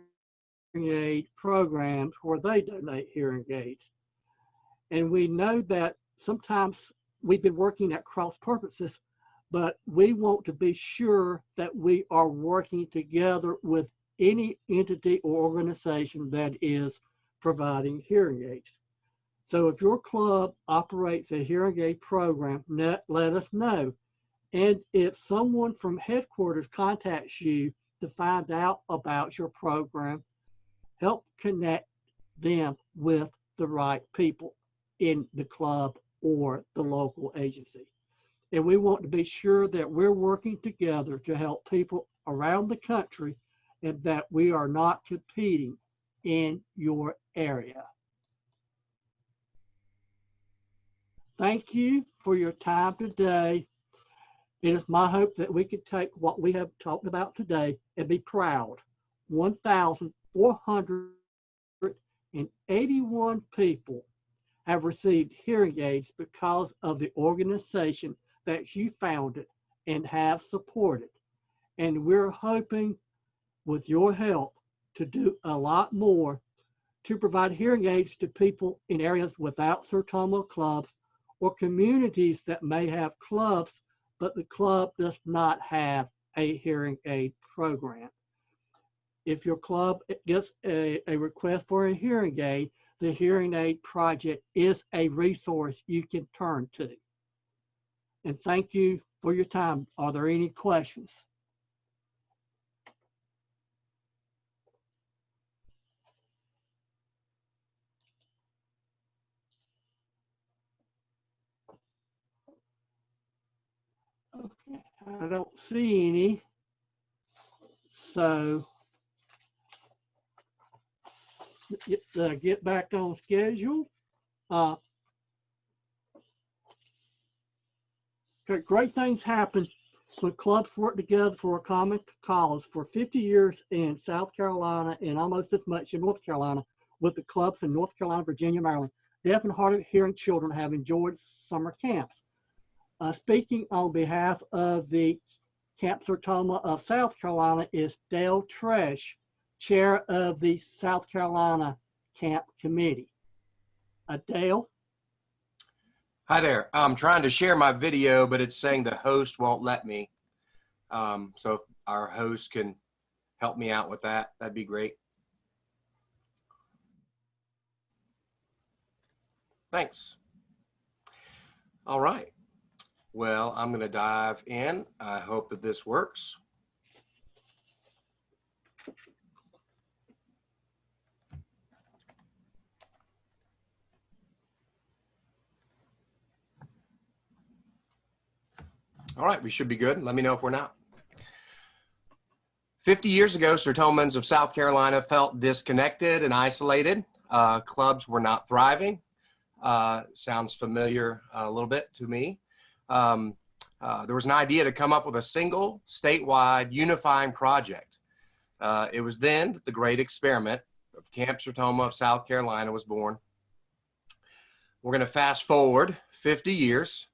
aid programs where they donate hearing aids. And we know that sometimes we've been working at cross purposes, but we want to be sure that we are working together with any entity or organization that is providing hearing aids. So if your club operates a hearing aid program, let us know. And if someone from headquarters contacts you to find out about your program, help connect them with the right people in the club or the local agency. And we want to be sure that we're working together to help people around the country and that we are not competing in your area. Thank you for your time today. It is my hope that we can take what we have talked about today and be proud. 1,481 people have received hearing aids because of the organization that you founded and have supported. And we're hoping with your help to do a lot more to provide hearing aids to people in areas without Sertoma clubs or communities that may have clubs, but the club does not have a hearing aid program. If your club gets a request for a hearing aid, the Hearing Aid Project is a resource you can turn to. And thank you for your time. Are there any questions? Okay, I don't see any. So get back on schedule. Great things happen when clubs work together for a common cause. For 50 years in South Carolina and almost as much in North Carolina with the clubs in North Carolina, Virginia, Maryland, deaf and hard of hearing children have enjoyed summer camps. Speaking on behalf of the Camp Sertoma of South Carolina is Dale Tresh, chair of the South Carolina Camp Committee. Dale? Hi there. I'm trying to share my video, but it's saying the host won't let me. So if our host can help me out with that, that'd be great. Thanks. All right. Well, I'm going to dive in. I hope that this works. All right, we should be good. Let me know if we're not. 50 years ago, Sertomans of South Carolina felt disconnected and isolated. Clubs were not thriving. Sounds familiar a little bit to me. There was an idea to come up with a single statewide unifying project. It was then that the great experiment of Camp Sertoma of South Carolina was born. We're going to fast forward 50 years.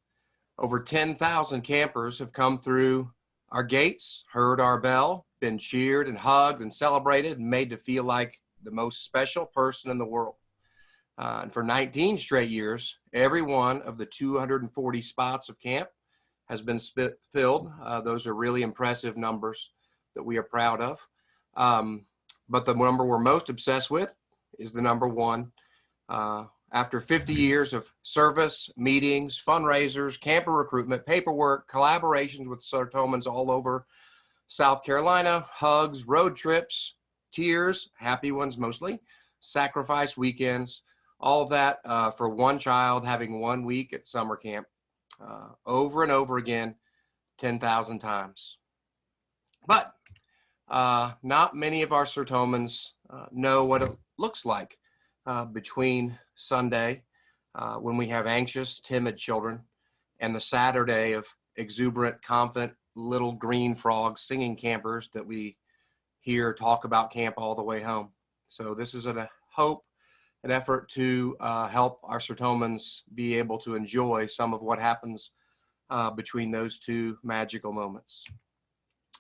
Over 10,000 campers have come through our gates, heard our bell, been cheered and hugged and celebrated and made to feel like the most special person in the world. And for 19 straight years, every one of the 240 spots of camp has been filled. Those are really impressive numbers that we are proud of. But the number we're most obsessed with is the number one. After 50 years of service, meetings, fundraisers, camper recruitment, paperwork, collaborations with Sertomans all over South Carolina, hugs, road trips, tears, happy ones mostly, sacrifice weekends, all of that for one child having 1 week at summer camp, over and over again, 10,000 times. But not many of our Sertomans know what it looks like between Sunday, when we have anxious, timid children, and the Saturday of exuberant, confident, little green frogs singing campers that we hear talk about camp all the way home. So this is a hope, an effort to help our Sertomans be able to enjoy some of what happens between those two magical moments.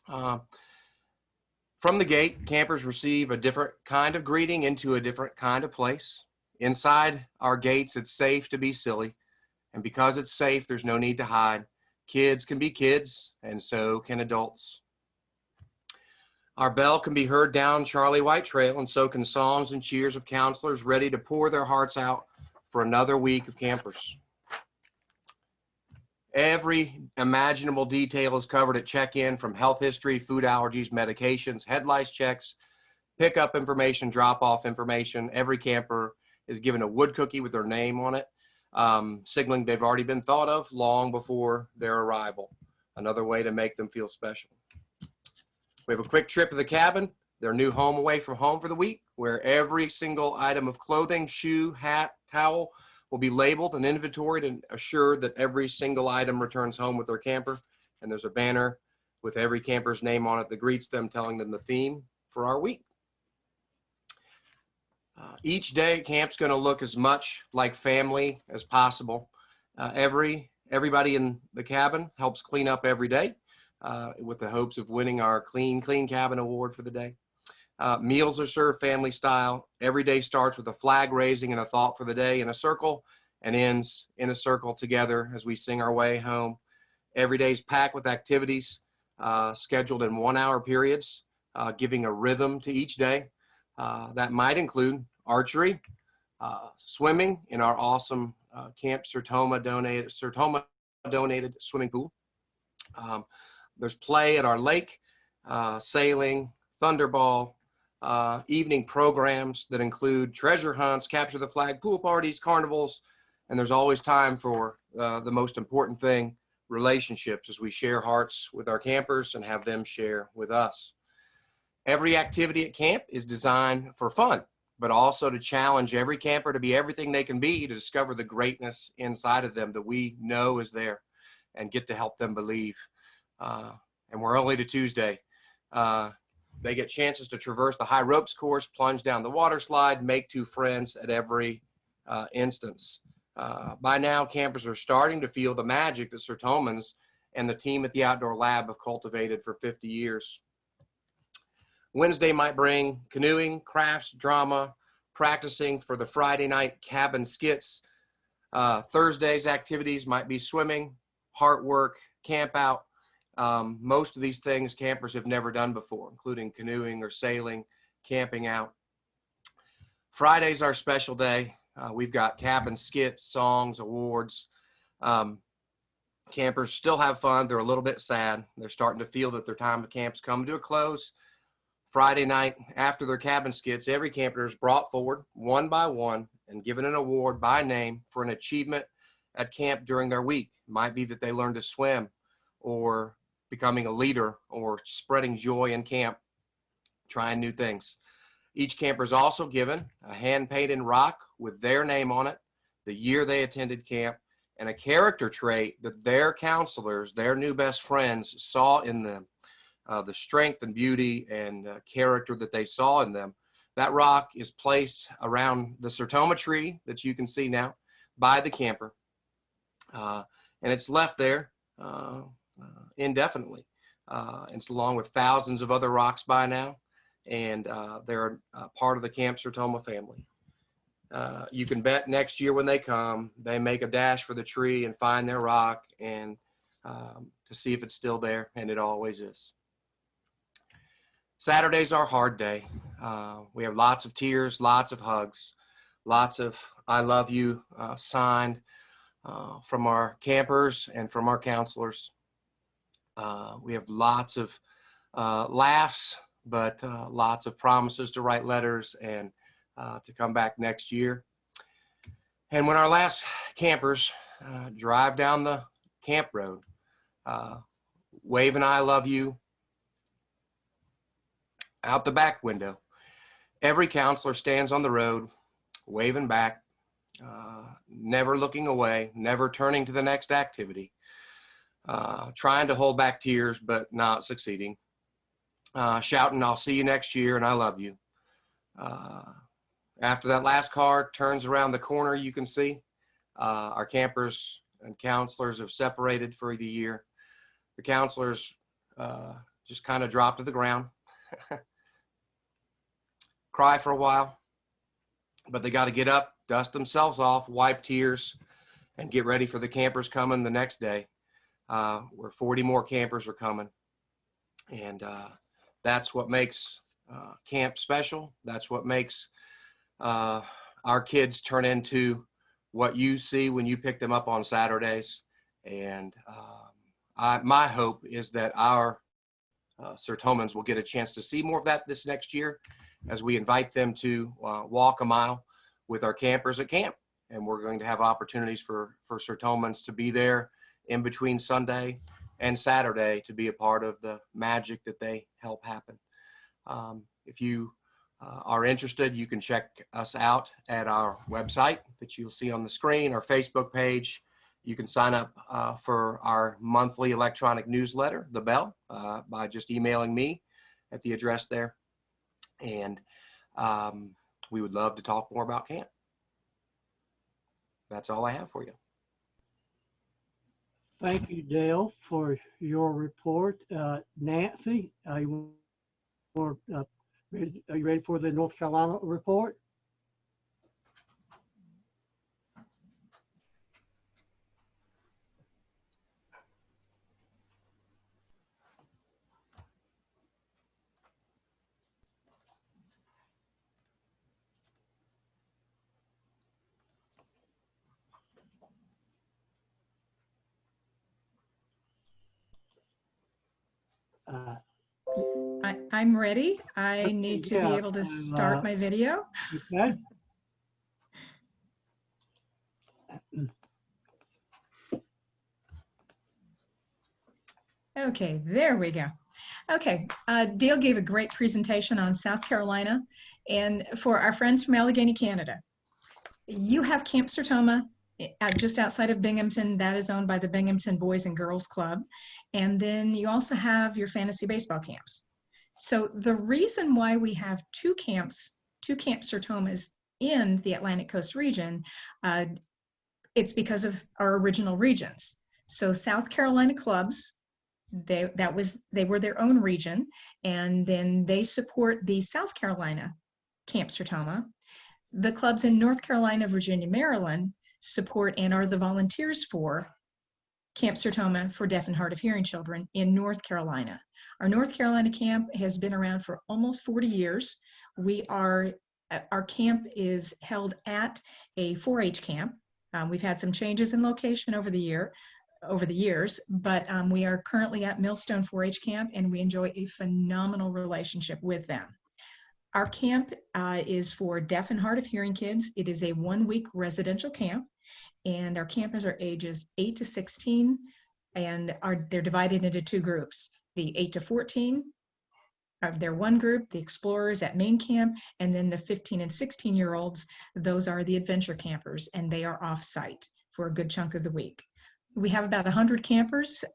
From the gate, campers receive a different kind of greeting into a different kind of place. Inside our gates, it's safe to be silly. And because it's safe, there's no need to hide. Kids can be kids, and so can adults. Our bell can be heard down Charlie White Trail, and so can songs and cheers of counselors ready to pour their hearts out for another week of campers. Every imaginable detail is covered at check-in, from health history, food allergies, medications, head lice checks, pickup information, drop-off information. Every camper is given a wood cookie with their name on it, signaling they've already been thought of long before their arrival. Another way to make them feel special. We have a quick trip to the cabin, their new home away from home for the week, where every single item of clothing, shoe, hat, towel will be labeled and inventoried and assured that every single item returns home with their camper. And there's a banner with every camper's name on it that greets them, telling them the theme for our week. Each day, camp's going to look as much like family as possible. Everybody in the cabin helps clean up every day with the hopes of winning our Clean Cabin Award for the day. Meals are served family style. Every day starts with a flag raising and a thought for the day in a circle, and ends in a circle together as we sing our way home. Every day is packed with activities scheduled in 1 hour periods, giving a rhythm to each day. That might include archery, swimming in our awesome Camp Sertoma donated swimming pool. There's play at our lake, sailing, thunderball, evening programs that include treasure hunts, capture the flag, pool parties, carnivals, and there's always time for the most important thing, relationships, as we share hearts with our campers and have them share with us. Every activity at camp is designed for fun, but also to challenge every camper to be everything they can be, to discover the greatness inside of them that we know is there and get to help them believe. And we're only to Tuesday. They get chances to traverse the high ropes course, plunge down the water slide, make two friends at every instance. By now, campers are starting to feel the magic that Sertomans and the team at the Outdoor Lab have cultivated for 50 years. Wednesday might bring canoeing, crafts, drama, practicing for the Friday night cabin skits. Thursday's activities might be swimming, heart work, camp out. Most of these things campers have never done before, including canoeing or sailing, camping out. Friday's our special day. We've got cabin skits, songs, awards. Campers still have fun. They're a little bit sad. They're starting to feel that their time of camp's coming to a close. Friday night, after their cabin skits, every camper is brought forward one by one and given an award by name for an achievement at camp during their week. It might be that they learned to swim, or becoming a leader, or spreading joy in camp, trying new things. Each camper is also given a hand-painted rock with their name on it, the year they attended camp, and a character trait that their counselors, their new best friends, saw in them, the strength and beauty and character that they saw in them. That rock is placed around the Sertoma tree that you can see now by the camper, and it's left there indefinitely. It's along with thousands of other rocks by now, and they're part of the Camp Sertoma family. You can bet next year when they come, they make a dash for the tree and find their rock, and to see if it's still there, and it always is. Saturday's our hard day. We have lots of tears, lots of hugs, lots of I love you signed from our campers and from our counselors. We have lots of laughs, but lots of promises to write letters and to come back next year. And when our last campers drive down the camp road, waving I love you out the back window, every counselor stands on the road, waving back, never looking away, never turning to the next activity, trying to hold back tears, but not succeeding, shouting, I'll see you next year, and I love you. After that last car turns around the corner, you can see our campers and counselors have separated for the year. The counselors just kind of drop to the ground, cry for a while, but they got to get up, dust themselves off, wipe tears, and get ready for the campers coming the next day, where 40 more campers are coming. And that's what makes camp special. That's what makes our kids turn into what you see when you pick them up on Saturdays. And my hope is that our Sertomans will get a chance to see more of that this next year, as we invite them to walk a mile with our campers at camp. And we're going to have opportunities for Sertomans to be there in between Sunday and Saturday to be a part of the magic that they help happen. If you are interested, you can check us out at our website that you'll see on the screen, our Facebook page. You can sign up for our monthly electronic newsletter, The Bell, by just emailing me at the address there. And we would love to talk more about camp. That's all I have for you. Thank you, Dale, for your report. Nancy, are you ready for the North Carolina report? I'm ready. I need to be able to start my video. Okay. Okay, there we go. Okay, Dale gave a great presentation on South Carolina. And for our friends from Allegheny, Canada, you have Camp Sertoma just outside of Binghamton. That is owned by the Binghamton Boys and Girls Club. And then you also have your fantasy baseball camps. So the reason why we have two Camp Sertomas in the Atlantic Coast region, it's because of our original regions. So South Carolina clubs, they were their own region, and then they support the South Carolina Camp Sertoma. The clubs in North Carolina, Virginia, Maryland support and are the volunteers for Camp Sertoma for deaf and hard of hearing children in North Carolina. Our North Carolina camp has been around for almost 40 years. Our camp is held at a 4-H camp. We've had some changes in location over the years, but we are currently at Millstone 4-H camp, and we enjoy a phenomenal relationship with them. Our camp is for deaf and hard of hearing kids. It is a 1-week residential camp, and our campers are ages 8 to 16, and they're divided into 2 groups. The 8 to 14 of their one group, the explorers at main camp, and then the 15 and 16-year-olds, those are the adventure campers, and they are off-site for a good chunk of the week. We have about 100 campers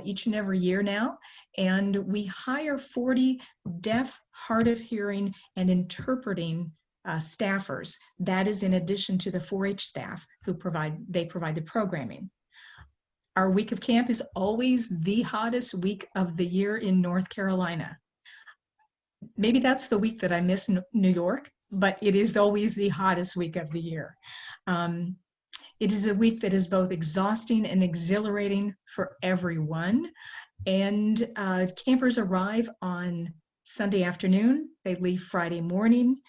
each and every year now, and we hire 40 deaf, hard of hearing, and interpreting staffers. That is in addition to the 4-H staff who provide the programming. Our week of camp is always the hottest week of the year in North Carolina. Maybe that's the week that I miss New York, but it is always the hottest week of the year. It is a week that is both exhausting and exhilarating for everyone. And campers arrive on Sunday afternoon. They leave Friday morning.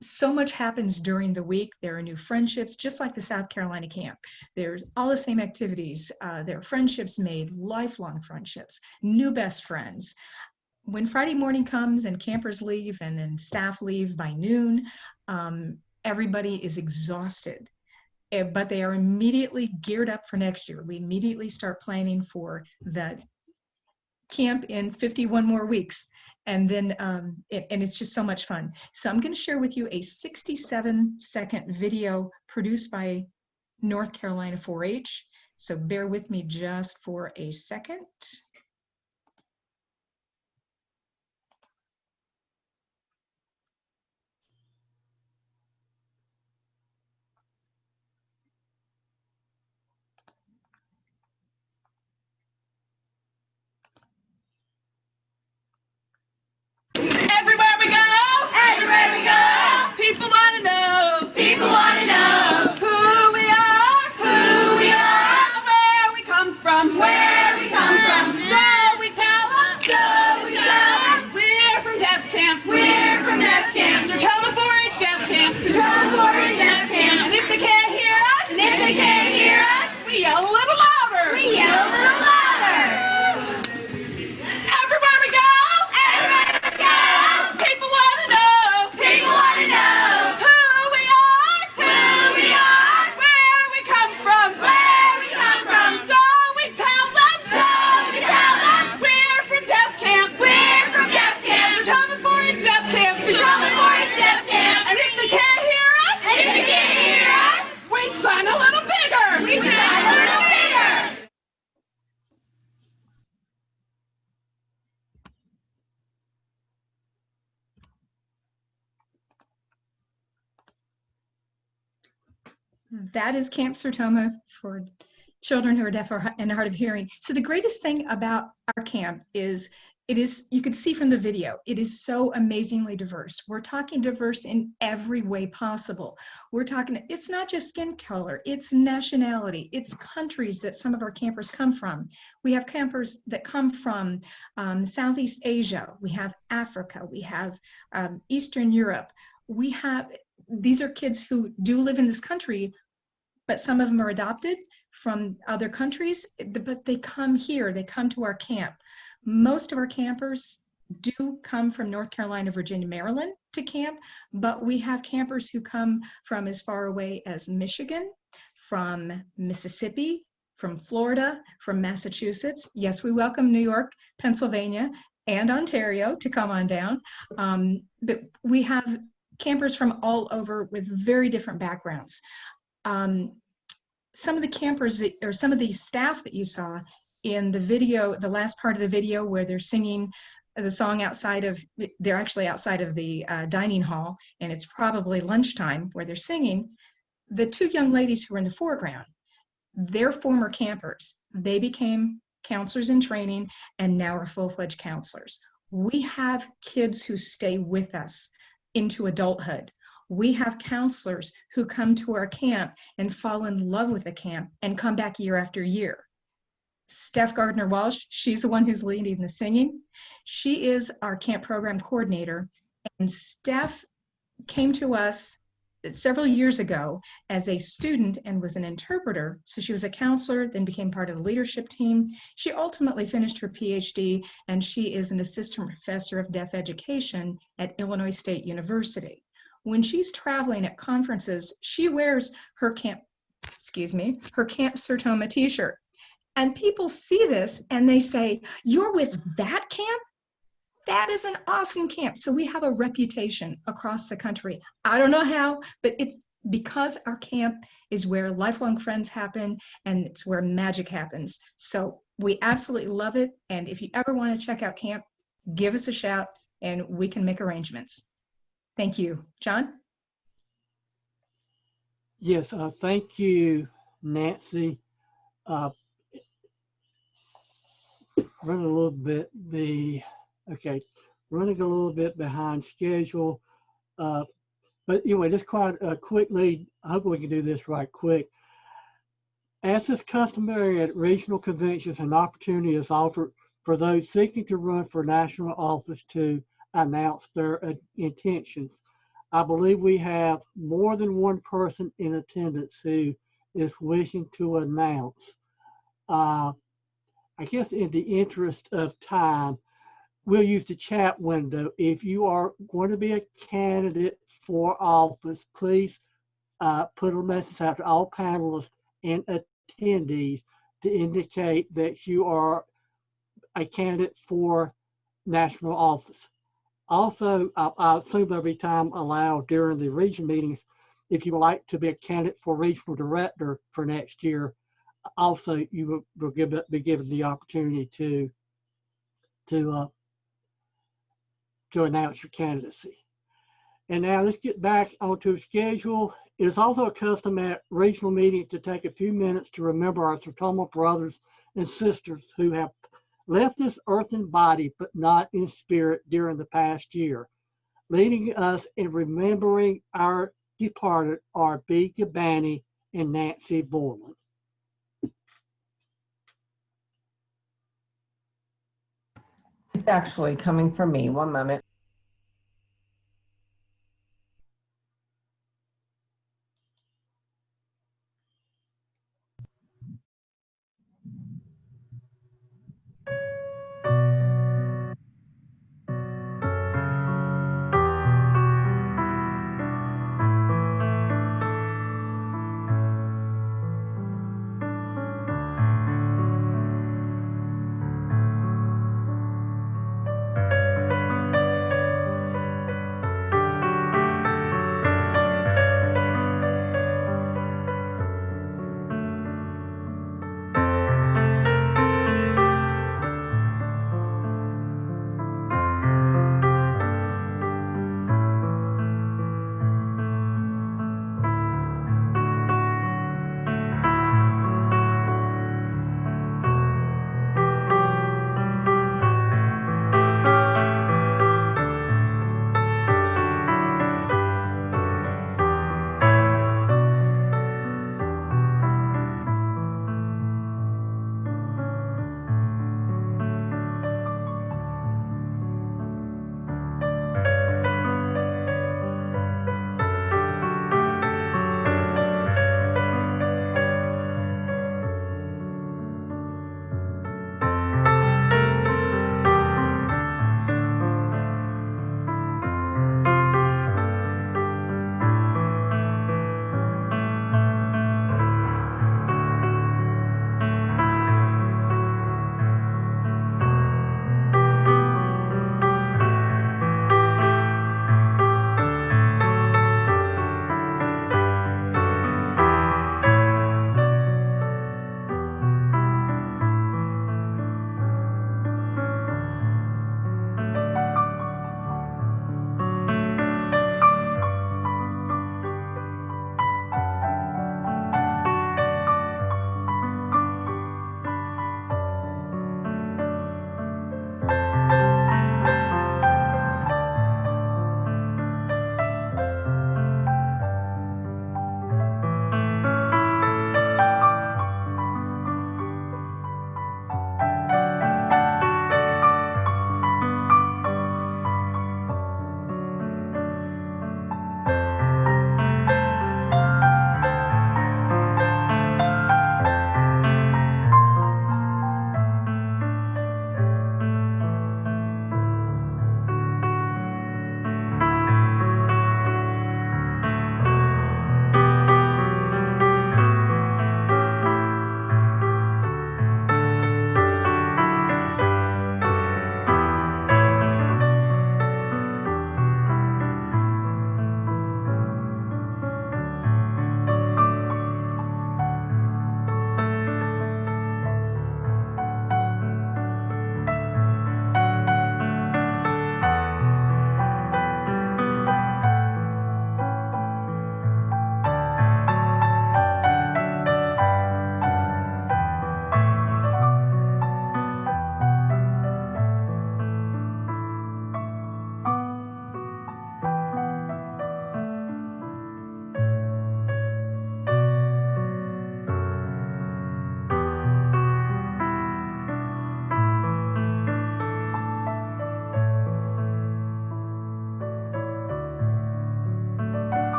So much happens during the week. There are new friendships, just like the South Carolina camp. There's all the same activities. There are friendships made, lifelong friendships, new best friends. When Friday morning comes and campers leave and then staff leave by noon, everybody is exhausted, but they are immediately geared up for next year. We immediately start planning for the camp in 51 more weeks. And then, and it's just so much fun. So I'm going to share with you a 67-second video produced by North Carolina 4-H. So bear with me just for a second. Everywhere we go, people want to know who we are, where we come from, So we tell them, we're from Deaf Camp, Sertoma 4-H Deaf Camp, And if they can't hear us, we yell a little louder, Everywhere we go, people want to know who we are, where we come from, So we tell them, we're from Deaf Camp, Sertoma 4-H Deaf Camp, And if they can't hear us, we sign a little bigger, That is Camp Sertoma for children who are deaf and hard of hearing. So the greatest thing about our camp is you can see from the video, it is so amazingly diverse. We're talking diverse in every way possible. We're talking, it's not just skin color, it's nationality, it's countries that some of our campers come from. We have campers that come from Southeast Asia, we have Africa, we have Eastern Europe. These are kids who do live in this country, but some of them are adopted from other countries, but they come here, they come to our camp. Most of our campers do come from North Carolina, Virginia, Maryland to camp, but we have campers who come from as far away as Michigan, from Mississippi, from Florida, from Massachusetts. Yes, we welcome New York, Pennsylvania, and Ontario to come on down. But we have campers from all over with very different backgrounds. Some of the campers or some of the staff that you saw in the video, the last part of the video where they're singing the song they're actually outside of the dining hall, and it's probably lunchtime where they're singing. The 2 young ladies who are in the foreground, they're former campers. They became counselors in training and now are full-fledged counselors. We have kids who stay with us into adulthood. We have counselors who come to our camp and fall in love with the camp and come back year after year. Steph Gardner Walsh, she's the one who's leading the singing. She is our camp program coordinator, and Steph came to us several years ago as a student and was an interpreter. So she was a counselor, then became part of the leadership team. She ultimately finished her PhD, and she is an assistant professor of deaf education at Illinois State University. When she's traveling at conferences, she wears her Camp Sertoma t-shirt. And people see this and they say, "You're with that camp? That is an awesome camp." So we have a reputation across the country. I don't know how, but it's because our camp is where lifelong friends happen and it's where magic happens. So we absolutely love it. And if you ever want to check out camp, give us a shout and we can make arrangements. Thank you. John? Yes, thank you, Nancy. Running a little bit behind schedule. But anyway, just quite quickly, hopefully we can do this right quick. As is customary at regional conventions, an opportunity is offered for those seeking to run for national office to announce their intentions. I believe we have more than one person in attendance who is wishing to announce. I guess in the interest of time, we'll use the chat window. If you are going to be a candidate for office, please put a message out to all panelists and attendees to indicate that you are a candidate for national office. Also, I assume there'll be time allowed during the region meetings if you would like to be a candidate for regional director for next year. Also, you will be given the opportunity to announce your candidacy. And now let's get back onto schedule. It is also a custom at regional meetings to take a few minutes to remember our Sertoma brothers and sisters who have left this earthen body, but not in spirit during the past year. Leading us in remembering our departed are B. Gabani and Nancy Borland. It's actually coming from me. One moment.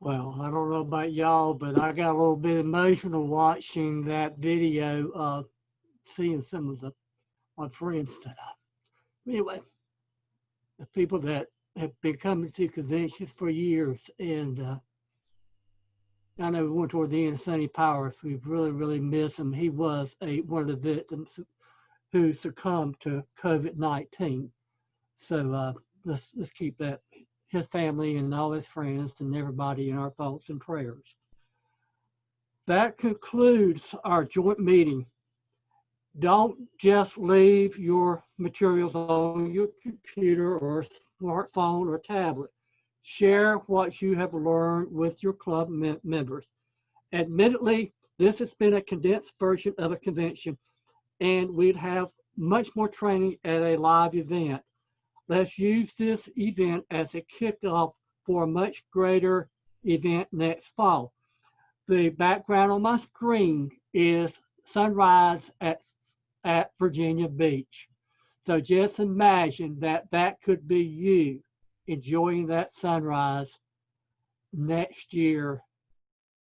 Well, I don't know about y'all, but I got a little bit emotional watching that video of seeing some of my friends that anyway, the people that have been coming to conventions for years. And I know we went toward the end of Sonny Powers. We really, really miss him. He was one of the victims who succumbed to COVID-19. So let's keep that, his family and all his friends and everybody in our thoughts and prayers. That concludes our joint meeting. Don't just leave your materials on your computer or smartphone or tablet. Share what you have learned with your club members. Admittedly, this has been a condensed version of a convention, and we'd have much more training at a live event. Let's use this event as a kickoff for a much greater event next fall. The background on my screen is sunrise at Virginia Beach. So just imagine that could be you enjoying that sunrise next year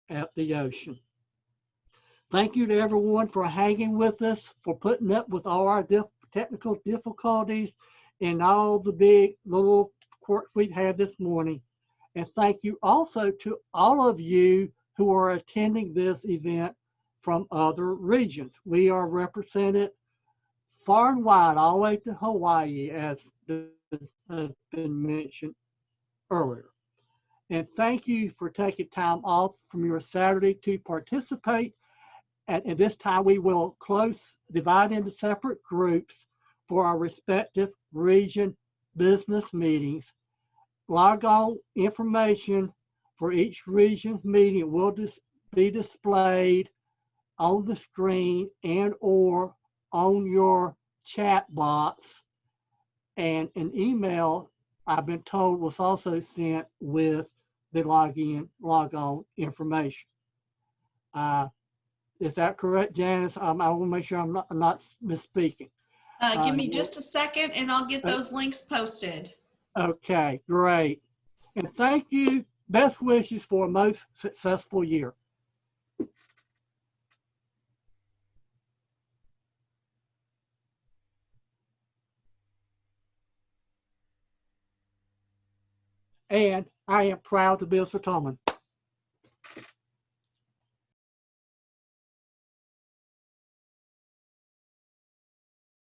at the ocean. Thank you to everyone for hanging with us, for putting up with all our technical difficulties and all the big little quirks we've had this morning. And thank you also to all of you who are attending this event from other regions. We are represented far and wide, all the way to Hawaii, as has been mentioned earlier. And thank you for taking time off from your Saturday to participate. And at this time, we will divide into separate groups for our respective region business meetings. Log on information for each region's meeting will be displayed on the screen and or on your chat box. And an email, I've been told, was also sent with the log on information. Is that correct, Janice? I want to make sure I'm not misspeaking. Give me just a second and I'll get those links posted. Okay, great. And thank you. Best wishes for a most successful year. And I am proud to be a Sertoman.